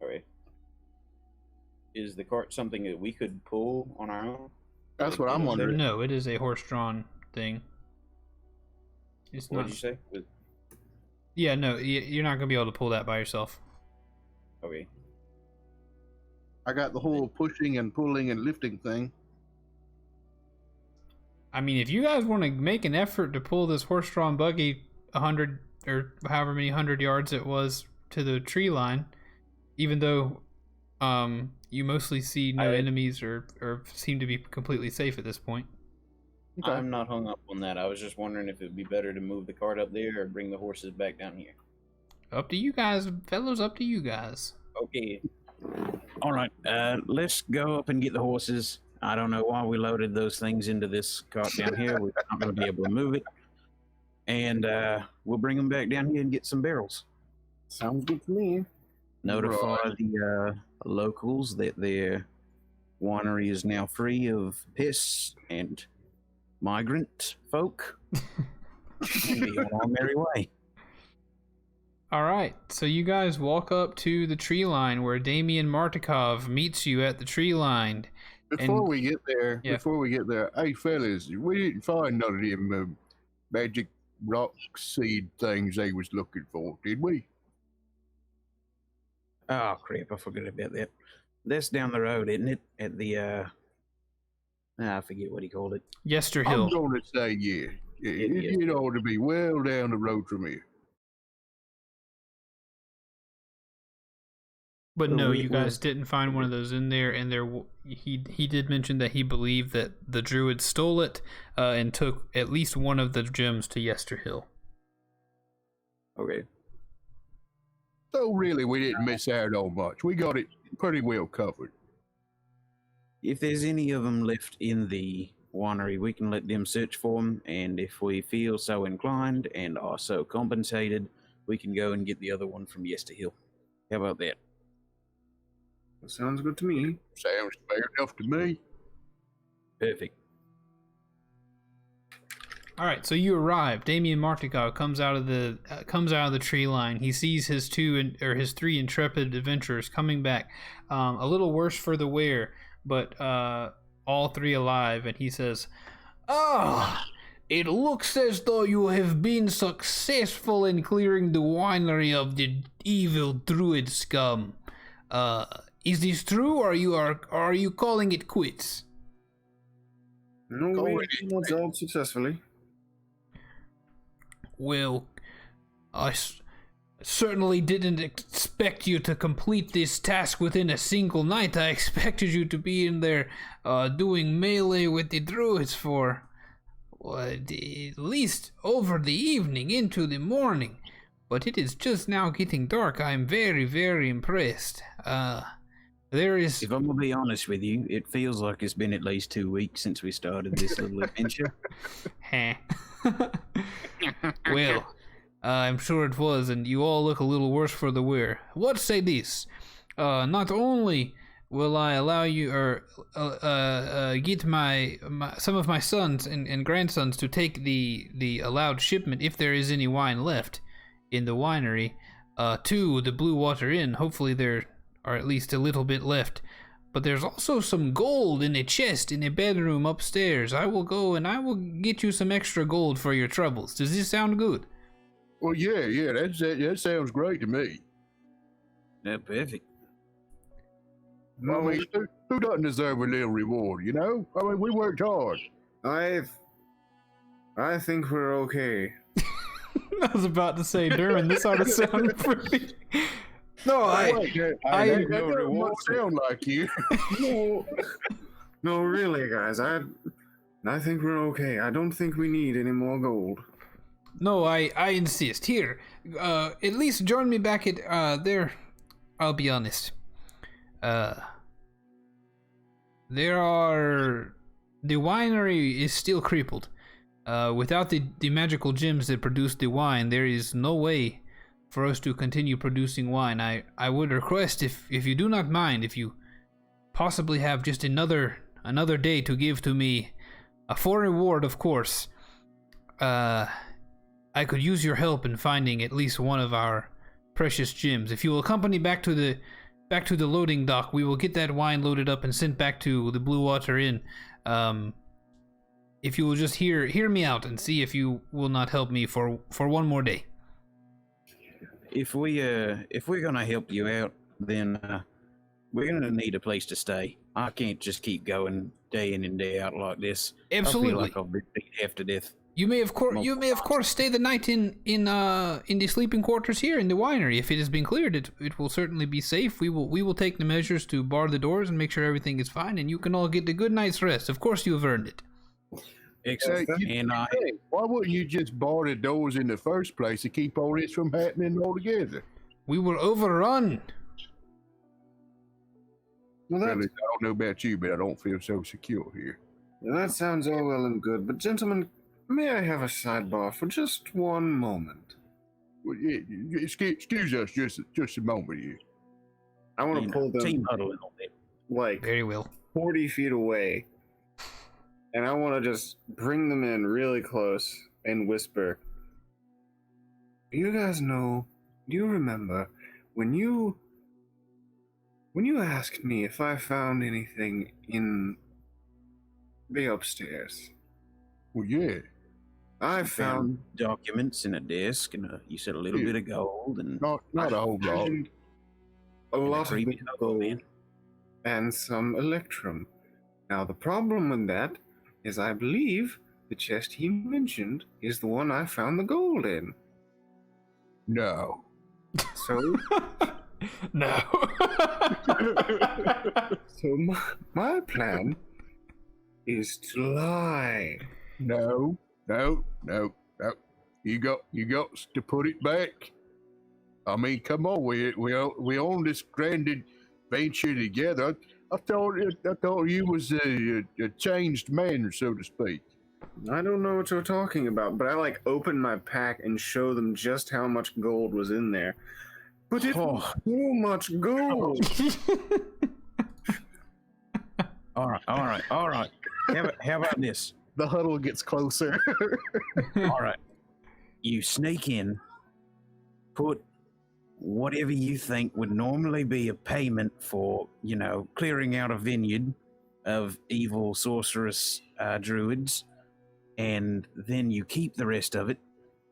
All right. Is the cart something that we could pull on our own? That's what I'm wondering. No, it is a horse-drawn thing. It's What not. did you say? Yeah, no, you're not gonna be able to pull that by yourself. Okay. I got the whole pushing and pulling and lifting thing. I mean, if you guys want to make an effort to pull this horse-drawn buggy 100 or however many 100 yards it was to the tree line, even though You mostly see no I- enemies or seem to be completely safe at this point. Okay. I'm not hung up on that. I was just wondering if it would be better to move the cart up there or bring the horses back down here. Up to you guys, fellows. Up to you guys. Okay. All right. Let's go up and get the horses. I don't know why we loaded those things into this cart down here. We're not going to be able to move it. And we'll bring them back down here and get some barrels. Sounds good to me. Notify the locals that their winery is now free of pests and migrant folk. And be on our merry way. All right, so you guys walk up to the tree line where Damian Martikov meets you at the tree line. Before And- we get there, Yeah. hey fellas, we didn't find none of them magic rock seed things they was looking for, did we? Oh crap! I forgot about that. That's down the road, isn't it? At the I forget what he called it. Yester I'm Hill. going to say yeah. It ought to be well down the road from here. But So no, we- you guys didn't find one of those in there, and he did mention that he believed that the druid stole it and took at least one of the gems to Yester Hill. Okay. So really, we didn't miss out on much. We got it pretty well covered. If there's any of them left in the winery, we can let them search for them, and if we feel so inclined and are so compensated, we can go and get the other one from Yester Hill. How about that? Sounds good to me. Sounds fair enough to me. Perfect. All right, so you arrive. Damian Martikov comes out of the tree line. He sees his his three intrepid adventurers coming back, a little worse for the wear, but all three alive. And he says, "Ah, it looks as though you have been successful in clearing the winery of the evil druid scum. Is this true, or are you calling it quits?" No, Go we with did our job successfully. Well, I certainly didn't expect you to complete this task within a single night. I expected you to be in there doing melee with the druids for at least over the evening into the morning. But it is just now getting dark. I am very, very impressed. There is... If I'm gonna be honest with you, it feels like it's been at least 2 weeks since we started this little adventure. Heh. Well, I'm sure it was, and you all look a little worse for the wear. What say this? Not only will I allow you, or get some of my sons and grandsons to take the allowed shipment, if there is any wine left in the winery, to the Blue Water Inn. Hopefully there are at least a little bit left. But there's also some gold in a chest in a bedroom upstairs. I will go and I will get you some extra gold for your troubles. Does this sound good? Well, yeah, that sounds great to me. Yeah, perfect. I mean, who doesn't deserve a little reward, you know? I mean, we worked hard. I think we're okay. I was about to say, Durin, this ought to sound pretty... No, That I- doesn't much sound like you. No, really, guys. I think we're okay. I don't think we need any more gold. No, I insist. Here, at least join me back at, there. I'll be honest. There are... The winery is still crippled. Without the magical gems that produce the wine, there is no way for us to continue producing wine. I would request, if you do not mind, if you possibly have just another day to give to me, for reward, of course. I could use your help in finding at least one of our precious gems. If you will accompany back to the loading dock, we will get that wine loaded up and sent back to the Blue Water Inn. If you will just hear me out and see if you will not help me for one more day. If we're gonna help you out, then we're gonna need a place to stay. I can't just keep going day in and day out like this. I Absolutely. feel like I'll be beat half to death. You may of course stay the night in the sleeping quarters here in the winery. If it has been cleared, it will certainly be safe. We will take the measures to bar the doors and make sure everything is fine, and you can all get a good night's rest. Of course, you have earned it. Excellent. And why wouldn't you just bar the doors in the first place to keep all this from happening altogether? We were overrun. Well, I don't know about you, but I don't feel so secure here. that sounds all well and good, but gentlemen, may I have a sidebar for just one moment? Well, yeah, excuse us just a moment here. I want to pull them team huddle a little bit. like Very well. 40 feet away, and I want to just bring them in really close and whisper. You guys know, do you remember when you asked me if I found anything in the upstairs? Well, yeah. I found documents in a desk, and you said a little bit of gold, and Not a whole lot. a lot of creepy bit of knuckle, gold man. and some electrum. Now the problem with that is I believe the chest he mentioned is the one I found the gold in. No. So No. so my plan is to lie. No. You got to put it back. I mean, come on, we own this grand venture together. I thought you was a changed man, so to speak. I don't know what you're talking about, but I like open my pack and show them just how much gold was in there. But it was so much gold. All right. How about this? The huddle gets closer. All right. You sneak in, put whatever you think would normally be a payment for, clearing out a vineyard of evil sorceress druids, and then you keep the rest of it.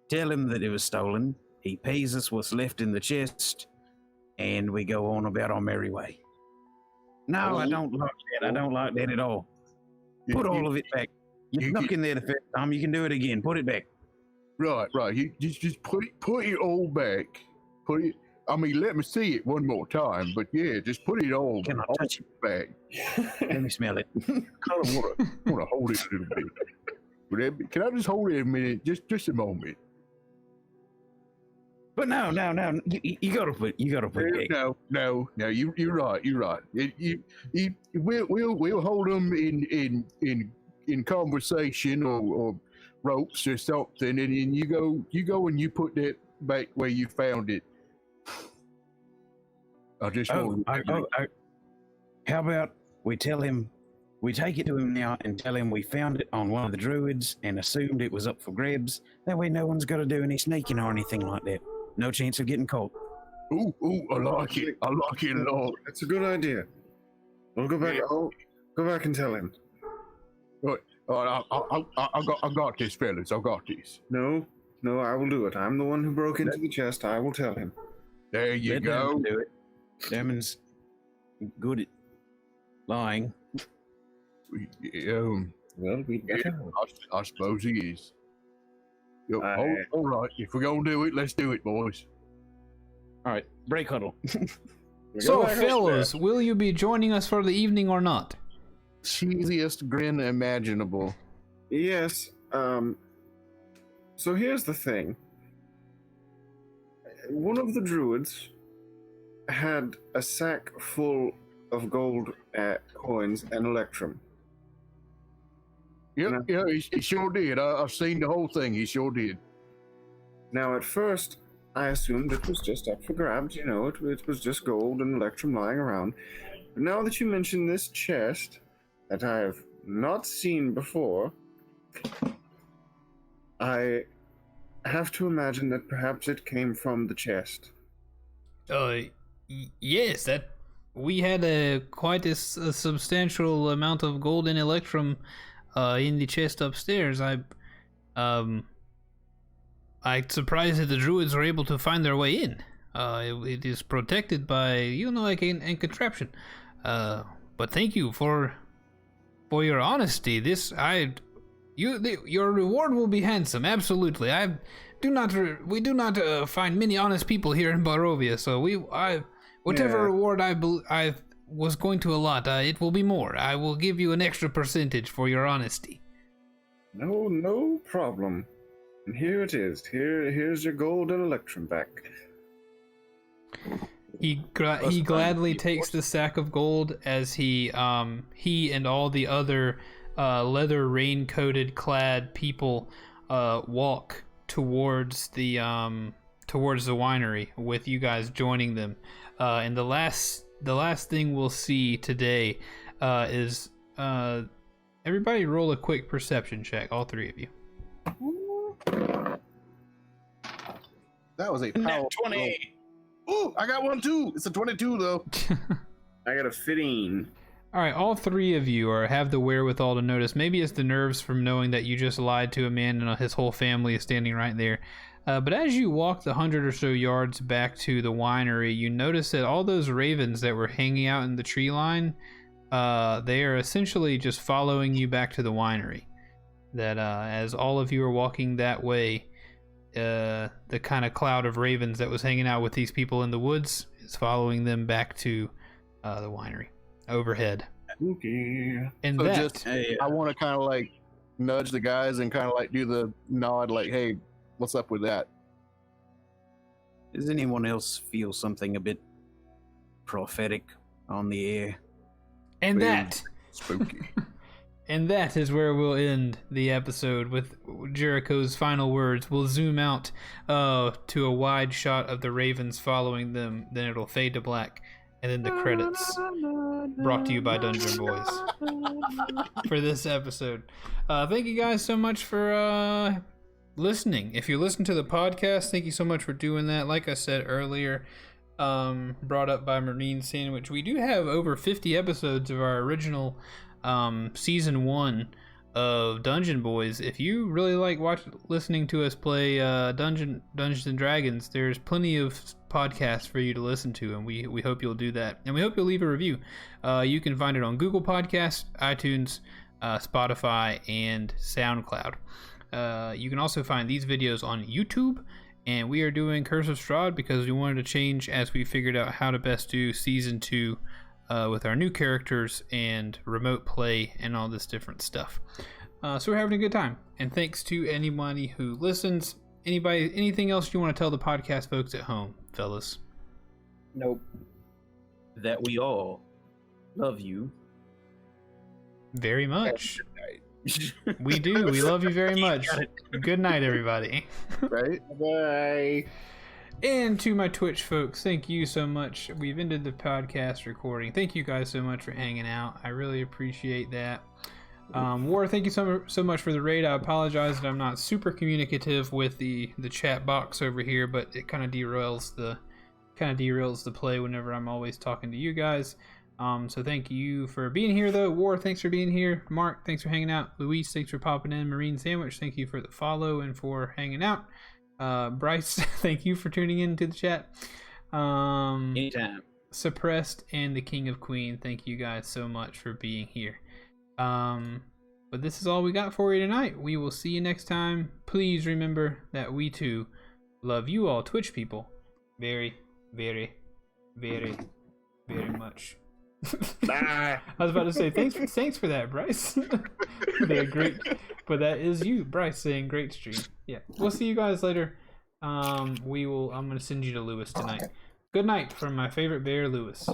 Tell him that it was stolen. He pays us what's left in the chest, and we go on about our merry way. No, I don't like that. I don't like that at all. Put all of it back. You snuck in there the first time. You can do it again. Put it back. Right. You just put it all back. Put it. I mean, let me see it one more time. But yeah, just put it all. Can I touch it? Back. Let me smell it. Kind of want to hold it a little bit. Can I just hold it a minute? Just a moment. But no. You gotta put it. No. You're right. We'll hold them in conversation or ropes or something, and then you go and you put that back where you found it. I just how about we tell him, we take it to him now and tell him we found it on one of the druids and assumed it was up for grabs. That way no one's got to do any sneaking or anything like that. No chance of getting caught. Ooh, I like it a lot. That's a good idea. I'll go back. I'll go back and tell him. I got this, fellas. I got this. No, I will do it. I'm the one who broke into the chest. I will tell him. There you Let go. Dermot do it. Dermot's good at lying. Well, we'd better. I suppose he is. All right, if we're gonna do it, let's do it, boys. All right, break huddle. So, fellows, will you be joining us for the evening or not? Cheesiest grin imaginable. Yes. So here's the thing. One of the druids had a sack full of gold coins and electrum. Yeah, he sure did. I've seen the whole thing. He sure did. Now, at first, I assumed it was just up for grabs. It was just gold and electrum lying around. But now that you mention this chest that I have not seen before, I have to imagine that perhaps it came from the chest. Yes, that we had quite a substantial amount of gold and electrum in the chest upstairs. I'm surprised that the druids were able to find their way in. It is protected by, like a contraption. But thank you for your honesty. Your reward will be handsome. Absolutely. We do not find many honest people here in Barovia. So whatever Yeah. reward I was going to allot, it will be more. I will give you an extra percentage for your honesty. No problem. And here it is. Here's your golden electrum back. He gladly takes the sack of gold as he and all the other leather rain-coated clad people walk towards the winery, with you guys joining them. And the last thing we'll see today is everybody roll a quick perception check, all three of you. That was a Nat powerful 20. roll. Ooh, I got one too. It's a 22 though. I got a 15. All right, all three of you have the wherewithal to notice. Maybe it's the nerves from knowing that you just lied to a man and his whole family is standing right there. But as you walk the 100 or so yards back to the winery, you notice that all those ravens that were hanging out in the tree line, they are essentially just following you back to the winery. That as all of you are walking that way, the kind of cloud of ravens that was hanging out with these people in the woods is following them back to the winery overhead. Okay. And So that just, I want to kind of like nudge the guys and kind of like do the nod, like, "Hey, what's up with that?" Does anyone else feel something a bit prophetic on the air? and Very that spooky. and that is where we'll end the episode with Jericho's final words. We'll zoom out to a wide shot of the ravens following them, then it'll fade to black, and then the credits, brought to you by Dungeon Boys for this episode. Thank you guys so much for listening. If you listen to the podcast, thank you so much for doing that. Like I said earlier, brought up by Marine Sandwich, we do have over 50 episodes of our original season 1 of Dungeon Boys. If you really like listening to us play Dungeons and Dragons, there's plenty of podcasts for you to listen to, and we hope you'll do that, and we hope you'll leave a review. You can find it on Google Podcasts, iTunes, Spotify, and SoundCloud. You can also find these videos on YouTube, and we are doing Curse of Strahd because we wanted to change as we figured out how to best do season 2 with our new characters and remote play and all this different stuff. So we're having a good time, and thanks to anybody who listens. Anything else you want to tell the podcast folks at home, fellas? Nope. That we all love you. Very much. We do. We love you very much. Good night, everybody. Right? Bye. And to my Twitch folks, thank you so much. We've ended the podcast recording. Thank you guys so much for hanging out. I really appreciate that. War, thank you so much for the raid. I apologize that I'm not super communicative with the chat box over here, but it kind of derails the play whenever I'm always talking to you guys. So thank you for being here, though. War, thanks for being here. Mark, thanks for hanging out. Luis, thanks for popping in. Marine Sandwich, thank you for the follow and for hanging out. Bryce, thank you for tuning in to the chat. Anytime. Suppressed and the King of Queen, thank you guys so much for being here. But this is all we got for you tonight. We will see you next time. Please remember that we too love you all Twitch people very, very, very, very much. I was about to say thanks for that, Bryce. They're great, but that is you, Bryce, saying great stream. Yeah, we'll see you guys later. I'm gonna send you to Lewis tonight. Good night from my favorite bear, Lewis.